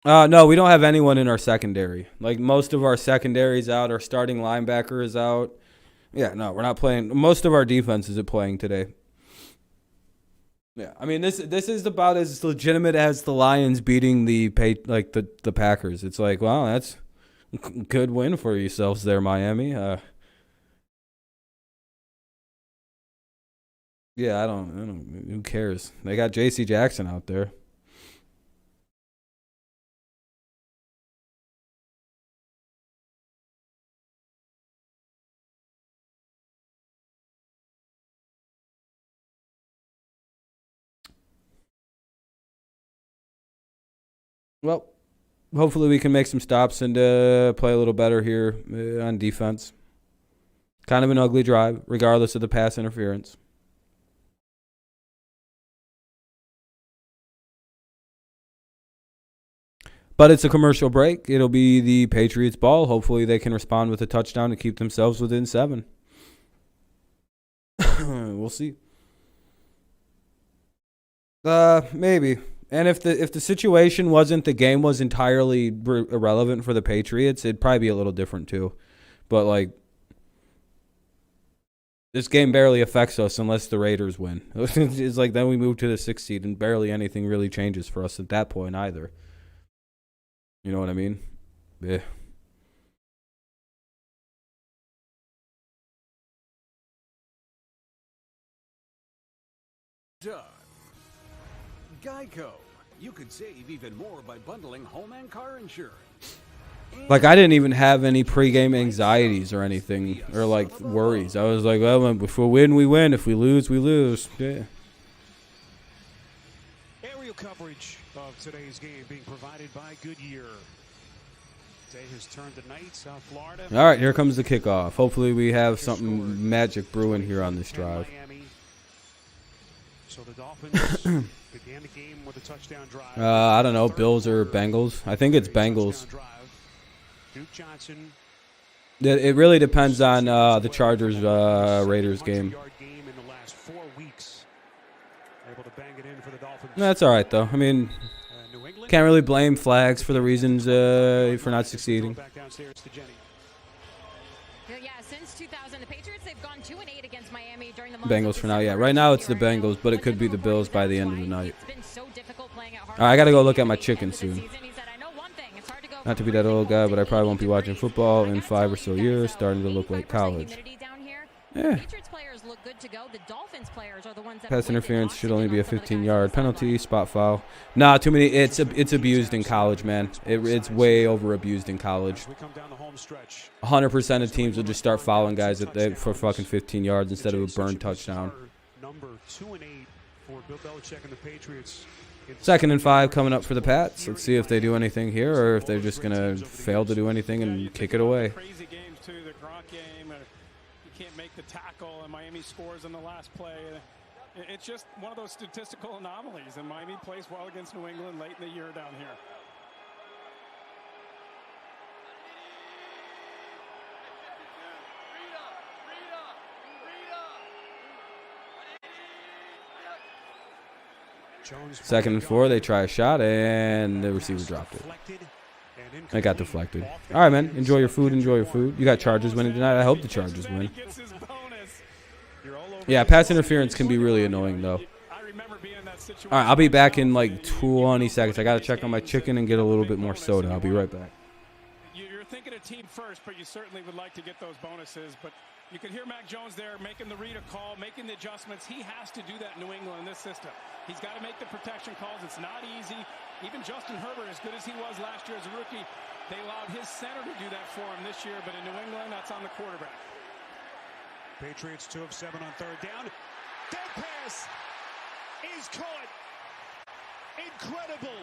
No, we don't have anyone in our secondary. Like, most of our secondary's out. Our starting linebacker is out. Yeah, no, we're not playing. Most of our defense isn't playing today. Yeah, I mean, this is about as legitimate as the Lions beating the Packers. It's like, wow, that's a good win for yourselves there, Miami. Yeah, I don't. Who cares? They got J.C. Jackson out there. Well, hopefully we can make some stops and play a little better here on defense. Kind of an ugly drive, regardless of the pass interference. But it's a commercial break. It'll be the Patriots' ball. Hopefully they can respond with a touchdown to keep themselves within 7. We'll see. Maybe. And if the situation wasn't, the game was entirely irrelevant for the Patriots, it'd probably be a little different too. But, like, this game barely affects us unless the Raiders win. It's like then we move to the 6th seed and barely anything really changes for us at that point either. You know what I mean? Yeah. Geico. You could save even more by bundling home and car insurance. Like, I didn't even have any pregame anxieties or anything, or, like, worries. I was like, well, if we win, we win. If we lose, we lose. Yeah. Aerial coverage of today's game being provided by Goodyear. Day has turned to night, South Florida. All right, here comes the kickoff. Hopefully we have something magic brewing here on this drive. So the Dolphins began the game with a touchdown drive. I don't know, Bills or Bengals. I think it's Bengals. Duke Johnson. It really depends on the Chargers Raiders game. That's all right though. I mean, can't really blame Flags for the reasons for not succeeding. Yeah, since 2000, the Patriots, they've gone 2-8 against Miami during the Bengals for now, yeah. Right now it's the Bengals, but it could be the Bills by the end of the night. All right, I got to go look at my chicken soon. Not to be that old guy, but I probably won't be watching football in 5 or so years, starting to look like college. Yeah. Pass interference should only be a 15-yard penalty, spot foul. Nah, too many. It's abused in college, man. It's way over abused in college. 100% of teams will just start fouling guys for fucking 15 yards instead of a burn touchdown. Number 2 and 8 for Bill Belichick and the Patriots. 2nd and 5 coming up for the Pats. Let's see if they do anything here or if they're just gonna fail to do anything and kick it away. Crazy games too. The Gronk game, you can't make the tackle, and Miami scores in the last play. It's just one of those statistical anomalies, and Miami plays well against New England late in the year down here. Jones 2nd and 4, they try a shot, and the receiver dropped it. It got deflected. All right, man. Enjoy your food. Enjoy your food. You got Chargers winning tonight. I hope the Chargers win. Yeah, pass interference can be really annoying, though. All right, I'll be back in like 20 seconds. I got to check on my chicken and get a little bit more soda. I'll be right back. You're thinking of team first, but you certainly would like to get those bonuses. But You can hear Mac Jones there making the read a call, making the adjustments. He has to do that in New England in this system. He's got to make the protection calls. It's not easy. Even Justin Herbert, as good as he was last year as a rookie, they allowed his center to do that for him this year. But in New England, that's on the quarterback. Patriots 2 of 7 on third down. Dead pass is caught. Incredible.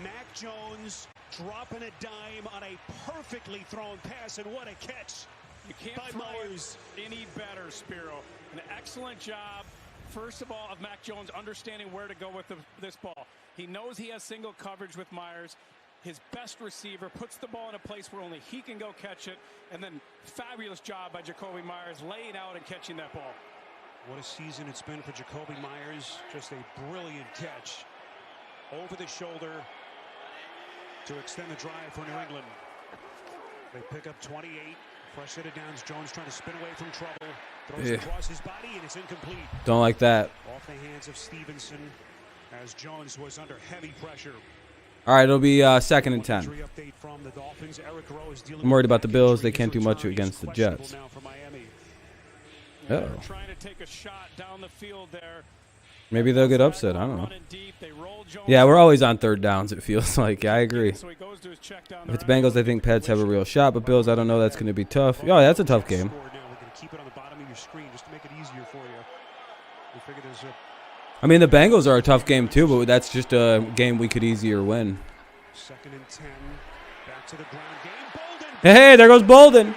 Mac Jones dropping a dime on a perfectly thrown pass, and what a catch. You can't throw it any better, Spiro. An excellent job, first of all, of Mac Jones understanding where to go with this ball. He knows he has single coverage with Myers. His best receiver puts the ball in a place where only he can go catch it, and then fabulous job by Jacoby Myers laying out and catching that ball. What a season it's been for Jacoby Myers. Just a brilliant catch over the shoulder to extend the drive for New England. They pick up 28. Fresh set of downs. Jones trying to spin away from trouble. Throws across his body, and it's incomplete. Don't like that. Off the hands of Stevenson as Jones was under heavy pressure. All right, it'll be 2nd and 10. From the Dolphins. Eric Rowe is dealing I'm worried about the Bills. They can't do much against the Jets. They're trying to take a shot down the field there. Maybe they'll get upset. I don't know. Yeah, we're always on third downs, it feels like. I agree. If it's Bengals, I think Pats have a real shot, but Bills, I don't know. That's going to be tough. Oh, that's a tough game. I mean, the Bengals are a tough game, too, but that's just a game we could easier win. 2nd and 10. Back to the ground game. Bolden. Hey, there goes Bolden.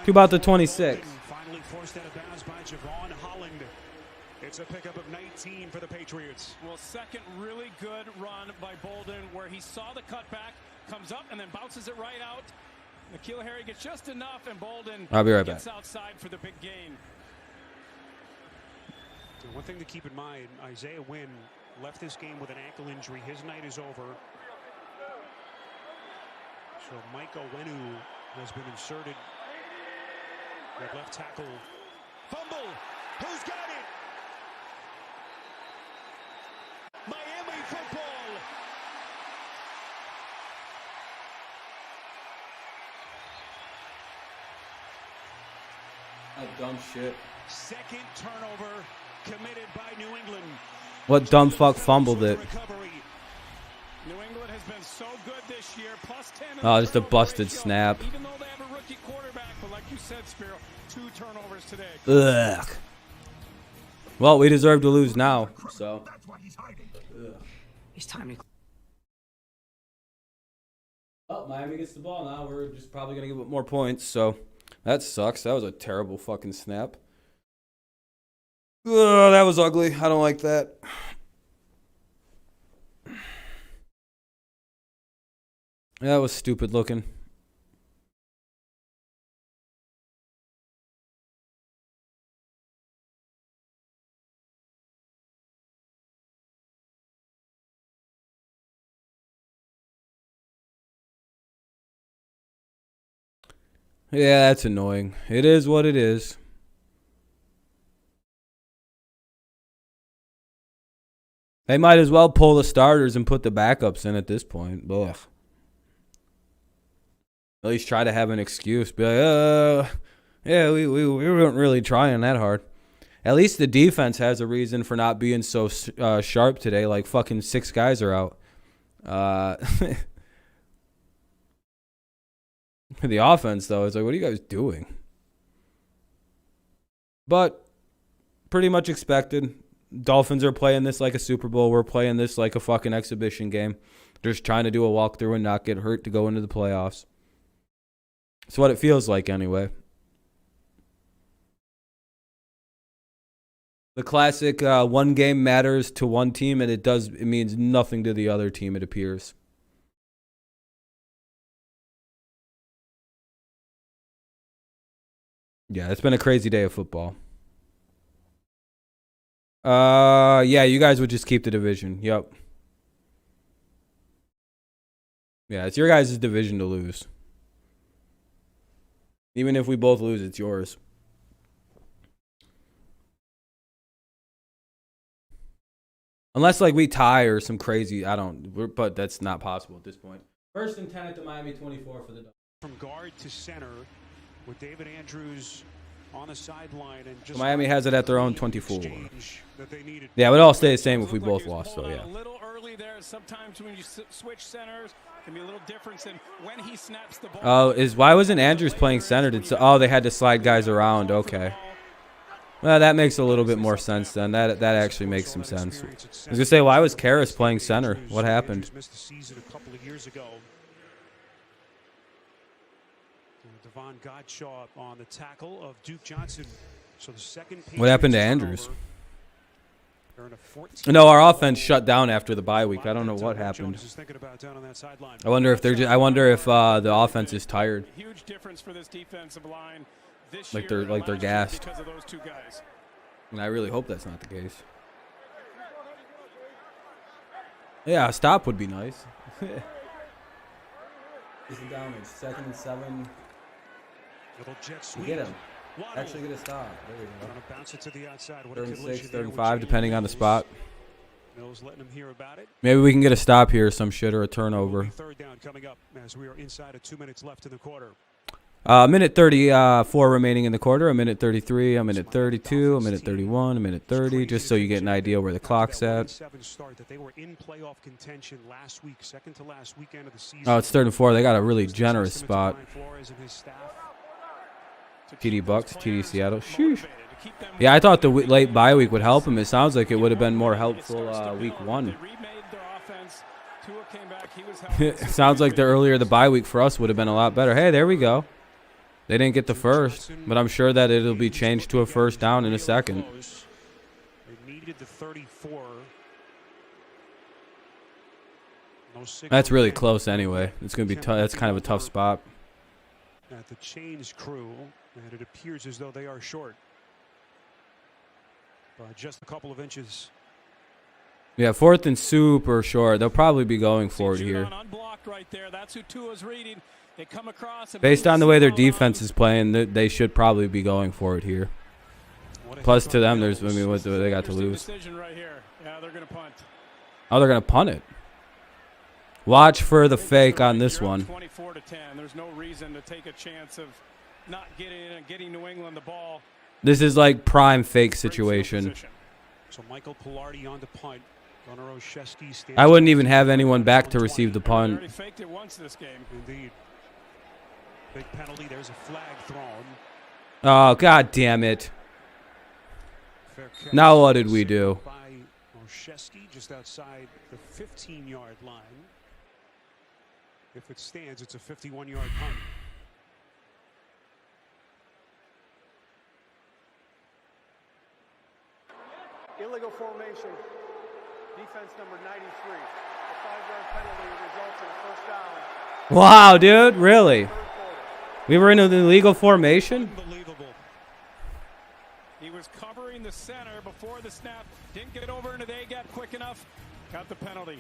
To about the 26. Finally forced out of bounds by Javon Holland. It's a pickup of 19 for the Patriots. Well, second really good run by Bolden where he saw the cutback, comes up, and then bounces it right out. N'Keal Harry gets just enough, and Bolden I'll be right gets back. outside for the big gain. One thing to keep in mind, Isaiah Wynn left this game with an ankle injury. His night is over. So Mike Owenu has been inserted at left tackle. Fumble! Who's got it? Miami football! Dumb shit. Second turnover committed by New England. What dumb fuck fumbled it? New England has been so good this year, plus 10. Oh, just a busted snap. Even though they have a rookie quarterback, but like you said, Spiro, 2 turnovers today. Ugh. Well, we deserve to lose now, so. It's time to. Oh, Miami gets the ball now. We're just probably gonna give up more points, so that sucks. That was a terrible fucking snap. Ugh, that was ugly. I don't like that. That was stupid looking. Yeah, that's annoying. It is what it is. They might as well pull the starters and put the backups in at this point. Ugh. At least try to have an excuse. Be like, yeah, we weren't really trying that hard. At least the defense has a reason for not being so sharp today. Like fucking 6 guys are out. The offense, though, is like, what are you guys doing? But pretty much expected. Dolphins are playing this like a Super Bowl. We're playing this like a fucking exhibition game. Just trying to do a walkthrough and not get hurt to go into the playoffs. It's what it feels like anyway. The classic one game matters to one team, and it means nothing to the other team, it appears. Yeah, it's been a crazy day of football. Yeah, you guys would just keep the division. Yep. Yeah, it's your guys' division to lose. Even if we both lose, it's yours. Unless, like, we tie or some crazy, but that's not possible at this point. First and 10 at the Miami 24 for the Dolphins. From guard to center with David Andrews on the sideline. And just Miami has it at their own 24. Yeah, it would all stay the same if we both lost, though, yeah. A little early there. Sometimes when you switch centers, it can be a little difference in when he snaps the ball. Oh, why wasn't Andrews playing center? They had to slide guys around. Okay. Well, that makes a little bit more sense then. That actually makes some sense. I was going to say, why was Karras playing center? What happened? Missed the season a couple of years ago. Devon Godshaw on the tackle of Duke Johnson. So the second. What happened to Andrews? No, our offense shut down after the bye week. I don't know what happened. I wonder if the offense is tired. Huge difference for this defensive line this like year they're gassed. because of those two guys. And I really hope that's not the case. Yeah, a stop would be nice. Easy down. It's 2nd and 7. Little jet You sweep. get him. Actually get a stop. There we go. Gonna bounce it to the outside. What 3rd a and 6, collision 3rd there and with 5, Jalen depending on the Mills. spot. Mills letting him hear about it. Maybe we can get a stop here, some shit, or a turnover. Third down coming up as we are inside of 2 minutes left in the quarter. Minute 34 remaining in the quarter. A minute 33, a minute 32, a minute 31, a minute 30, just so you get an idea where the clock's at. Start that they were in playoff contention last week, second to last weekend of the season. Oh, it's 3rd and 4. They got a really generous spot. TD Bucks, TD Seattle. Sheesh. Yeah, I thought the late bye week would help him. It sounds like it would have been more helpful week 1. It sounds like the earlier the bye week for us would have been a lot better. Hey, there we go. They didn't get the first, but I'm sure that it'll be changed to a first down in a second. They needed the 34. That's really close anyway. It's going to be that's kind of a tough spot. At the chains crew, and it appears as though they are short by just a couple of inches. Yeah, 4th and super short. They'll probably be going for it here. Right there. That's who Tua's reading. They come across and based on the way their defense is playing, they should probably be going for it here. Plus to them, what do they got to lose? Right here. Yeah, they're gonna punt. Oh, they're going to punt it. Watch for the fake on this one. 24 to 10. There's no reason to take a chance of not getting New England the ball. This is like prime fake situation. So Michael Pilardi on the punt. I wouldn't even have anyone back to receive the punt. Already faked it once this game. Indeed. Big penalty. There's a flag thrown. Oh, God damn it. Now what did we do? By Olszewski just outside the 15-yard line. If it stands, it's a 51-yard punt. Illegal formation. Defense number 93. A 5-yard penalty results in a first down. Wow, dude, really? We were in an illegal formation? Unbelievable. He was covering the center before the snap. Didn't get over into the A-gap quick enough. Got the penalty.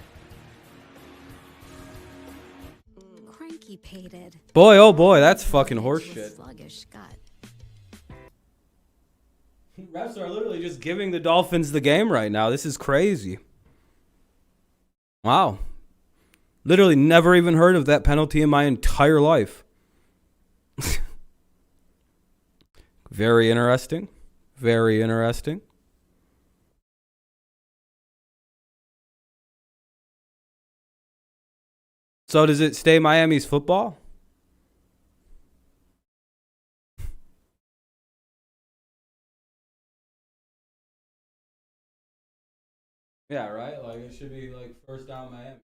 Cranky pated. Boy, oh boy, that's fucking horseshit. Sluggish gut. Refs are literally just giving the Dolphins the game right now. This is crazy. Wow. Literally never even heard of that penalty in my entire life. Very interesting. Very interesting. So does it stay Miami's football? Yeah, right? Like, it should be, like, first down Miami.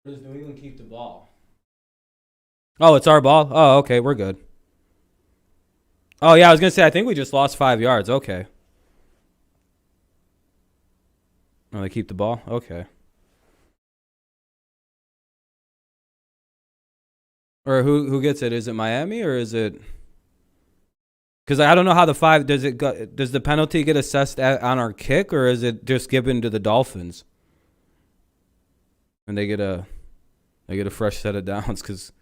Or does New England keep the ball? Oh, it's our ball? Oh, okay, we're good. Oh, yeah, I was going to say, I think we just lost 5 yards. Okay. Oh, they keep the ball? Okay. Or who gets it? Is it Miami or is it... Because I don't know how the 5 does it go. Does the penalty get assessed on our kick, or is it just given to the Dolphins? And they get a fresh set of downs because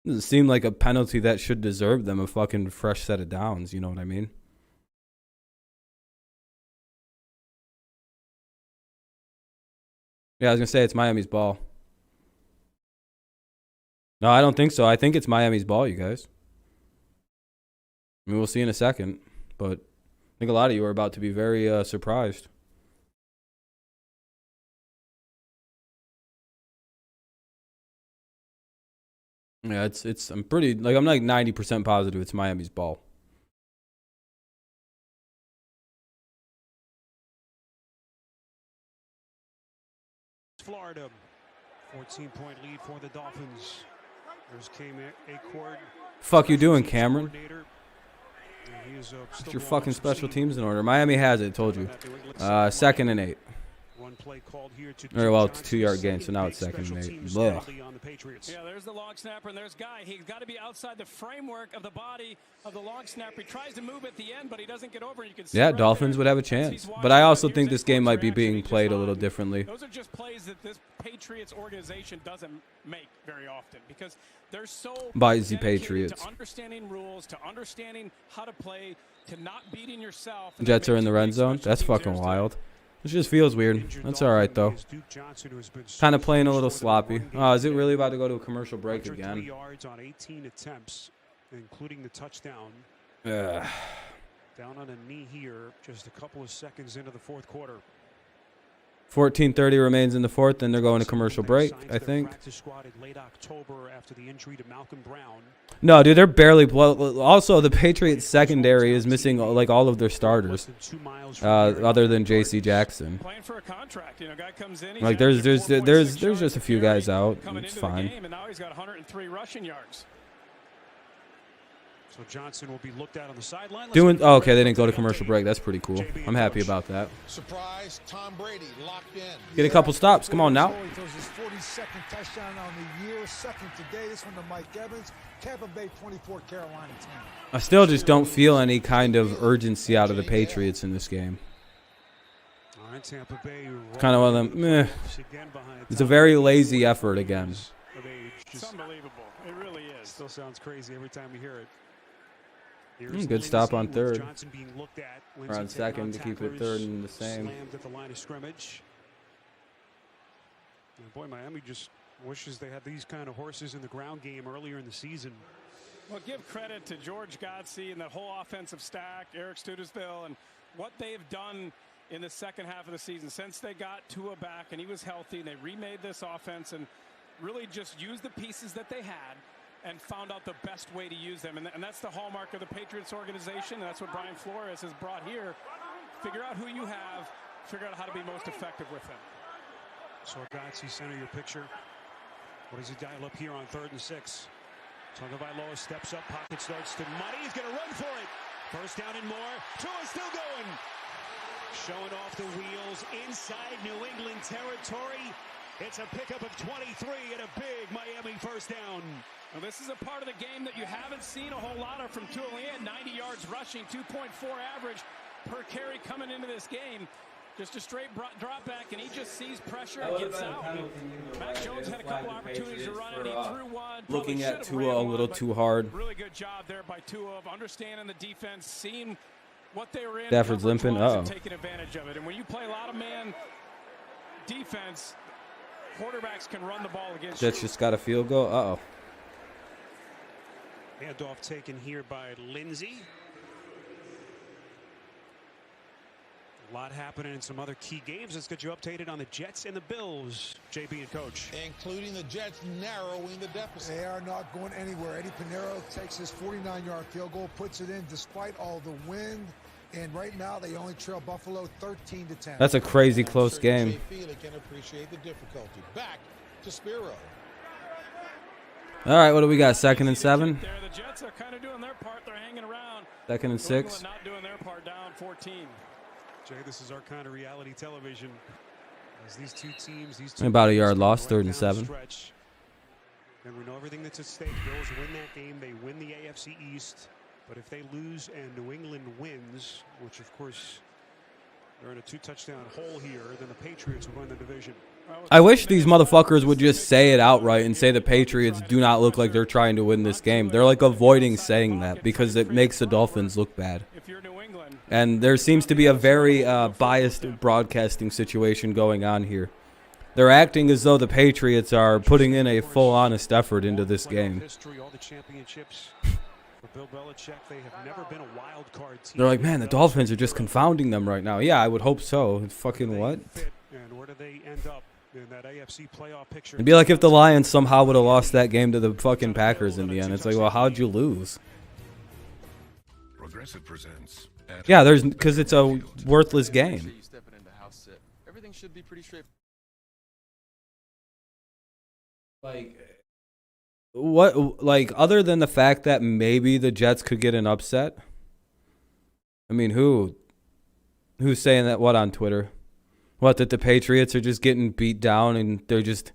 doesn't seem like a penalty that should deserve them a fucking fresh set of downs. You know what I mean? Yeah, I was gonna say it's Miami's ball. No, I don't think so. I think it's Miami's ball, you guys. I mean, we'll see in a second, but I think a lot of you are about to be very surprised. Yeah, I'm like 90% positive it's Miami's ball. Florida, 14-point lead for the Dolphins. There's Acord. Fuck you doing, Cameron? Get your fucking special teams in order. Miami has it, told you. 2nd and 8. Very well, it's a 2-yard gain, so now it's 2nd and 8. Ugh. Yeah, there's the long snapper, and there's Guy. He's got to be outside the framework of the body of the long snapper. He tries to move at the end, but he doesn't get over. You can see Dolphins would have a chance. But I also think this game might be being played a little differently. Those are just plays that this Patriots organization doesn't make very often because they're so by the Patriots. To understanding rules, to understanding how to play, to not beating yourself. Jets are in the red zone. That's fucking wild. It just feels weird. That's all right, though. Kind of playing a little sloppy. Oh, is it really about to go to a commercial break again? Yards on 18 attempts, including the touchdown. Down on a knee here, just a couple of seconds into the fourth quarter. 14:30 remains in the fourth, and they're going to commercial break, I think. No, dude, they're barely. Well, also, the Patriots secondary is missing like all of their starters, other than J.C. Jackson. Like there's just a few guys out. It's fine. And now he's got 103 rushing yards. So Johnson will be looked at on the sideline. Okay, they didn't go to commercial break. That's pretty cool. I'm happy about that. Surprise, Tom Brady locked in. Get a couple stops. Come on now. He throws his 42nd touchdown on the year. Second today. This one to Mike Evans. Tampa Bay 24, Carolina 10. I still just don't feel any kind of urgency out of the Patriots in this game. All right, Tampa Bay. It's kind of one of them. Meh. It's a very lazy effort again. It's unbelievable. It really is. Still sounds crazy every time we hear it. Good stop on third. Or on second to keep it third and the same. Slammed at the line of scrimmage. And boy, Miami just wishes they had these kind of horses in the ground game earlier in the season. Well, give credit to George Godsey and that whole offensive stack, Eric Studesville, and what they've done in the second half of the season since they got Tua back and he was healthy. And they remade this offense and really just used the pieces that they had and found out the best way to use them. And that's the hallmark of the Patriots organization. And that's what Brian Flores has brought here. Figure out who you have, figure out how to be most effective with them. So Godsey, center your picture. What does he dial up here on 3rd and 6? Tagovailoa steps up, pocket starts to muddy. He's going to run for it. First down and more. Tua's still going. Showing off the wheels inside New England territory. It's a pickup of 23 and a big Miami first down. Well, this is a part of the game that you haven't seen a whole lot of from Tua. 90 yards rushing, 2.4 average per carry coming into this game. Just a straight drop back, and he just sees pressure and gets out. Mac Jones had a couple opportunities to run it. He threw one. Looking at Tua a little too hard. Really good job there by Tua of understanding the defense, seeing what they were in. Stafford's limping. And taking advantage of it. And when you play a lot of man defense, quarterbacks can run the ball against you. Jets just got a field goal. Handoff taken here by Lindsey. A lot happening in some other key games. Let's get you updated on the Jets and the Bills, JB and Coach. Including the Jets narrowing the deficit. They are not going anywhere. Eddie Pinheiro takes his 49-yard field goal, puts it in despite all the wind. And right now they only trail Buffalo 13-10. That's a crazy close game. Can appreciate the difficulty. Back to Spiro. All right, what do we got? 2nd and 7? The Jets are kind of doing their part. They're hanging around. 2nd and 6? Not doing their part, down 14. Jay, this is our kind of reality television. As these two teams, about a yard lost, 3rd and 7. And we know everything that's at stake. Bills win that game. They win the AFC East. But if they lose and New England wins, which of course they're in a 2-touchdown hole here, then the Patriots will win the division. I wish these motherfuckers would just say it outright and say the Patriots do not look like they're trying to win this game. They're like avoiding saying that because it makes the Dolphins look bad. And there seems to be a very biased broadcasting situation going on here. They're acting as though the Patriots are putting in a full honest effort into this game. They're like, man, the Dolphins are just confounding them right now. Yeah, I would hope so. Fucking what? And where do they end up in that AFC playoff picture? It'd be like if the Lions somehow would have lost that game to the fucking Packers in the end. It's like, well, how'd you lose? Regressive presents. Yeah, because it's a worthless game. Everything should be pretty straight. Like, what? Like, other than the fact that maybe the Jets could get an upset. I mean, who's saying that? What on Twitter? What, that the Patriots are just getting beat down and they're just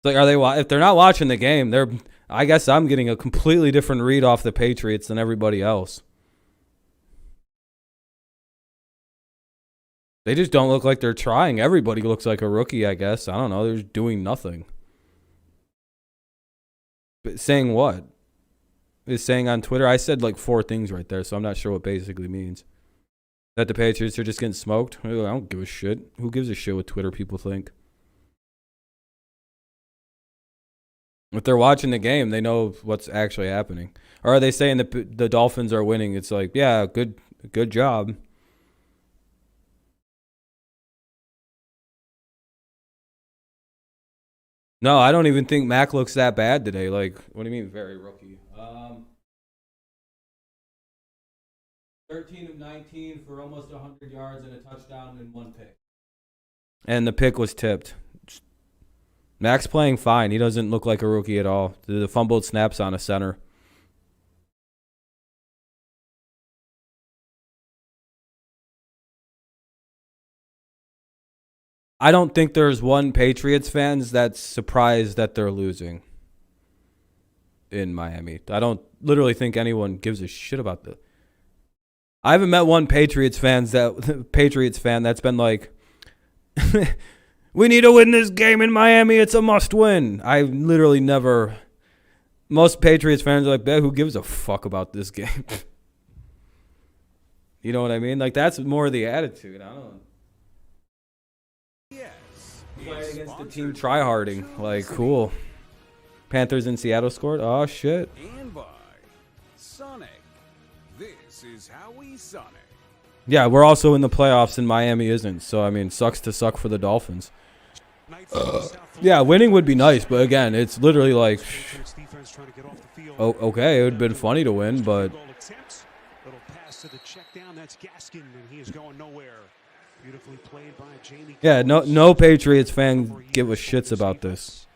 like, are they? If they're not watching the game, I guess I'm getting a completely different read off the Patriots than everybody else. They just don't look like they're trying. Everybody looks like a rookie, I guess. I don't know. They're doing nothing. But saying what? Is saying on Twitter? I said like 4 things right there, so I'm not sure what basically means. That the Patriots are just getting smoked? I don't give a shit. Who gives a shit what Twitter people think? If they're watching the game, they know what's actually happening. Or are they saying that the Dolphins are winning? It's like, yeah, good job. No, I don't even think Mac looks that bad today. Like, what do you mean, very rookie? 13 of 19 for almost 100 yards and a touchdown and 1 pick. And the pick was tipped. Mac's playing fine. He doesn't look like a rookie at all. The fumbled snaps on a center. I don't think there's one Patriots fans that's surprised that they're losing in Miami. I don't literally think anyone gives a shit about this. I haven't met one Patriots fan that's been like, we need to win this game in Miami. It's a must win. I literally never. Most Patriots fans are like, who gives a fuck about this game? You know what I mean? Like, that's more the attitude. I don't know. Playing against the team tryharding. Like, cool. Panthers in Seattle scored? Oh, shit. And by Sonic. This is how we Sonic. Yeah, we're also in the playoffs and Miami isn't. So, I mean, sucks to suck for the Dolphins. Yeah, winning would be nice, but again, it's literally like, oh, okay, it would have been funny to win, but Little pass to the check down. That's Gaskin, and he is going nowhere. Beautifully played by Jamie. Yeah, no Patriots fan give a shits about this.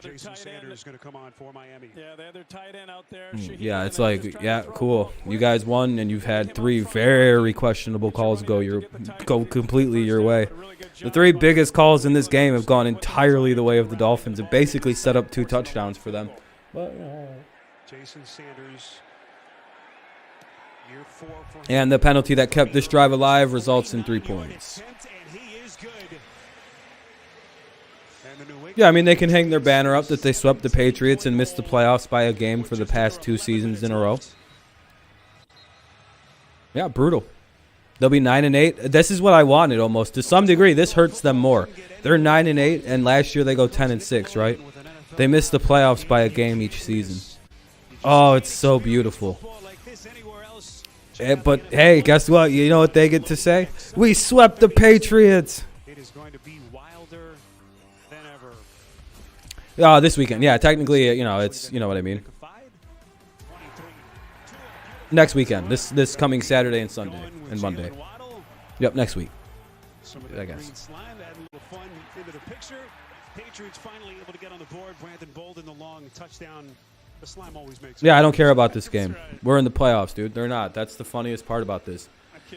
Jason Sanders is going to come on for Miami. Yeah, they had their tight end out there. Yeah, it's like, yeah, cool. You guys won, and you've had 3 very questionable calls go completely your way. The 3 biggest calls in this game have gone entirely the way of the Dolphins. It basically set up 2 touchdowns for them. But, Jason Sanders. Year 4 for him. And the penalty that kept this drive alive results in 3 points. Yeah, I mean, they can hang their banner up that they swept the Patriots and missed the playoffs by a game for the past 2 seasons in a row. Yeah, brutal. They'll be 9-8. This is what I wanted almost. To some degree, this hurts them more. They're 9-8, and last year they go 10-6, right? They missed the playoffs by a game each season. Oh, it's so beautiful. But, hey, guess what? You know what they get to say? We swept the Patriots. It is going to be wilder than ever. This weekend. Yeah, technically, you know, it's, you know what I mean. Next weekend. This coming Saturday and Sunday and Monday. Yep, next week. I guess. Patriots finally able to get on the board. Brandon Bolden, the long touchdown. The slime always makes. Yeah, I don't care about this game. We're in the playoffs, dude. They're not. That's the funniest part about this.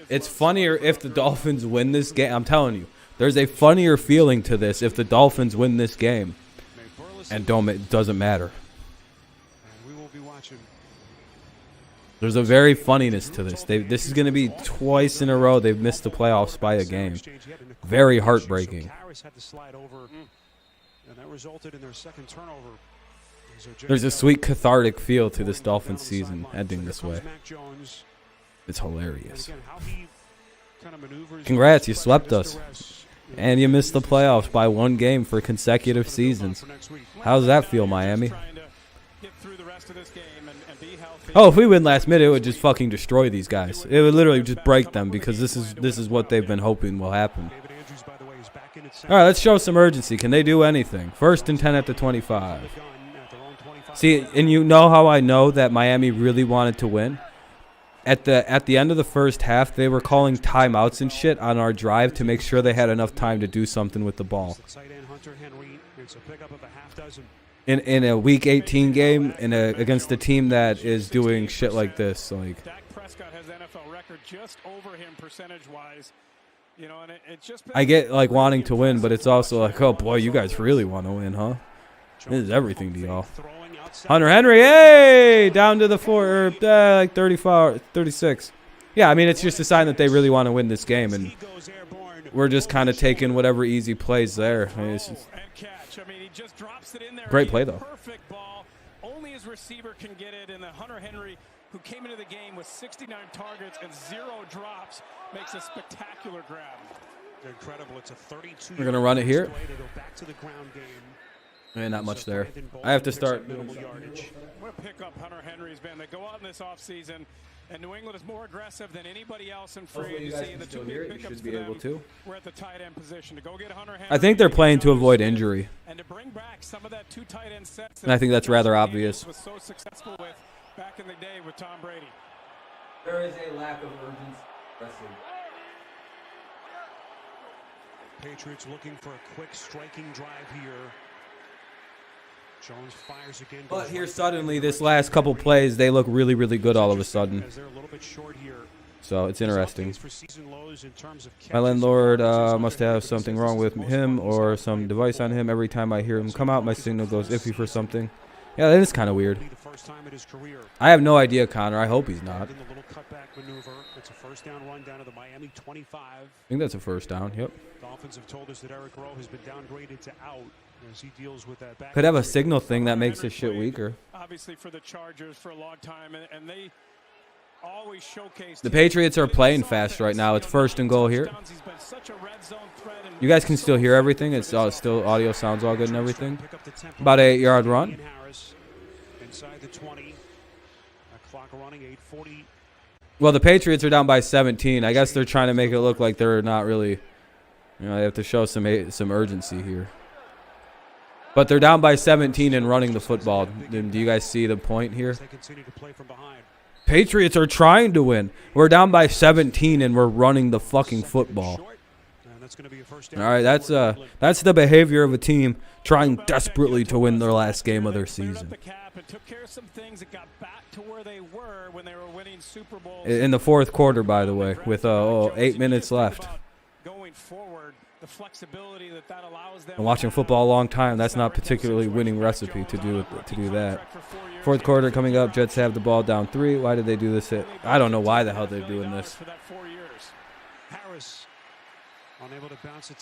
It's funnier if the Dolphins win this game. I'm telling you. There's a funnier feeling to this if the Dolphins win this game, and it doesn't matter. There's a very funniness to this. This is going to be twice in a row they've missed the playoffs by a game. Very heartbreaking. There's a sweet cathartic feel to this Dolphins season ending this way. It's hilarious. Congrats, you swept us. And you missed the playoffs by 1 game for consecutive seasons. How does that feel, Miami? Oh, if we win last minute, it would just fucking destroy these guys. It would literally just break them because this is what they've been hoping will happen. All right, let's show some urgency. Can they do anything? 1st and 10 at the 25. See, and you know how I know that Miami really wanted to win? At the end of the first half, they were calling timeouts and shit on our drive to make sure they had enough time to do something with the ball. In a Week 18 game, against a team that is doing shit like this, like. I get like wanting to win, but it's also like, oh boy, you guys really want to win, huh? This is everything to y'all. Hunter Henry, hey, down to the 4, like 35, 36. Yeah, I mean, it's just a sign that they really want to win this game, and we're just kind of taking whatever easy plays there. I mean, great play, though. Perfect ball. Only his receiver can get it, and the Hunter Henry, who came into the game with 69 targets and 0 drops, makes a spectacular grab. Incredible. It's a 32. We're gonna run it here. Back to the ground game. Man, not much there. I have to start. What a pickup Hunter Henry's been. They go out in this offseason, and New England is more aggressive than anybody else in free agency. And the 2 big pickups for them were at the tight end position. To go get Hunter Henry, I think they're playing to avoid injury. And to bring back some of that 2 tight end sets. And I think that's rather obvious. Was so successful with back in the day with Tom Brady. There is a lack of urgency. Patriots looking for a quick striking drive here. Jones fires again. But here suddenly, this last couple plays, they look really, really good all of a sudden. So it's interesting. My landlord must have something wrong with him or some device on him. Every time I hear him come out, my signal goes iffy for something. Yeah, that is kind of weird. I have no idea, Connor. I hope he's not. It's a first down run down to the Miami 25. I think that's a first down. Yep. Dolphins have told us that Eric Rowe has been downgraded to out as he deals with that back. Could have a signal thing that makes this shit weaker. Obviously for the Chargers for a long time, and they always showcase. The Patriots are playing fast right now. It's 1st and goal here. You guys can still hear everything. It's still audio sounds all good and everything. About an 8-yard run. Inside the 20. Clock running 8:40. Well, the Patriots are down by 17. I guess they're trying to make it look like they're not really, they have to show some urgency here. But they're down by 17 and running the football. Do you guys see the point here? Patriots are trying to win. We're down by 17 and we're running the fucking football. All right, that's the behavior of a team trying desperately to win their last game of their season. In the 4th quarter, by the way, with 8 minutes left. I'm watching football a long time. That's not particularly winning recipe to do that. 4th quarter coming up. Jets have the ball down 3. Why did they do this? I don't know why the hell they're doing this.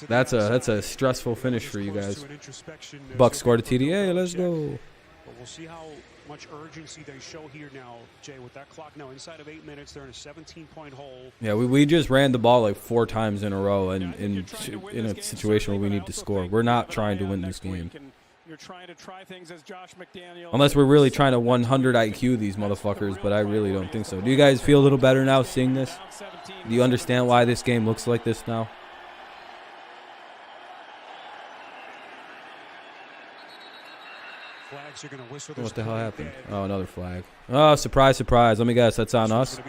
That's a stressful finish for you guys. Buck scored a TD. Hey, let's go. But we'll see how much urgency they show here now, Jay, with that clock now inside of 8 minutes. They're in a 17-point hole. Yeah, we just ran the ball like 4 times in a row, and in a situation where we need to score. We're not trying to win this game. Unless we're really trying to 100 IQ these motherfuckers, but I really don't think so. Do you guys feel a little better now seeing this? Do you understand why this game looks like this now? What the hell happened? Oh, another flag. Oh, surprise, surprise. Let me guess. That's on us?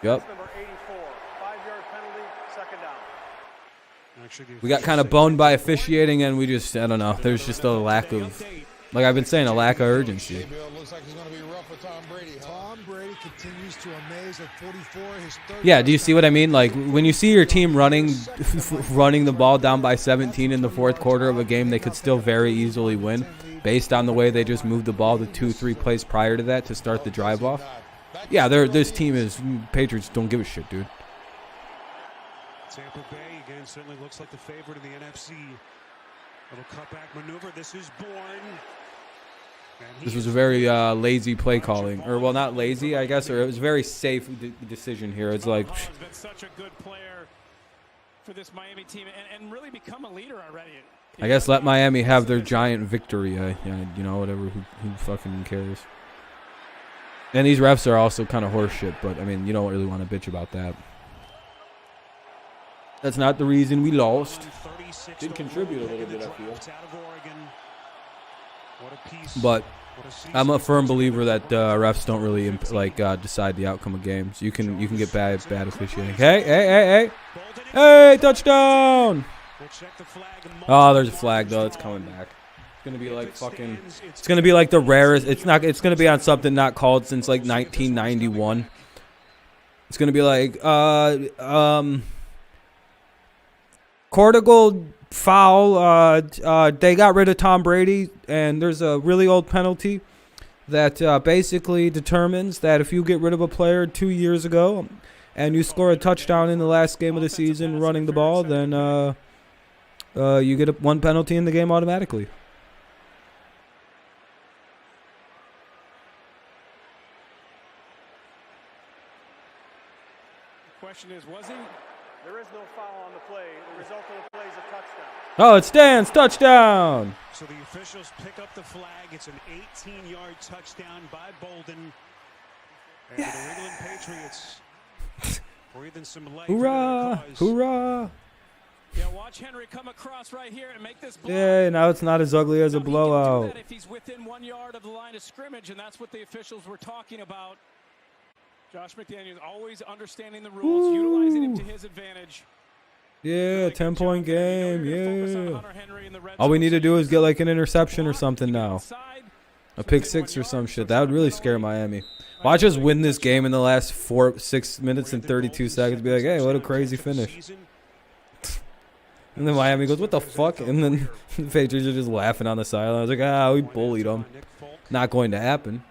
Yep. We got kind of boned by officiating, and we just, I don't know. There's just a lack of Like I've been saying, a lack of urgency. Looks like it's going to be rough for Tom Brady. Tom Brady continues to amaze at 44. His third Yeah, do you see what I mean? Like when you see your team running the ball down by 17 in the fourth quarter of a game, they could still very easily win based on the way they just moved the ball the 2-3 plays prior to that to start the drive off. Yeah, this team is Patriots don't give a shit, dude. Tampa Bay again certainly looks like the favorite in the NFC. Little cutback maneuver. This is Bourne. This was a very lazy play calling, or well, not lazy, I guess, or it was a very safe decision here. It's like He's been such a good player for this Miami team and really become a leader already. I guess let Miami have their giant victory. You know, whatever. Who fucking cares? And these refs are also kind of horseshit, but I mean, you don't really want to bitch about that. That's not the reason we lost. Did contribute a little bit, I feel. But I'm a firm believer that refs don't really decide the outcome of games. You can get bad officiating. Hey, touchdown! Oh, there's a flag though. It's coming back. It's gonna be like fucking. It's gonna be like the rarest. It's gonna be on something not called since like 1991. It's gonna be like cortical foul. They got rid of Tom Brady, and there's a really old penalty that basically determines that if you get rid of a player 2 years ago and you score a touchdown in the last game of the season running the ball, then you get one penalty in the game automatically. The question is, was he? There is no foul on the play. The result of the play is a touchdown. Oh, it stands. Touchdown. So the officials pick up the flag. It's an 18-yard touchdown by Bolden. And the New England Patriots breathing some life. Hoorah! Hoorah! Yeah, watch Henry come across right here and make this blow. Yeah, now it's not as ugly as a blowout. If he's within 1 yard of the line of scrimmage, and that's what the officials were talking about. Josh McDaniels always understanding the rules, utilizing him to his advantage. Yeah, 10-point game. Yeah. All we need to do is get like an interception or something now. A pick six or some shit. That would really scare Miami. Watch us win this game in the last 6 minutes and 32 seconds. Be like, hey, what a crazy finish. And then Miami goes, what the fuck? And then the Patriots are just laughing on the sideline. I was like, we bullied them. Not going to happen.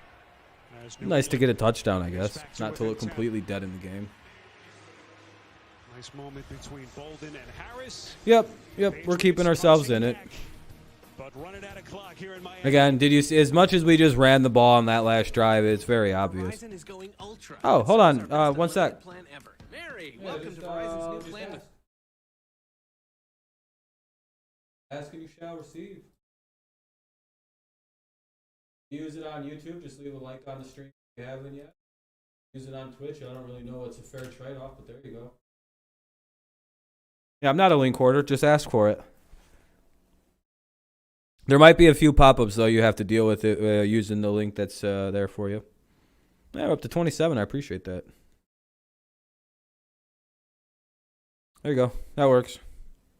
Nice to get a touchdown, I guess. Not to look completely dead in the game. Nice moment between Bolden and Harris. Yep. We're keeping ourselves in it. But running out of clock here in Miami. Again, did you see? As much as we just ran the ball on that last drive, it's very obvious. Oh, hold on. 1 sec. Mary, welcome to Verizon's new plan. Ask and you shall receive. Use it on YouTube. Just leave a like on the stream if you haven't yet. Use it on Twitch. I don't really know what's a fair trade-off, but there you go. Yeah, I'm not a link hoarder. Just ask for it. There might be a few pop-ups, though. You have to deal with it using the link that's there for you. Yeah, we're up to 27. I appreciate that. There you go. That works.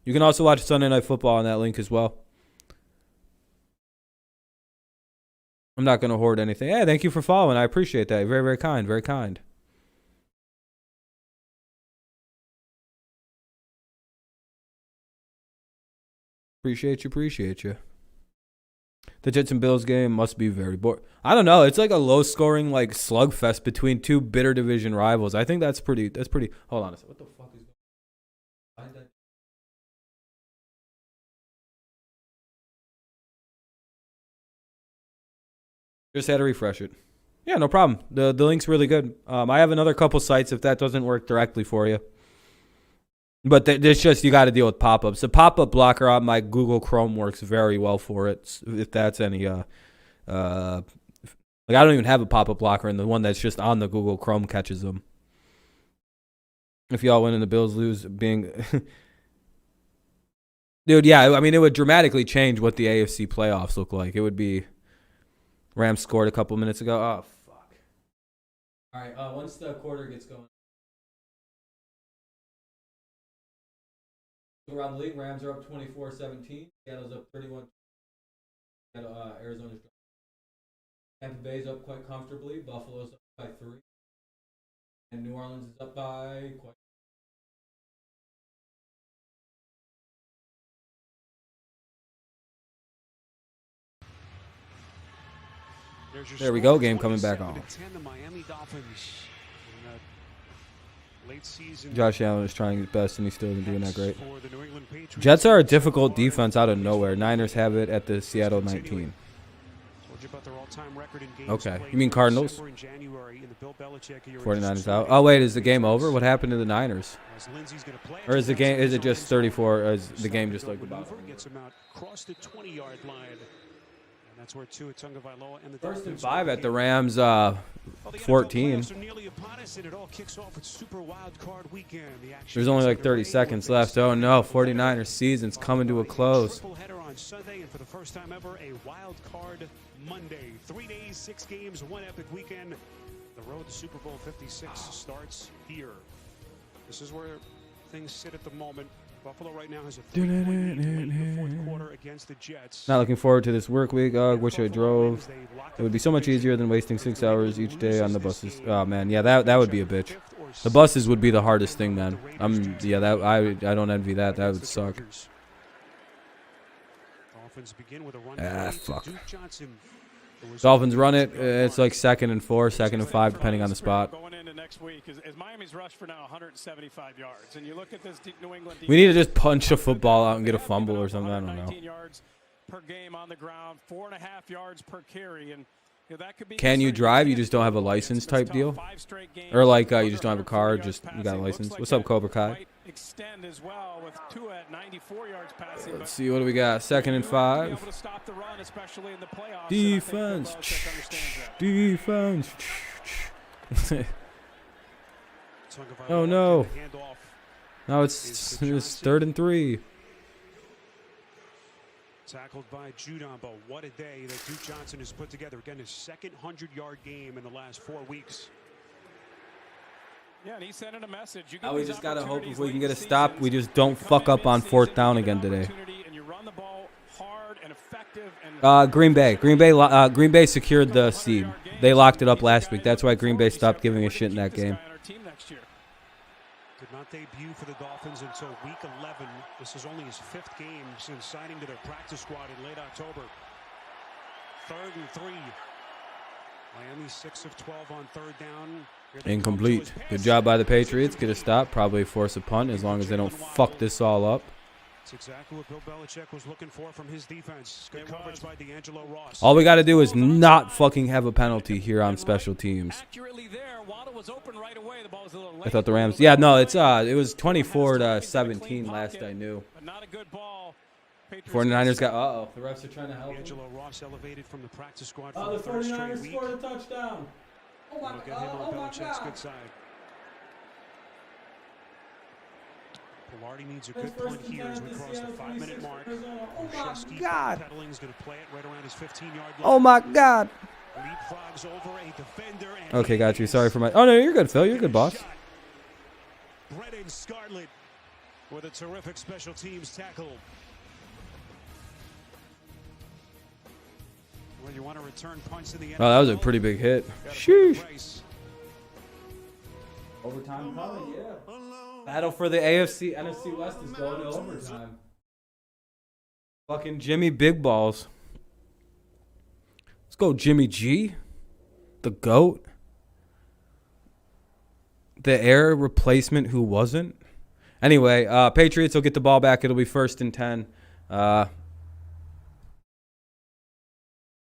You can also watch Sunday Night Football on that link as well. I'm not going to hoard anything. Hey, thank you for following. I appreciate that. Very, very kind. Very kind. Appreciate you. The Jets and Bills game must be very boring. I don't know. It's like a low-scoring like slugfest between two bitter division rivals. I think that's pretty. Hold on a second. What the fuck is going on? Just had to refresh it. Yeah, no problem. The link's really good. I have another couple sites if that doesn't work directly for you. But it's just you got to deal with pop-ups. The pop-up blocker on my Google Chrome works very well for it. If that's any, like I don't even have a pop-up blocker, and the one that's just on the Google Chrome catches them. If y'all win and the Bills lose, being, dude, yeah, I mean it would dramatically change what the AFC playoffs look like. It would be. Rams scored a couple minutes ago. Oh, fuck. All right, once the quarter gets going. Around the league, Rams are up 24-17. Seattle's up 31. Arizona's Tampa Bay's up quite comfortably. Buffalo's up by 3. And New Orleans is up by quite. There we go. Game coming back on. Josh Allen is trying his best, and he still isn't doing that great. Jets are a difficult defense out of nowhere. Niners have it at the Seattle 19. Okay. You mean Cardinals? 49ers out. Oh, wait. Is the game over? What happened to the Niners? Or is the game? Is it just 34? Or is the game just like about? First and 5 at the Rams 14. There's only like 30 seconds left. Oh no, 49ers season's coming to a close. For the first time ever, a wild card Monday. 3 days, 6 games, one epic weekend. The road to Super Bowl 56 starts here. This is where things sit at the moment. Buffalo right now has a 3-point lead in the fourth quarter against the Jets. Not looking forward to this work week. Wish I drove. It would be so much easier than wasting 6 hours each day on the buses. Oh man, yeah, that would be a bitch. The buses would be the hardest thing, man. I don't envy that. That would suck. Fuck. Dolphins run it. It's like 2nd and 4, 2nd and 5, depending on the spot. Next week is Miami's rush for now 175 yards, and you look at this New England defense, we need to just punch a football out and get a fumble or something. I don't know. Yards per game on the ground, 4.5 yards per carry, and that could be. Can you drive? You just don't have a license type deal, or like you just don't have a car, just you got a license. What's up, Cobra Kai? Extend as well with 2 at 94 yards passing. Let's see what do we got. 2nd and 5. Defense. Defense. Oh no! Now it's 3rd and 3. Tackled by Judon, but what a day that Duke Johnson has put together. Again, his second 100-yard game in the last 4 weeks. Yeah, and he's sending a message. Now we just gotta hope if we can get a stop, we just don't fuck up on 4th down again today. Green Bay secured the seed. They locked it up last week. That's why Green Bay stopped giving a shit in that game. Did not debut for the Dolphins until week 11. This is only his 5th game since signing to their practice squad in late October. 3rd and 3. Miami 6 of 12 on 3rd down. Incomplete. Good job by the Patriots. Get a stop. Probably force a punt as long as they don't fuck this all up. That's exactly what Bill Belichick was looking for from his defense. Good coverage by D'Angelo Ross. All we got to do is not fucking have a penalty here on special teams. I thought the Rams. Yeah, no, it was 24-17 last I knew. 49ers got. The refs are trying to help. D'Angelo Ross elevated from the practice squad for the 49ers scored a touchdown. Oh my God. Good side. Pilardi needs a good punt here as we cross the 5-minute mark. Oh my God. Petaling's going to play it right around his 15-yard line. Oh my God. Leapfrogs over a defender. Okay, got you. Sorry for my. Oh no, you're good, Phil. You're good, boss. Brennan Scarlett with a terrific special teams tackle. Well, you want to return punts in the end. Oh, that was a pretty big hit. Sheesh. Overtime coming, yeah. Battle for the AFC, NFC West is going to overtime. Fucking Jimmy Big Balls. Let's go, Jimmy G. The GOAT. The air replacement who wasn't. Anyway, Patriots will get the ball back. It'll be 1st and 10.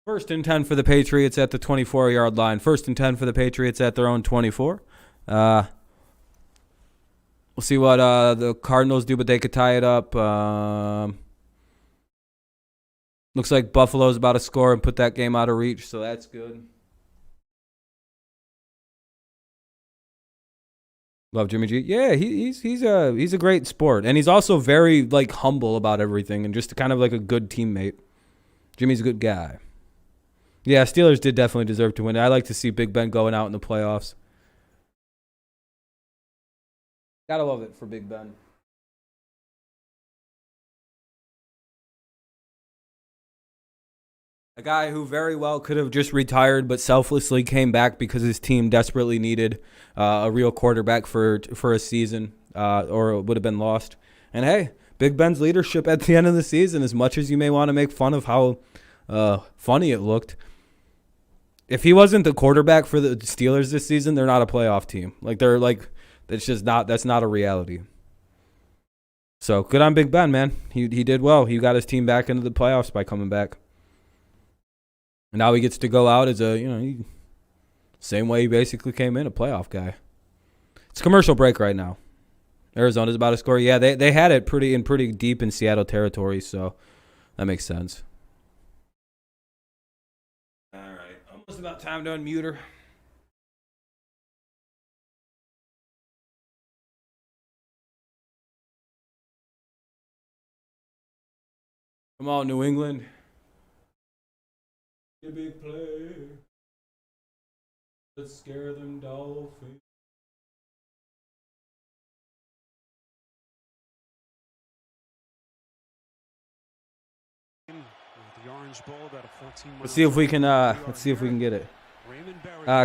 1st and 10 for the Patriots at the 24-yard line. 1st and 10 for the Patriots at their own 24. We'll see what the Cardinals do, but they could tie it up. Looks like Buffalo's about to score and put that game out of reach, so that's good. Love Jimmy G. Yeah, he's a great sport, and he's also very humble about everything and just kind of like a good teammate. Jimmy's a good guy. Yeah, Steelers did definitely deserve to win. I like to see Big Ben going out in the playoffs. Gotta love it for Big Ben. A guy who very well could have just retired, but selflessly came back because his team desperately needed a real quarterback for a season, or it would have been lost. And hey, Big Ben's leadership at the end of the season, as much as you may want to make fun of how funny it looked, if he wasn't the quarterback for the Steelers this season, they're not a playoff team. That's not a reality. So good on Big Ben, man. He did well. He got his team back into the playoffs by coming back. And now he gets to go out as same way he basically came in, a playoff guy. It's a commercial break right now. Arizona's about to score. Yeah, they had it pretty deep in Seattle territory, so that makes sense. All right, almost about time to unmute her. Come on, New England. A big play. Let's scare them Dolphins. The Orange Bowl, about a 14 let's see if we can get it.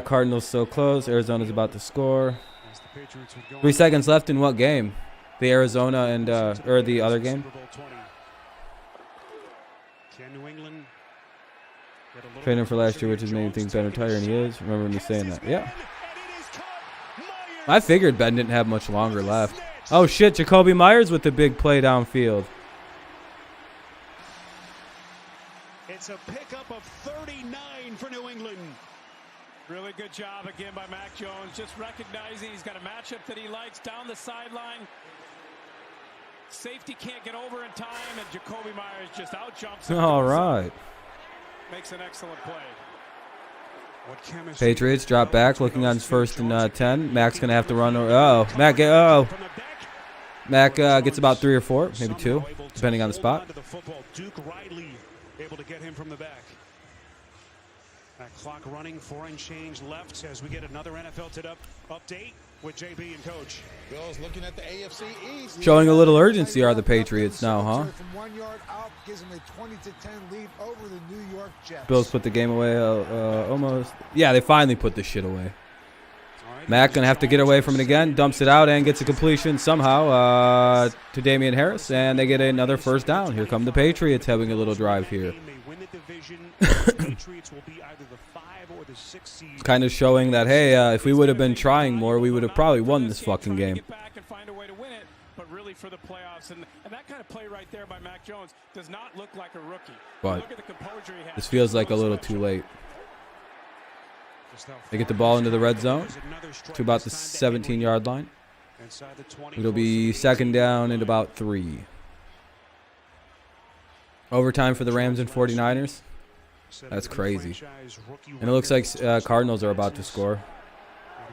Cardinals so close. Arizona's about to score. 3 seconds left in what game? The Arizona and or the other game? Can New England Trading for last year, which has made me think Ben retired, and he is. Remember me saying that. Yeah. I figured Ben didn't have much longer left. Oh, shit. Jacoby Myers with the big play downfield. It's a pickup of 39 for New England. Really good job again by Mac Jones. Just recognizing he's got a matchup that he likes down the sideline. Safety can't get over in time, and Jacoby Myers just out jumps. All right. Makes an excellent play. Patriots drop back, looking on his 1st and 10. Mac's gonna have to run. Mac gets about 3 or 4, maybe 2, depending on the spot. Duke Riley able to get him from the back. That clock running, 4 and change left as we get another NFL update with JB and Coach. Bills looking at the AFC East. Showing a little urgency are the Patriots now, huh? From 1 yard out, gives them a 20-10 lead over the New York Jets. Bills put the game away almost. Yeah, they finally put this shit away. Mac gonna have to get away from it again. Dumps it out and gets a completion somehow to Damian Harris, and they get another 1st down. Here come the Patriots having a little drive here. It's kind of showing that, hey, if we would have been trying more, we would have probably won this fucking game. But really for the playoffs, and that kind of play right there by Mac Jones does not look like a rookie. But this feels like a little too late. They get the ball into the red zone to about the 17-yard line. It'll be 2nd down and about 3. Overtime for the Rams and 49ers. That's crazy. And it looks like Cardinals are about to score.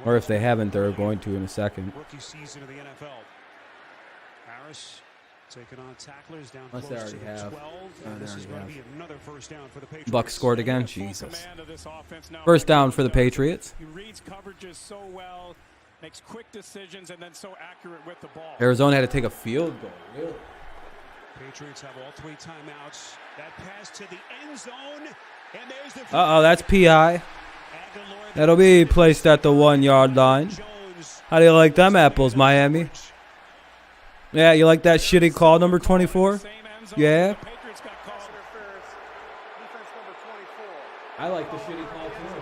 Or if they haven't, they're going to in a second. Rookie season of the NFL. Harris taking on tacklers down close to the 12. This is going to be another 1st down for the Patriots. Bucks scored again. Jesus. 1st down for the Patriots. He reads coverages so well, makes quick decisions, and then so accurate with the ball. Arizona had to take a field goal. Really? Patriots have all 3 timeouts. That pass to the end zone, and there's the that's PI. That'll be placed at the 1-yard line. How do you like them apples, Miami? Yeah, you like that shitty call, number 24? Yeah. I like the shitty call too.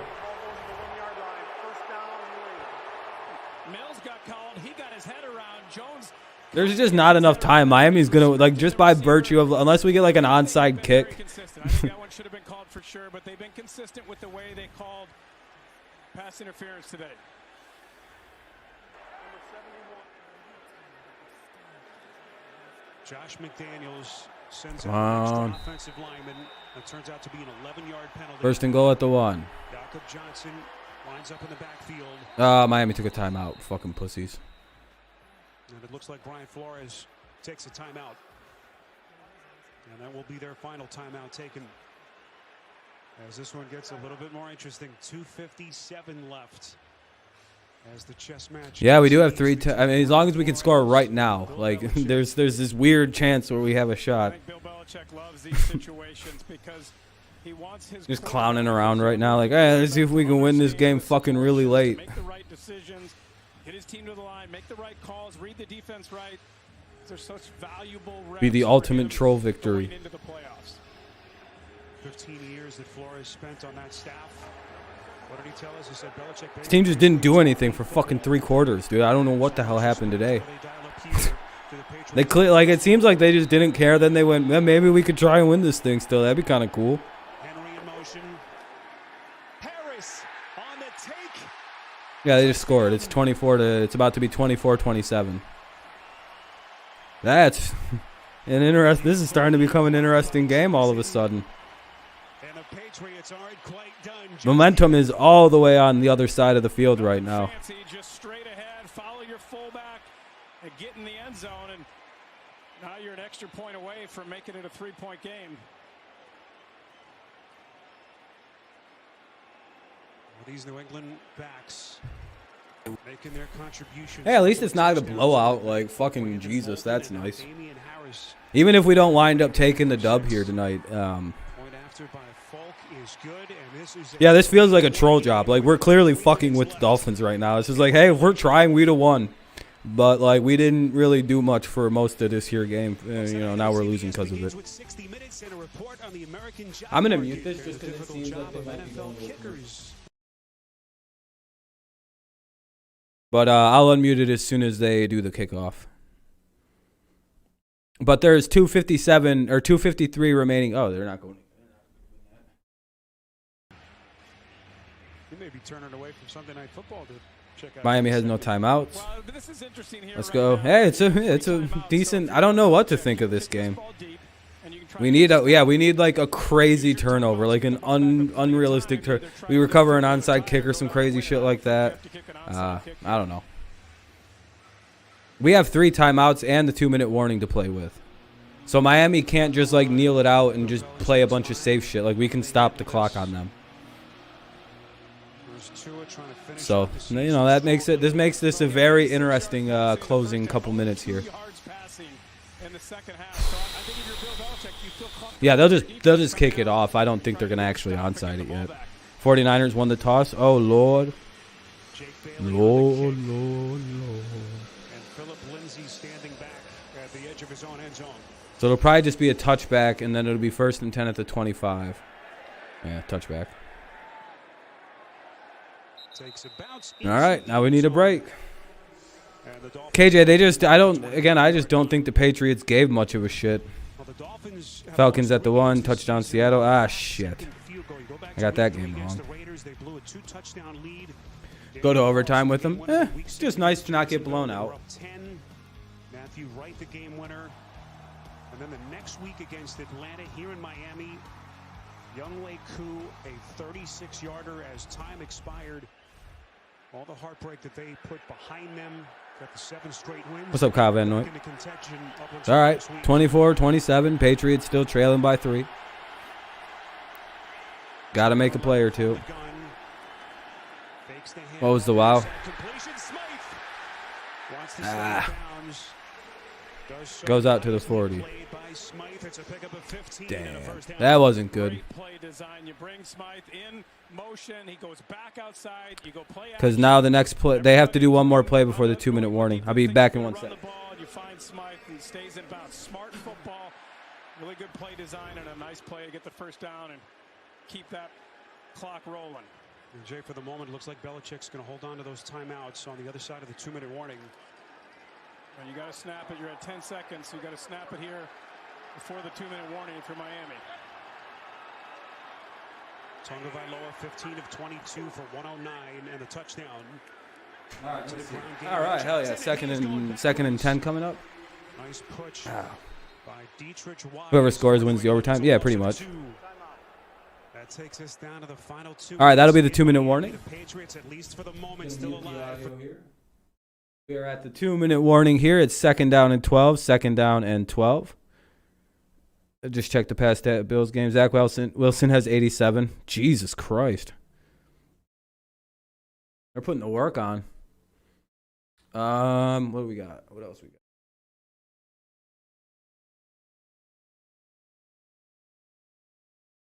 Mills got called. He got his head around Jones. There's just not enough time. Miami's going to, just by virtue of, unless we get an onside kick. I think that one should have been called for sure, but they've been consistent with the way they called pass interference today. Josh McDaniels sends out the offensive lineman. That turns out to be an 11-yard penalty. 1st and goal at the 1. Jacob Johnson lines up in the backfield. Miami took a timeout. Fucking pussies. And it looks like Brian Flores takes a timeout. And that will be their final timeout taken. As this one gets a little bit more interesting. 2:57 left. As the chess match. Yeah, we do have 3. I mean, as long as we can score right now, there's this weird chance where we have a shot. I think Bill Belichick loves these situations because Just clowning around right now, like, hey, let's see if we can win this game fucking really late. Make the right decisions, get his team to the line, make the right calls, read the defense right. They're such valuable reps. Be the ultimate troll victory. Into the playoffs. 15 years that Flores spent on that staff. What did he tell us? He said Belichick. This team just didn't do anything for fucking 3 quarters, dude. I don't know what the hell happened today. They like it seems like they just didn't care. Then they went, maybe we could try and win this thing still. That'd be kind of cool. Henry in motion. Harris on the take. Yeah, they just scored. It's 24 to. It's about to be 24-27. That's an interest. This is starting to become an interesting game all of a sudden. And the Patriots aren't quite done. Momentum is all the way on the other side of the field right now. Just straight ahead, follow your fullback, and get in the end zone. And now you're an extra point away from making it a 3-point game. Well, these New England backs making their contribution. Hey, at least it's not a blowout. Like fucking Jesus, that's nice. Even if we don't wind up taking the dub here tonight. Yeah, this feels like a troll job. Like we're clearly fucking with the Dolphins right now. It's just like, hey, if we're trying, we'd have won. But like we didn't really do much for most of this here game. You know, now we're losing because of it. I'm gonna mute this just because it seems like they might be going to. But I'll unmute it as soon as they do the kickoff. But there's 2:57 or 2:53 remaining. Oh, they're not going. You may be turning away from Sunday Night Football to check out. Miami has no timeouts. Well, this is interesting here. Let's go. Hey, it's a decent. I don't know what to think of this game. We need we need like a crazy turnover, like an unrealistic turn. We recover an onside kick or some crazy shit like that. I don't know. We have 3 timeouts and the 2-minute warning to play with. So Miami can't just like kneel it out and just play a bunch of safe shit. Like we can stop the clock on them. So, you know, that makes it. This makes this a very interesting closing couple minutes here. Yeah, they'll just kick it off. I don't think they're gonna actually onside it yet. 49ers won the toss. Oh Lord. Lord. So it'll probably just be a touchback, and then it'll be 1st and 10 at the 25. Yeah, touchback. All right, now we need a break. KJ, I just don't think the Patriots gave much of a shit. Falcons at the 1, touchdown Seattle. Ah, shit. I got that game wrong. Go to overtime with them. It's just nice to not get blown out. Matthew Wright, the game winner. And then the next week against Atlanta here in Miami, Younghoe Koo, a 36-yarder as time expired. All the heartbreak that they put behind them. Got the 7 straight wins. What's up, Kyle Van Noy? All right, 24-27. Patriots still trailing by 3. Got to make a play or two. What was the wow? Goes out to the 40. Damn, that wasn't good. Because now the next play, they have to do one more play before the 2-minute warning. I'll be back in 1 second. You find Smythe, he stays in bounds. Smart football, really good play design, and a nice play to get the first down and keep that clock rolling. And Jay, for the moment, it looks like Belichick's going to hold on to those timeouts on the other side of the 2-minute warning. And you got to snap it. You're at 10 seconds. So you got to snap it here before the 2-minute warning if you're Miami. Tagovailoa 15 of 22 for 109 and a touchdown. All right, hell yeah. Second and 10 coming up. Nice push by Dietrich Wise. Whoever scores wins the overtime. Yeah, pretty much. That takes us down to the final 2. All right, that'll be the 2-minute warning. The Patriots, at least for the moment, still alive. We are at the 2-minute warning here. It's 2nd down and 12. 2nd down and 12. Just check the past Bills game. Zach Wilson has 87. Jesus Christ. They're putting the work on. What do we got? What else we got?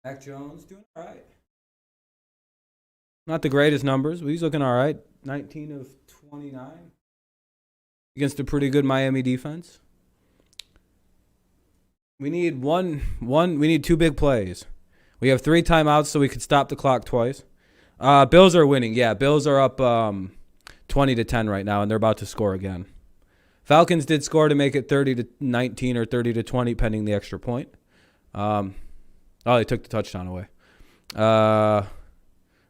Mac Jones doing all right. Not the greatest numbers, but he's looking all right. 19 of 29 against a pretty good Miami defense. We need we need 2 big plays. We have 3 timeouts so we could stop the clock twice. Bills are winning. Yeah, Bills are up 20-10 right now, and they're about to score again. Falcons did score to make it 30-19 or 30-20, pending the extra point. They took the touchdown away.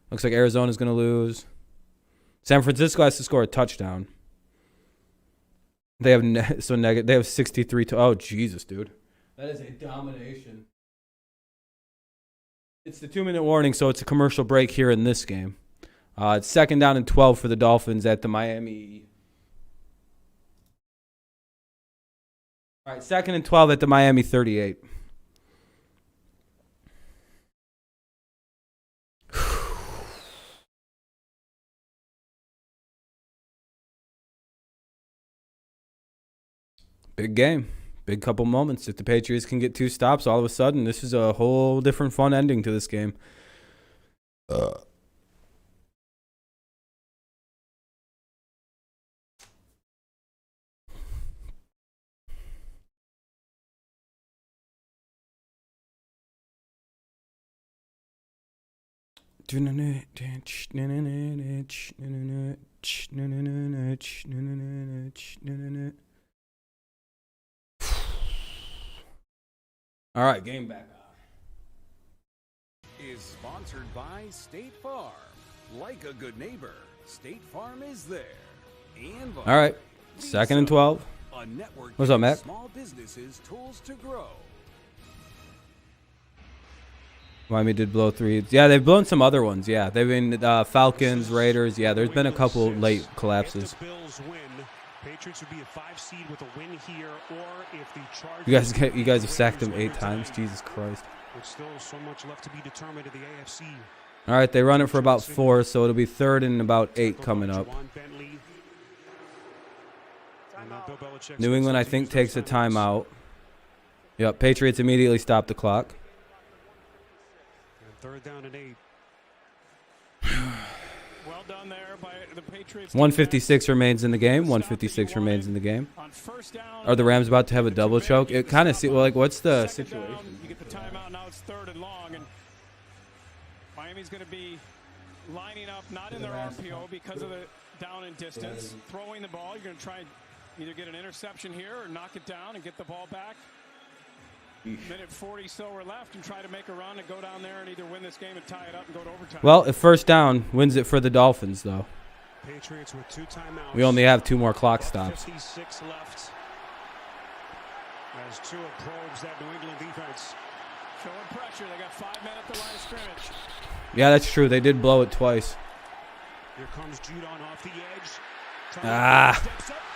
Looks like Arizona's going to lose. San Francisco has to score a touchdown. They have they have 63 to. Oh Jesus, dude, that is a domination. It's the 2-minute warning, so it's a commercial break here in this game. It's 2nd down and 12 for the Dolphins at the Miami. All right, 2nd and 12 at the Miami 38. Big game. Big couple moments. If the Patriots can get 2 stops, all of a sudden, this is a whole different fun ending to this game. All right, game back on. Is sponsored by State Farm. Like a good neighbor, State Farm is there. And all right, 2nd and 12. A network. What's up, Matt? Small businesses tools to grow. Miami did blow 3. Yeah, they've blown some other ones. Yeah, they've been Falcons, Raiders. Yeah, there's been a couple late collapses. Patriots would be a 5 seed with a win here, or if the Chargers. You guys have sacked them 8 times. Jesus Christ. There's still so much left to be determined in the AFC. All right, they run it for about 4, so it'll be 3rd and about 8 coming up. New England, I think, takes a timeout. Yep, Patriots immediately stop the clock. 3rd down and 8. Well done there by the Patriots. 156 remains in the game. 156 remains in the game. Are the Rams about to have a double choke? It kind of seems like, what's the situation? You get the timeout. Now it's 3rd and long, and Miami's going to be lining up not in their RPO because of the down and distance. Throwing the ball, you're going to try and either get an interception here or knock it down and get the ball back. Minute 40 so we're left, and try to make a run and go down there and either win this game and tie it up and go to overtime. Well, if 1st down wins it for the Dolphins, though. Patriots with 2 timeouts. We only have 2 more clock stops. 56 left. As Tua probes that New England defense. Showing pressure. They got 5 men at the line of scrimmage. Yeah, that's true. They did blow it twice. Here comes Judon off the edge. Ah.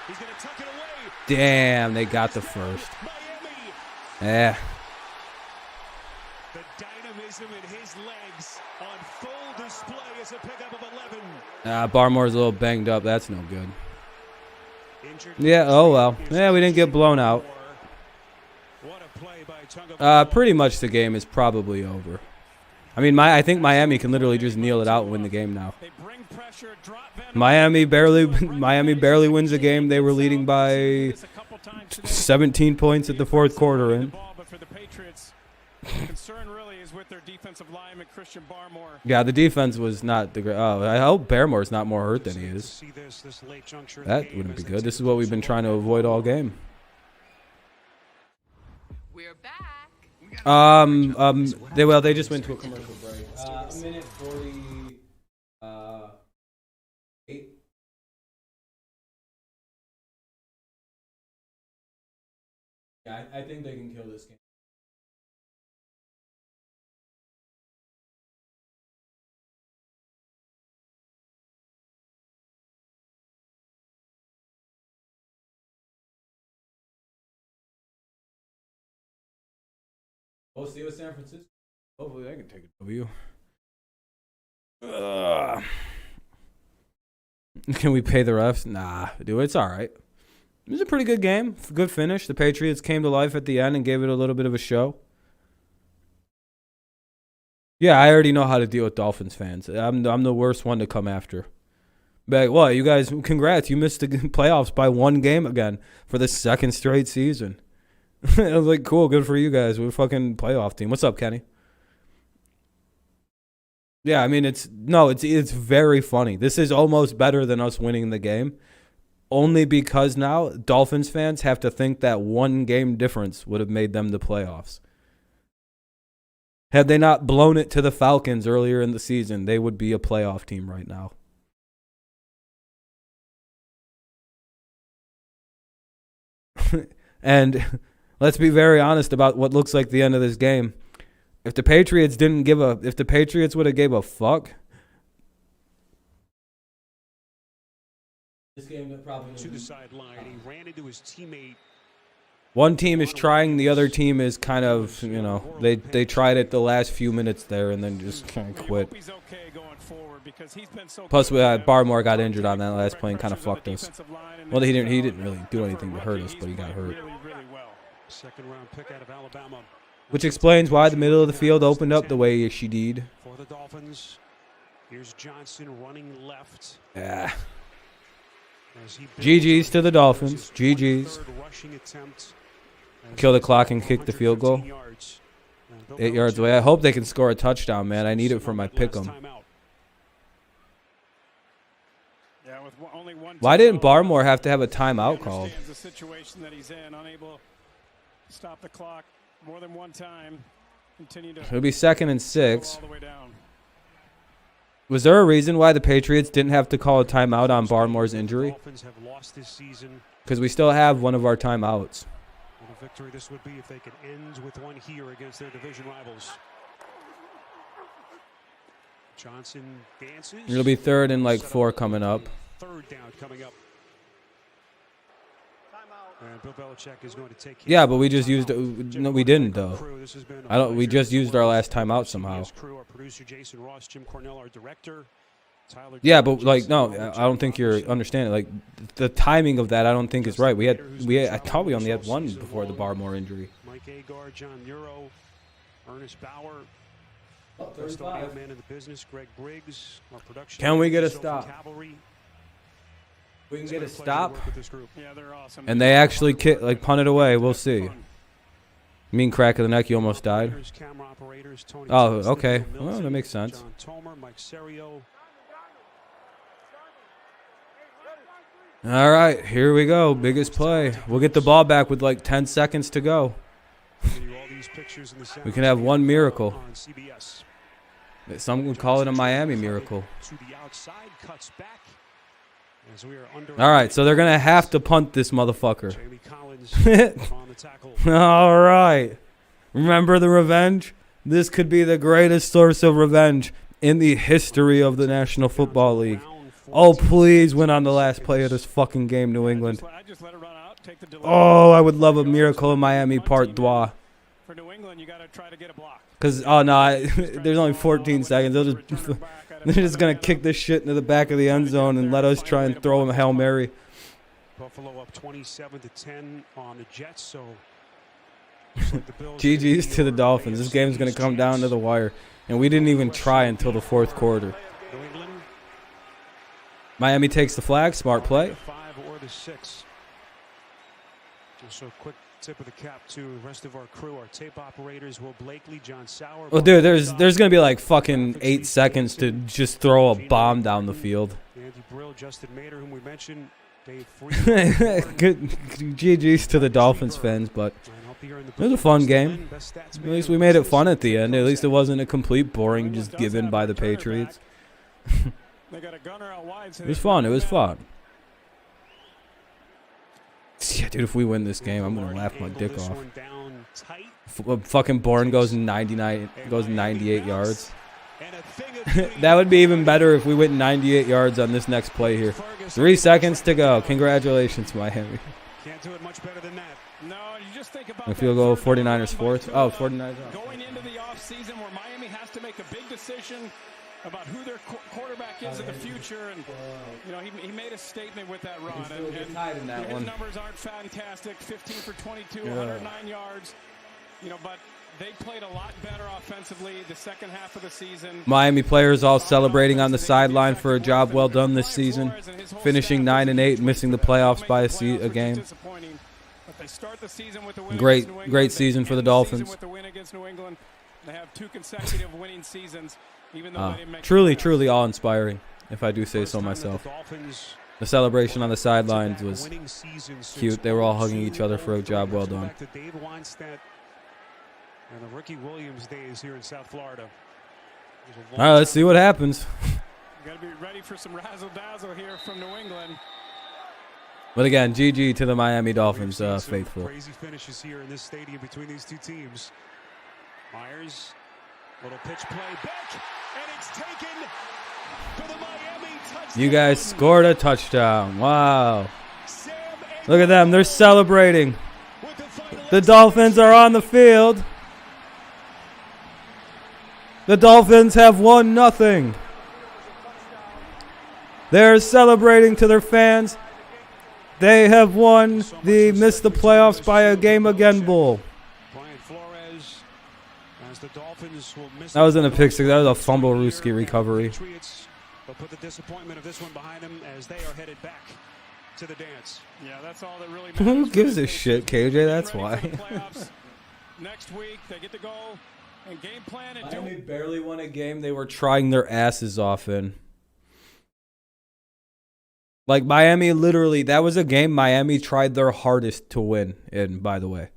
He's going to tuck it away. Damn, they got the 1st. Yeah. The dynamism in his legs on full display as a pickup of 11. Barmore's a little banged up. That's no good. Yeah, oh well. Yeah, we didn't get blown out. Pretty much the game is probably over. I mean, I think Miami can literally just kneel it out and win the game now. Miami barely wins the game. They were leading by 17 points at the 4th quarter in. Concern really is with their defensive lineman Christian Barmore. Yeah, the defense was not the great. Oh, I hope Barmore's not more hurt than he is. That wouldn't be good. This is what we've been trying to avoid all game. We're back. They just went to a commercial break. A minute 48. Yeah, I think they can kill this game. We'll see with San Francisco. Hopefully they can take a W. Can we pay the refs? Nah, dude, it's all right. It was a pretty good game. Good finish. The Patriots came to life at the end and gave it a little bit of a show. Yeah, I already know how to deal with Dolphins fans. I'm the worst one to come after. Be like, what, you guys, congrats, you missed the playoffs by 1 game again for the 2nd straight season. I was like, cool, good for you guys. We're a fucking playoff team. What's up, Kenny? Yeah, I mean, it's very funny. This is almost better than us winning the game. Only because now Dolphins fans have to think that 1 game difference would have made them the playoffs. Had they not blown it to the Falcons earlier in the season, they would be a playoff team right now. And let's be very honest about what looks like the end of this game. If the Patriots would have gave a fuck, this game probably to the sideline. He ran into his teammate. One team is trying, the other team is kind of, they tried it the last few minutes there and then just kind of quit. Plus, Barmore got injured on that last play and kind of fucked us. Well, he didn't really do anything to hurt us, but he got hurt. Second-round pick out of Alabama. Which explains why the middle of the field opened up the way she did. For the Dolphins, here's Johnson running left. Yeah. GG's to the Dolphins. GG's. Kill the clock and kick the field goal. 8 yards away. I hope they can score a touchdown, man. I need it for my pick'em. Why didn't Barmore have to have a timeout called? The situation that he's in, unable to stop the clock more than one time. Continue to It'll be 2nd and 6. Was there a reason why the Patriots didn't have to call a timeout on Barmore's injury? Because we still have one of our timeouts. What a victory this would be if they could end with one here against their division rivals. Johnson dances. It'll be 3rd and like 4 coming up. 3rd down coming up. And Bill Belichick is going to take. Yeah, but we just used it. No, we didn't though. We just used our last timeout somehow. Our producer Jason Ross, Jim Cornell, our director. Yeah, but like no, I don't think you're understanding. Like the timing of that, I don't think is right. I thought we only had one before the Barmore injury. Mike Agar, John Muro, Ernest Bauer, best audio man in the business, Greg Briggs, our production. Can we get a stop? We can get a stop. Yeah, they're awesome. And they actually punt it away. We'll see. Mean crack of the neck, you almost died. Oh, okay. Well, that makes sense. All right, here we go. Biggest play. We'll get the ball back with like 10 seconds to go. We can have one miracle. Some would call it a Miami miracle. All right, so they're going to have to punt this motherfucker. All right. Remember the revenge? This could be the greatest source of revenge in the history of the National Football League. Oh, please win on the last play of this fucking game, New England. Oh, I would love a miracle in Miami part 2. For New England, you got to try to get a block. Because, there's only 14 seconds. They're just going to kick this shit into the back of the end zone and let us try and throw him a Hail Mary. Buffalo up 27-10 on the Jets, so GG's to the Dolphins. This game's going to come down to the wire. And we didn't even try until the 4th quarter. Miami takes the flag. Smart play. 5 or the 6. Just a quick tip of the cap to the rest of our crew, our tape operators, Will Blakely, John Sauer. Oh, dude, there's going to be like fucking 8 seconds to just throw a bomb down the field. Andy Brill, Justin Mader, whom we mentioned, Dave Free. Good GG's to the Dolphins fans, but it was a fun game. At least we made it fun at the end. At least it wasn't a complete boring just given by the Patriots. It was fun. It was fun. Yeah, dude, if we win this game, I'm gonna laugh my dick off. Fucking Bourne goes 98 yards. That would be even better if we went 98 yards on this next play here. 3 seconds to go. Congratulations, Miami. Can't do it much better than that. No, you just think about if you'll go 49ers 4th. Oh, 49ers. Going into the offseason where Miami has to make a big decision about who their quarterback is in the future, and he made a statement with that run. And his numbers aren't fantastic. 15 for 22, 109 yards. But They played a lot better offensively the second half of the season. Miami players all celebrating on the sideline for a job well done this season, finishing 9-8, missing the playoffs by a game. Great season for the Dolphins. They have 2 consecutive winning seasons, even though they didn't make Truly awe-inspiring, if I do say so myself. The celebration on the sidelines was cute. They were all hugging each other for a job well done. And the Ricky Williams days here in South Florida. All right, let's see what happens. Got to be ready for some razzle-dazzle here from New England. But again, GG to the Miami Dolphins faithful. Crazy finishes here in this stadium between these two teams. Myers, little pitch play back, and it's taken for the Miami touchdown. You guys scored a touchdown. Wow. Look at them. They're celebrating. The Dolphins are on the field. The Dolphins have won nothing. They're celebrating to their fans. They have won the missed the playoffs by a game again bowl. That wasn't a pick six. That was a fumble Ruski recovery. But put the disappointment of this one behind them as they are headed back to the dance. Yeah, that's all that really matters. Who gives a shit, KJ? That's why. Next week they get to go and game plan and Miami barely won a game they were trying their asses off in. Like Miami, literally, that was a game Miami tried their hardest to win in, by the way.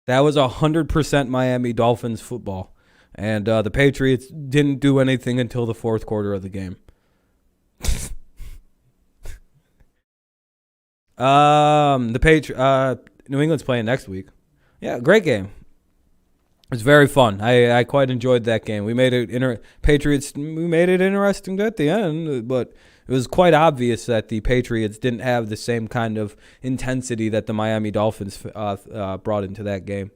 That was 100% Miami Dolphins football. And the Patriots didn't do anything until the fourth quarter of the game. New England's playing next week. Yeah, great game. It was very fun. I quite enjoyed that game. We made it Patriots. We made it interesting at the end, but it was quite obvious that the Patriots didn't have the same kind of intensity that the Miami Dolphins brought into that game.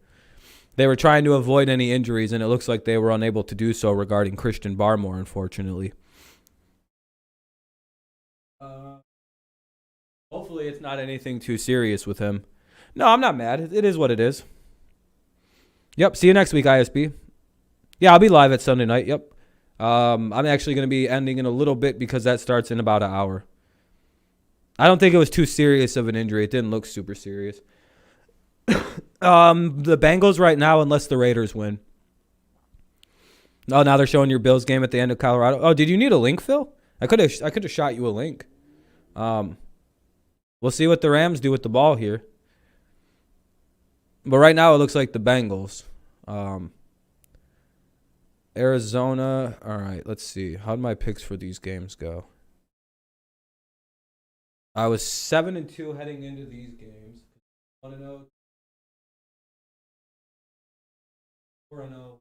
They were trying to avoid any injuries, and it looks like they were unable to do so regarding Christian Barmore, unfortunately. Hopefully it's not anything too serious with him. No, I'm not mad. It is what it is. Yep, see you next week, ISB. Yeah, I'll be live at Sunday night, yep. I'm actually going to be ending in a little bit because that starts in about an hour. I don't think it was too serious of an injury. It didn't look super serious. The Bengals right now, unless the Raiders win. Oh, now they're showing your Bills game at the end of Colorado. Oh, did you need a link, Phil? I could have shot you a link. We'll see what the Rams do with the ball here. But right now it looks like the Bengals. Arizona. All right, let's see. How did my picks for these games go? I was 7-2 heading into these games. 1-0. 4-0.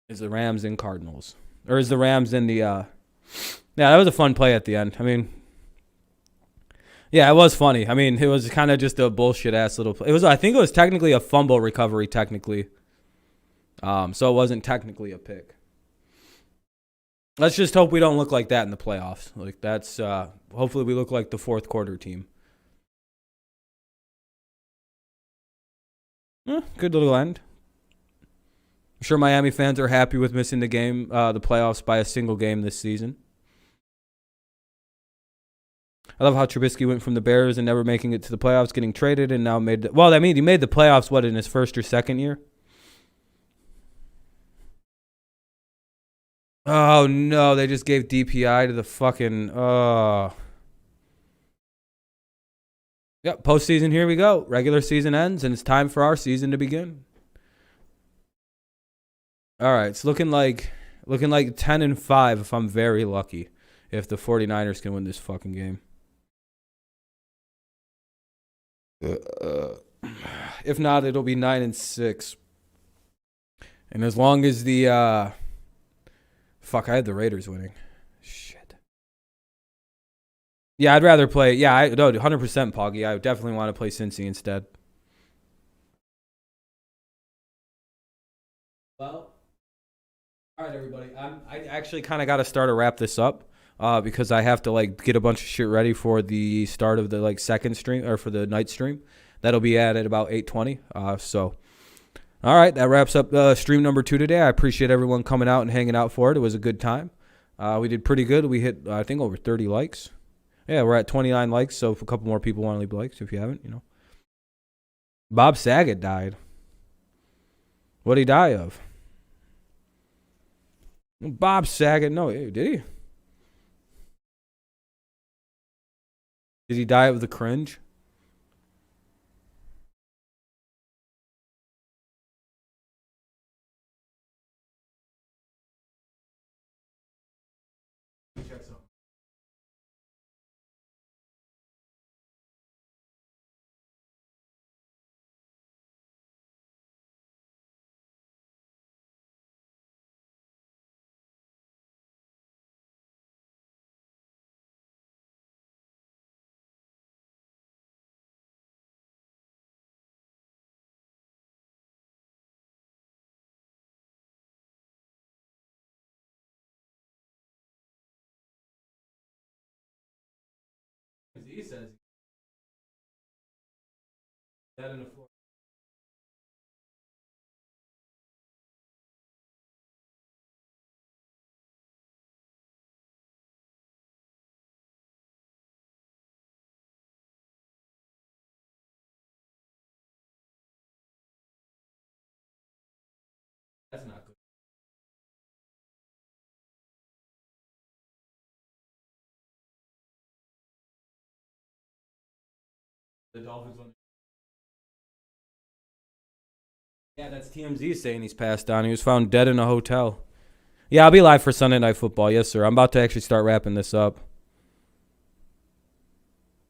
Is the Rams and Cardinals. Or is the Rams in the yeah, that was a fun play at the end. I mean, yeah, it was funny. I mean, it was kind of just a bullshit ass little play. I think it was technically a fumble recovery technically. So it wasn't technically a pick. Let's just hope we don't look like that in the playoffs. Like that's hopefully we look like the fourth quarter team. Good little end. I'm sure Miami fans are happy with missing the playoffs by a single game this season. I love how Trubisky went from the Bears and never making it to the playoffs, getting traded, and now made he made the playoffs, in his first or second year? Oh, no, they just gave DPI to the fucking, Yep, postseason, here we go. Regular season ends, and it's time for our season to begin. All right, it's looking like 10-5 if I'm very lucky, if the 49ers can win this fucking game. If not, it'll be 9-6. And as long as the fuck, I had the Raiders winning. Shit. Yeah, I'd rather play. Yeah, 100% Poggy. I would definitely want to play Cincy instead. Well, all right, everybody. I actually kind of got to start to wrap this up because I have to like get a bunch of shit ready for the start of the like second stream or for the night stream. That'll be at about 8:20. So. All right, that wraps up stream number 2 today. I appreciate everyone coming out and hanging out for it. It was a good time. We did pretty good. We hit, I think, over 30 likes. Yeah, we're at 29 likes, so if a couple more people want to leave likes, if you haven't, you know. Bob Saget died. What'd he die of? Bob Saget, no, did he? Did he die of the cringe? He says that in the floor. That's not good. The Dolphins won. Yeah, that's TMZ saying he's passed on. He was found dead in a hotel. Yeah, I'll be live for Sunday Night Football. Yes, sir. I'm about to actually start wrapping this up.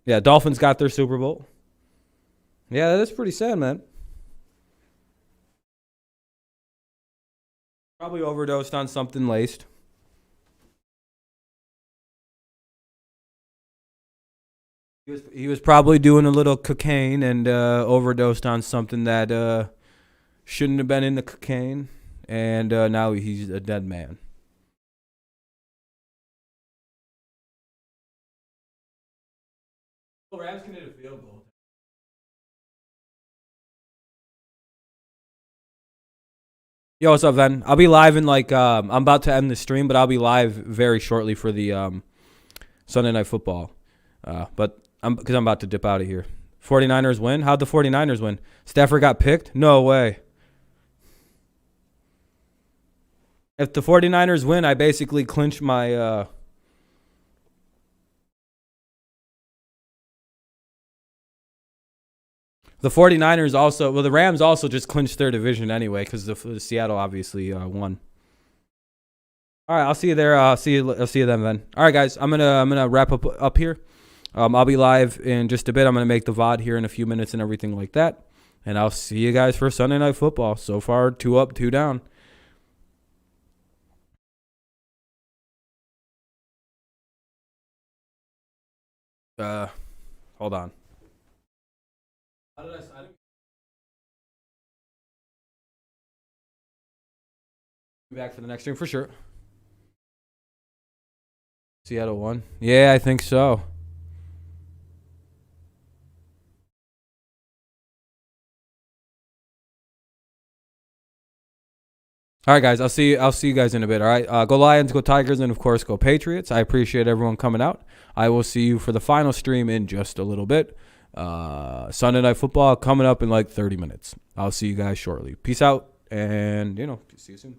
Yeah, Dolphins got their Super Bowl. Yeah, that is pretty sad, man. Probably overdosed on something laced. He was probably doing a little cocaine and overdosed on something that shouldn't have been in the cocaine, and now he's a dead man. Well, Rams can hit a field goal. Yo, what's up, Ven? I'll be live in like I'm about to end the stream, but I'll be live very shortly for the Sunday Night Football. But because I'm about to dip out of here. 49ers win? How'd the 49ers win? Stafford got picked? No way. If the 49ers win, I basically clinch my the 49ers also, well, the Rams also just clinched their division anyway because the Seattle obviously won. All right, I'll see you there. I'll see you then, man. All right, guys, I'm gonna wrap up here. I'll be live in just a bit. I'm gonna make the VOD here in a few minutes and everything like that, and I'll see you guys for Sunday Night Football. So far, 2 up, 2 down. Hold on. How did I didn't... Be back for the next stream for sure. Seattle won. Yeah, I think so. All right, guys. I'll see you guys in a bit. All right. Go Lions, go Tigers, and of course go Patriots. I appreciate everyone coming out. I will see you for the final stream in just a little bit. Sunday Night Football coming up in like 30 minutes. I'll see you guys shortly. Peace out, and see you soon.